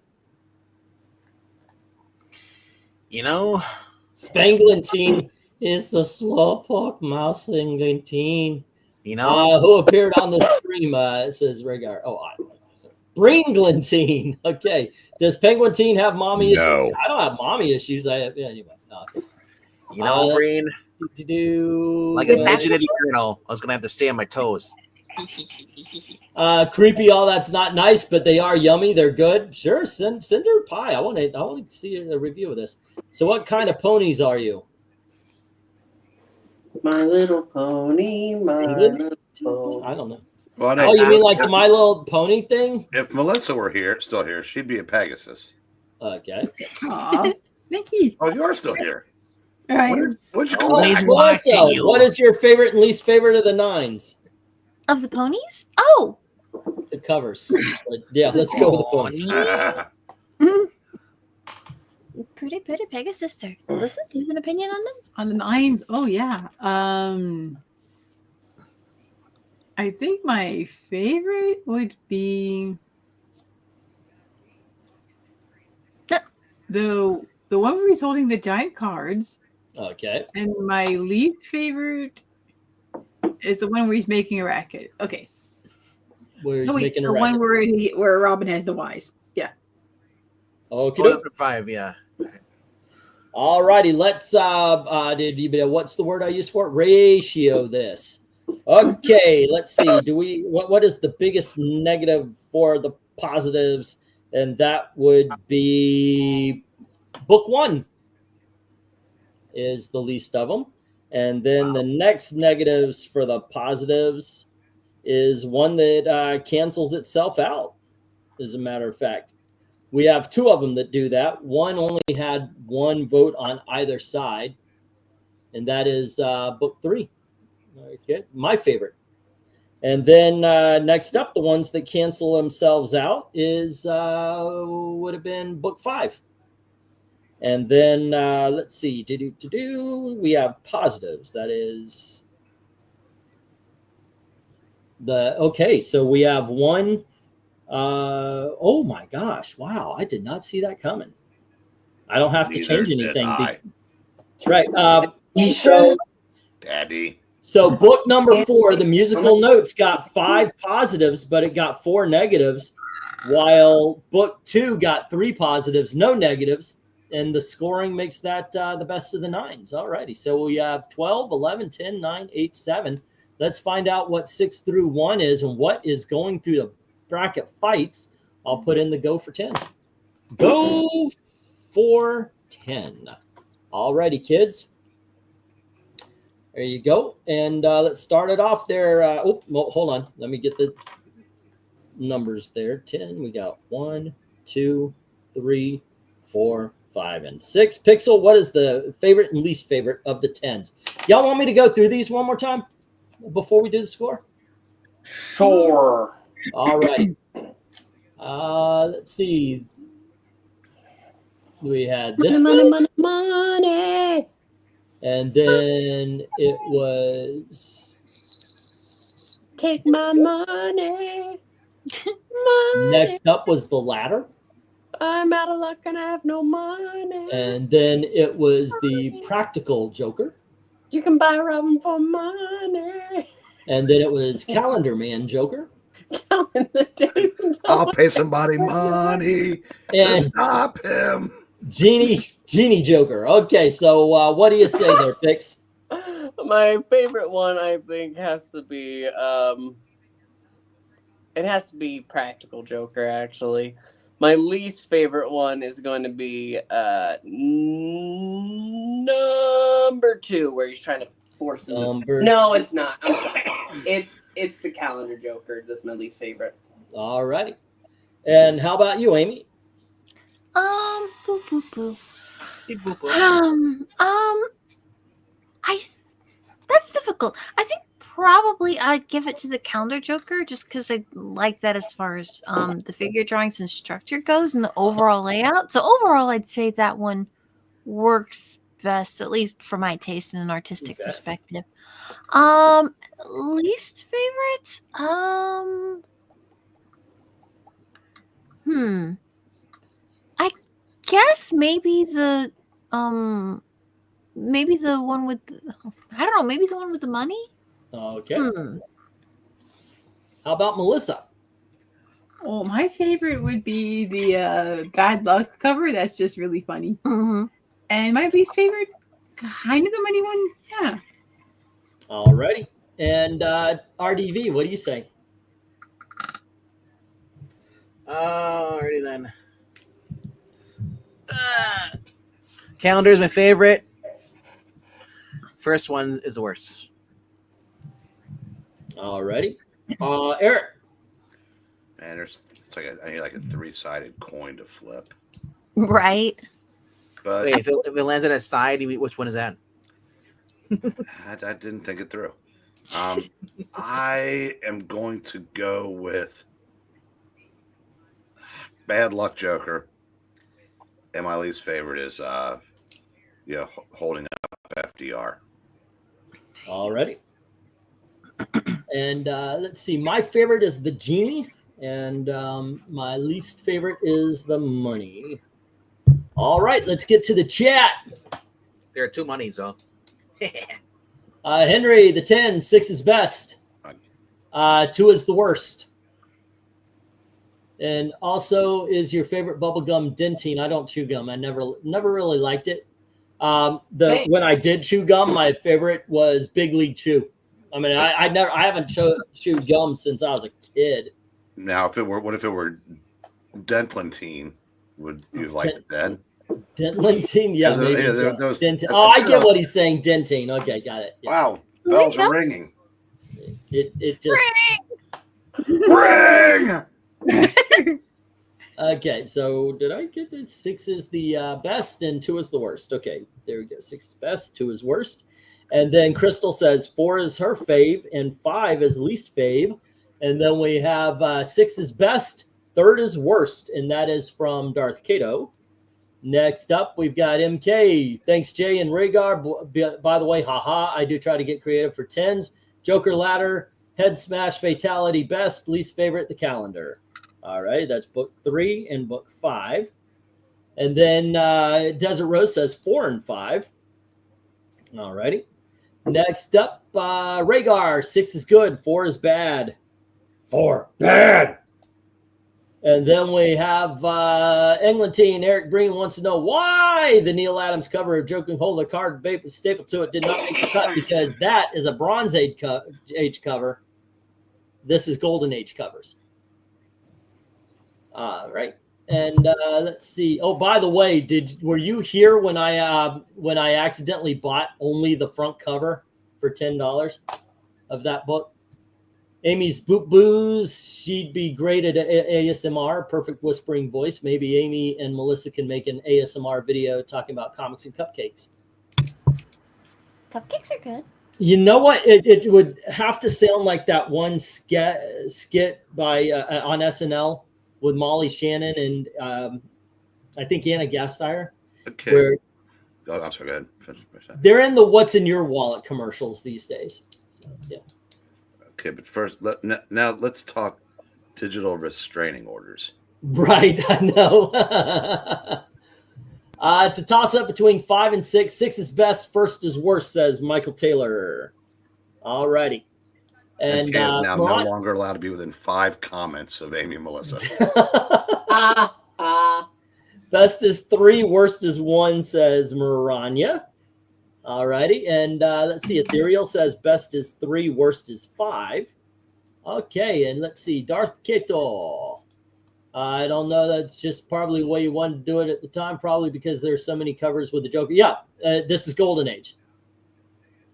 Spanglin teen is the slowpoke mouse singing teen. Who appeared on the stream, it says Rhaegar. Breen teen. Okay. Does Penguin teen have mommy issues? No. I don't have mommy issues. I have anyway. Okay. Breen. Like a midget at the urinal. I was gonna have to stay on my toes. Creepy. All that's not nice, but they are yummy. They're good. Sure. Send her a pie. I want to see a review of this. So, what kind of ponies are you? My Little Pony. My Little Pony. I don't know. Well, you mean like the My Little Pony thing? If Melissa were still here, she'd be a Pegasus. Okay. Aw, thank you. Oh, you're still here. All right. What'd you go Melissa, what is your favorite and least favorite of the 9s? Of the ponies? Oh. The covers. Yeah, let's go with the ponies. Pretty Pegasus sister. Listen, do you have an opinion on them? On the 9s? Oh, yeah. I think my favorite would be the one where he's holding the giant cards. Okay. And my least favorite is the one where he's making a racket. Okay. Where he's No, wait, making a the one racket. where Robin has the Ys. Yeah. Okay. Number 5, yeah. All righty, let's what's the word I use for it? Ratio this. Okay, let's see. What is the biggest negative for the positives? And that would be book 1 is the least of them. And then the next negatives for the positives is one that cancels itself out, as a matter of fact. We have 2 of them that do that. One only had 1 vote on either side, and that is book 3. Okay, my favorite. And then next up, the ones that cancel themselves out is would have been book 5. And then let's see, we have positives. That is so we have 1. Oh my gosh! Wow, I did not see that coming. I don't have to change anything. Right. So, Daddy. So book number 4, the musical notes, got 5 positives, but it got 4 negatives, while book 2 got 3 positives, no negatives, and the scoring makes that the best of the 9s. All righty. So we have 12, 11, 10, 9, 8, 7. Let's find out what 6 through 1 is and what is going through the bracket fights. I'll put in the go for 10. Go for 10. All righty, kids. There you go. And let's start it off there. Hold on. Let me get the numbers there. 10. We got 1, 2, 3, 4, 5, and 6. Pixel, what is the favorite and least favorite of the 10s? Y'all want me to go through these one more time before we do the score? Sure. All right. Let's see. We had this Money. and then it was Take my money. next up was the ladder. I'm out of luck and I have no money. And then it was the practical Joker. You can buy Robin for money. And then it was Calendar Man Joker. Counting the days until I'll pay somebody money to And stop him. Genie Joker. Okay, so what do you say there, Pix? My favorite one, I think, has to be it has to be Practical Joker, actually. My least favorite one is going to be number 2, where he's trying to force him. No, it's not. I'm sorry. It's the Calendar Joker. That's my least favorite. All righty. And how about you, Amy? Boo boo boo. That's difficult. I think probably I'd give it to the Calendar Joker just because I like that as far as the figure drawings and structure goes and the overall layout. So overall, I'd say that one works best, at least for my taste in an artistic perspective. Least favorites? I guess maybe the one with I don't know, maybe the one with the money? Okay. How about Melissa? Well, my favorite would be the bad luck cover. That's just really funny. Mm-hmm. And my least favorite, kind of the money one. Yeah. All righty. And RDV, what do you say? Alrighty then. Calendar is my favorite. First one is the worst. All righty. Eric. Man, I need like a 3-sided coin to flip. Right. But Wait, if it lands on its side, which one is that? I didn't think it through. I am going to go with Bad Luck Joker, and my least favorite is holding up FDR. All righty. And let's see. My favorite is the genie, and my least favorite is the money. All right, let's get to the chat. There are two monies, though. Henry, the 10, 6 is best. 2 is the worst. And also, is your favorite bubblegum Dentine? I don't chew gum. I never really liked it. When I did chew gum, my favorite was Big League Chew. I mean, I haven't chewed gum since I was a kid. Now, what if it were Dentlantine? Would you have liked it then? Dentlantine? Yeah, maybe. Yeah, I get what he's saying. Dentine. Okay, got it. Yeah. Wow, bells are ringing. It just ring. Okay, so did I get this? 6 is the best and 2 is the worst. Okay, there we go. 6 is best, 2 is worst. And then Crystal says 4 is her fave and 5 is least fave. And then we have 6 is best, 3rd is worst, and that is from Darth Cato. Next up, we've got MK. Thanks, Jay and Rhaegar. By the way, haha, I do try to get creative for 10s. Joker ladder, head smash, fatality, best, least favorite, the calendar. All right, that's book 3 and book 5. And then Desert Rose says 4 and 5. All righty. Next up, Rhaegar, 6 is good, 4 is bad. 4, bad. And then we have Eglantine. Eric Breen wants to know why the Neil Adams cover of Joking Holder card stapled to it did not make the cut, because that is a Bronze Age cover. This is Golden Age covers. Right. And let's see. Oh, by the way, were you here when I accidentally bought only the front cover for $10 of that book? Amy's Boop Boos. She'd be great at ASMR, perfect whispering voice. Maybe Amy and Melissa can make an ASMR video talking about comics and cupcakes. Cupcakes are good. You know what? It would have to sound like that one skit by on SNL with Molly Shannon and I think Anna Gasteyer. Okay. Where I'm sorry, go ahead. they're in the What's in Your Wallet commercials these days. So, yeah. Okay, but first, now let's talk digital restraining orders. Right, I know. It's a toss-up between 5 and 6. 6 is best, 1st is worst, says Michael Taylor. All righty. And now no longer allowed to be within 5 comments of Amy and Melissa. Best is 3, worst is 1, says MARANYA. All righty. And let's see. Ethereal says best is 3, worst is 5. Okay. And let's see. Darth Keto. I don't know. That's just probably the way you wanted to do it at the time. Probably because there's so many covers with the Joker. Yeah. This is Golden Age.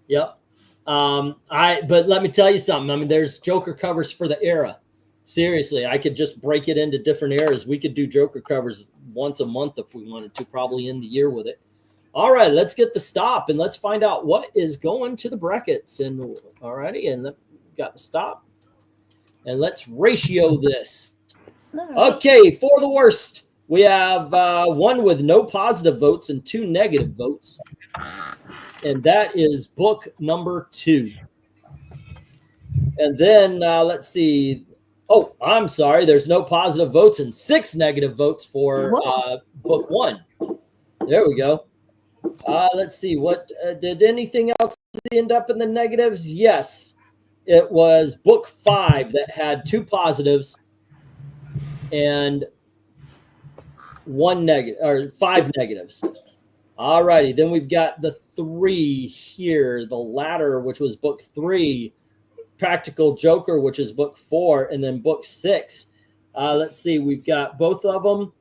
Yep. But let me tell you something. I mean, there's Joker covers for the era. Seriously, I could just break it into different eras. We could do Joker covers once a month if we wanted to, probably end the year with it. All right, let's get the stop and let's find out what is going to the brackets. And all righty, and got the stop. And let's ratio this. Okay, for the worst, we have 1 with no positive votes and 2 negative votes. And that is book number 2. And then let's see. Oh, I'm sorry. There's no positive votes and 6 negative votes for book 1. There we go. Let's see. What did anything else end up in the negatives? Yes. It was book 5 that had 2 positives and 1 negative, or 5 negatives. All righty. Then we've got the 3 here. The latter, which was book 3. Practical Joker, which is book 4, and then book 6. Let's see. We've got both of them.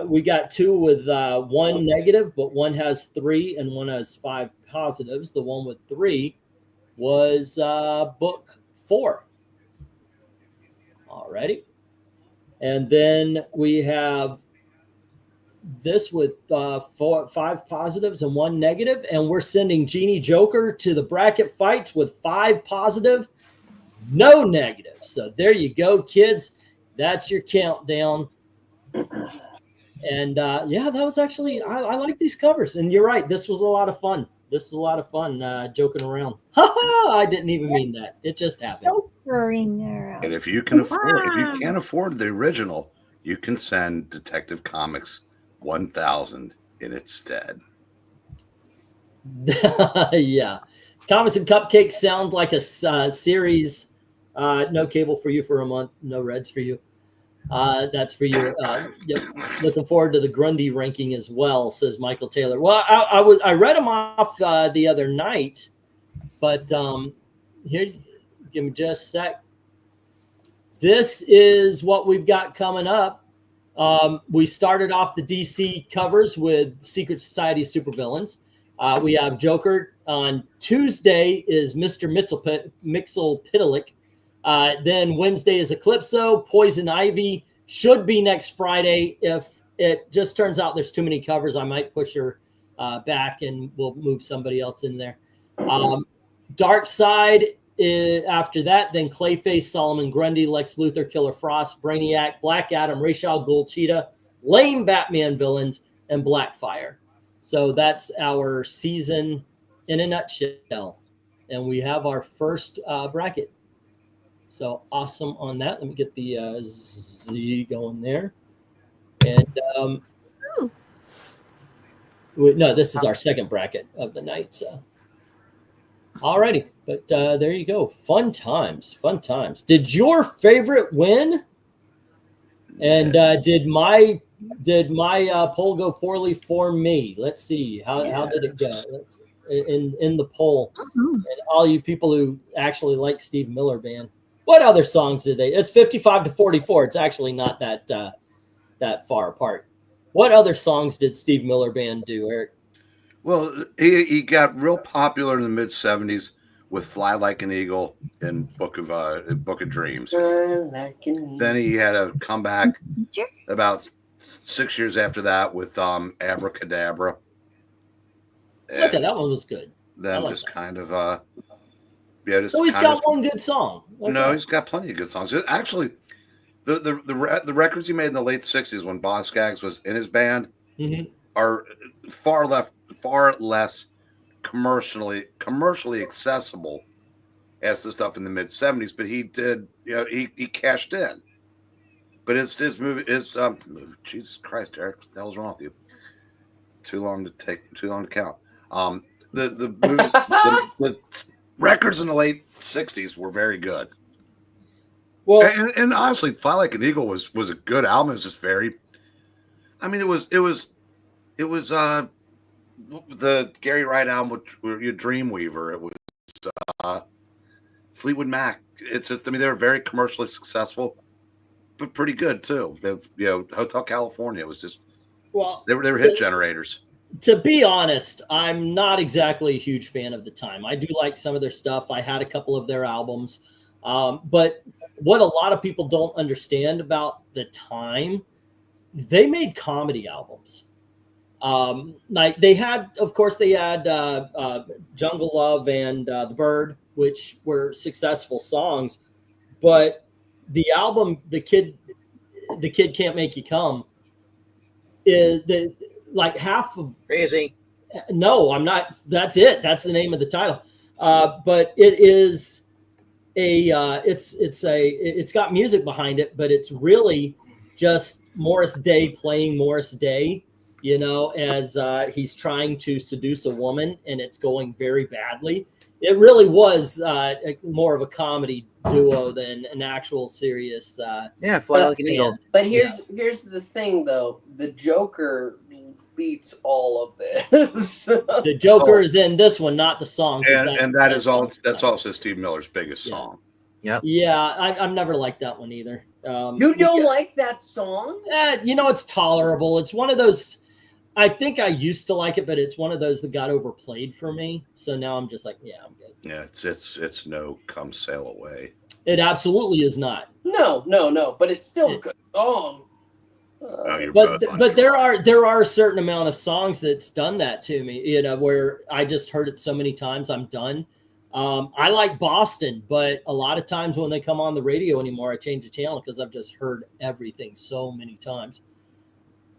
We got 2 with 1 negative, but 1 has 3 and 1 has 5 positives. The one with 3 was book 4. All righty. And then we have this with 5 positives and 1 negative, and we're sending Genie Joker to the bracket fights with 5 positive, no negative. So there you go, kids. That's your countdown. And yeah, that was actually I like these covers. And you're right, this was a lot of fun. This is a lot of fun joking around. Ha ha! I didn't even mean that. It just happened. Throwing around. And if you can afford, if you can't afford the original, you can send Detective Comics 1000 in its stead. Yeah, Comics and Cupcakes sound like a series. No cable for you for a month. No Reds for you. That's for you. Yep. Looking forward to the Grundy ranking as well, says Michael Taylor. Well, I read them off the other night, but here, give me just a sec. This is what we've got coming up. We started off the DC covers with Secret Society Supervillains. We have Joker on Tuesday is Mr. Mixel-Pitalik. Then Wednesday is Eclipso. Poison Ivy should be next Friday. If it just turns out there's too many covers, I might push her back and we'll move somebody else in there. Dark Side after that, then Clayface, Solomon Grundy, Lex Luthor, Killer Frost, Brainiac, Black Adam, Ra's al Ghul, Cheetah, lame Batman villains, and Blackfire. So that's our season in a nutshell. And we have our first bracket. So awesome on that. Let me get the Z going there. And no, this is our second bracket of the night. So, alrighty, but there you go. Fun times, fun times. Did your favorite win? And did my poll go poorly for me? Let's see. How did it go? Let's in the poll. And all you people who actually like Steve Miller Band. What other songs did they? It's 55-44. It's actually not that far apart. What other songs did Steve Miller Band do, Eric? Well, he got real popular in the mid '70s with "Fly Like an Eagle" and Book of Dreams. Then he had a comeback about 6 years after that with "Abracadabra." Okay, that one was good. Then like just that. kind of just so he's kind got of, one good song. Okay. No, he's got plenty of good songs. Actually, the records he made in the late '60s when Boz Scaggs was in his band are far less commercially accessible as the stuff in the mid '70s. But he did, he cashed in. But his movie, Jesus Christ, Eric, what the hell's wrong with you? Too long to count. The movies, the records in the late '60s were very good. Well, and honestly, "Fly Like an Eagle" was a good album. It was just very, I mean, it was the Gary Wright album with Dreamweaver. It was Fleetwood Mac. It's just, I mean, they were very commercially successful, but pretty good too. Hotel California was just, they were hit generators. To be honest, I'm not exactly a huge fan of the time. I do like some of their stuff. I had a couple of their albums. But what a lot of people don't understand about the time, they made comedy albums. Like they had, of course, they had Jungle Love and The Bird, which were successful songs. But the album, The Kid Can't Make You Come, is like half of Crazy. No, I'm not. That's it. That's the name of the title. But it is it's got music behind it, but it's really just Morris Day playing Morris Day, as he's trying to seduce a woman, and it's going very badly. It really was more of a comedy duo than an actual serious. Fly Like an Eagle. But here's the thing, though: the Joker beats all of this. The Joker is in this one, not the song. That's also Steve Miller's biggest song. Yeah, I've never liked that one either. You don't like that song? It's tolerable. It's one of those. I think I used to like it, but it's one of those that got overplayed for me. So now I'm just like, yeah, I'm good. Yeah, it's no Come Sail Away. It absolutely is not. No, but it's still a good song. But there are a certain amount of songs that's done that to me, where I just heard it so many times I'm done. I like Boston, but a lot of times when they come on the radio anymore, I change the channel because I've just heard everything so many times.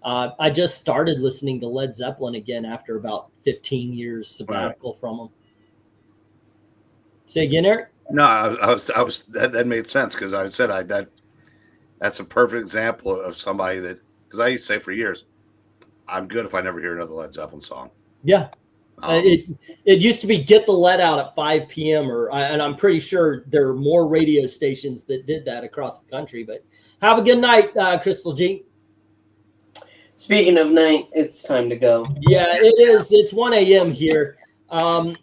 I just started listening to Led Zeppelin again after about 15 years sabbatical from them. Say again, Eric? No, I was that made sense because I said that's a perfect example of somebody that, because I used to say for years, I'm good if I never hear another Led Zeppelin song. Yeah. It used to be Get the Lead Out at 5 p.m. and I'm pretty sure there are more radio stations that did that across the country. But have a good night, Crystal G. Speaking of night, it's time to go. Yeah, it is. It's 1 a.m. here.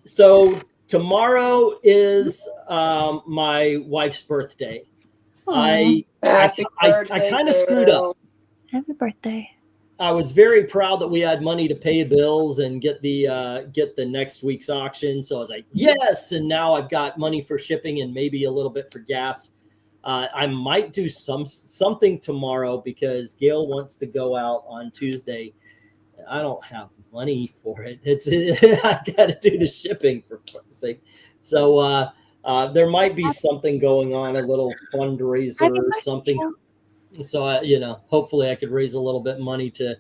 So tomorrow is my wife's birthday. I kind of screwed up. Happy birthday. I was very proud that we had money to pay bills and get the next week's auction. So I was like, yes. And now I've got money for shipping and maybe a little bit for gas. I might do something tomorrow because Gail wants to go out on Tuesday. I don't have money for it. I've got to do the shipping for fuck's sake. So there might be something going on, a little fundraiser or something. So hopefully I could raise a little bit of money to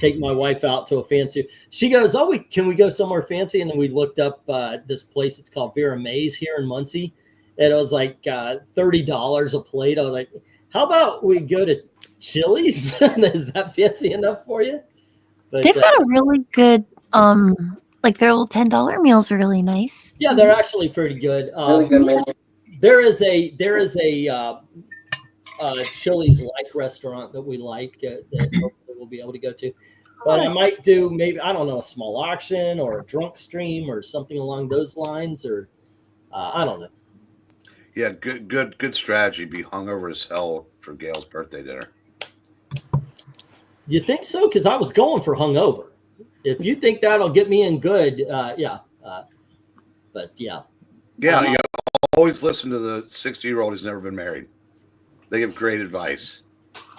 take my wife out to a fancy. She goes, "Oh, can we go somewhere fancy?" And then we looked up this place. It's called Vera Mays here in Muncie, and it was like $30 a plate. I was like, "How about we go to Chili's? Is that fancy enough for you?" But, they've got a really good like their little $10 meals are really nice. Yeah, they're actually pretty good. Really good menu. There is a Chili's like restaurant that we like that hopefully we'll be able to go to. But I might do maybe, I don't know, a small auction or a drunk stream or something along those lines, or I don't know. Yeah, good strategy. Be hungover as hell for Gail's birthday dinner. You think so? Because I was going for hungover. If you think that'll get me in good, yeah. But yeah. Yeah, you always listen to the 60-year-old who's never been married. They give great advice.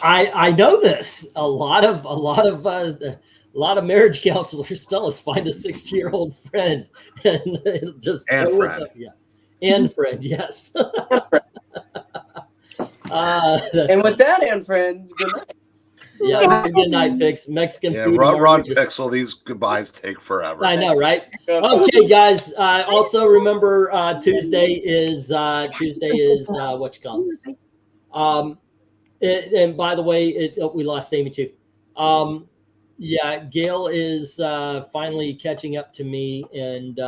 I know this. A lot of marriage counselors tell us find a 60-year-old friend and just and friend. Yeah, and friend. Yes. And with that, and friends, good night. Yeah, good night, Pix. Mexican food. Run, Pixel. These goodbyes take forever. I know, right? Okay, guys. Also remember Tuesday is what you call it. And by the way, we lost Amy too. Yeah, Gail is finally catching up to me, and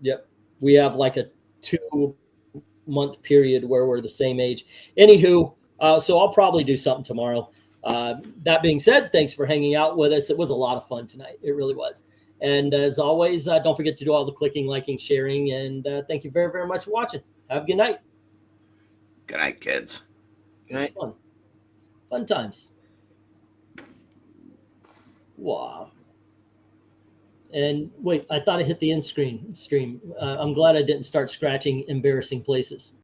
yep, we have like a 2-month period where we're the same age. Anywho, so I'll probably do something tomorrow. That being said, thanks for hanging out with us. It was a lot of fun tonight. It really was. And as always, don't forget to do all the clicking, liking, sharing, and thank you very, very much for watching. Have a good night. Good night, kids. It was fun. Fun times. Wow. And wait, I thought I hit the end stream. I'm glad I didn't start scratching embarrassing places.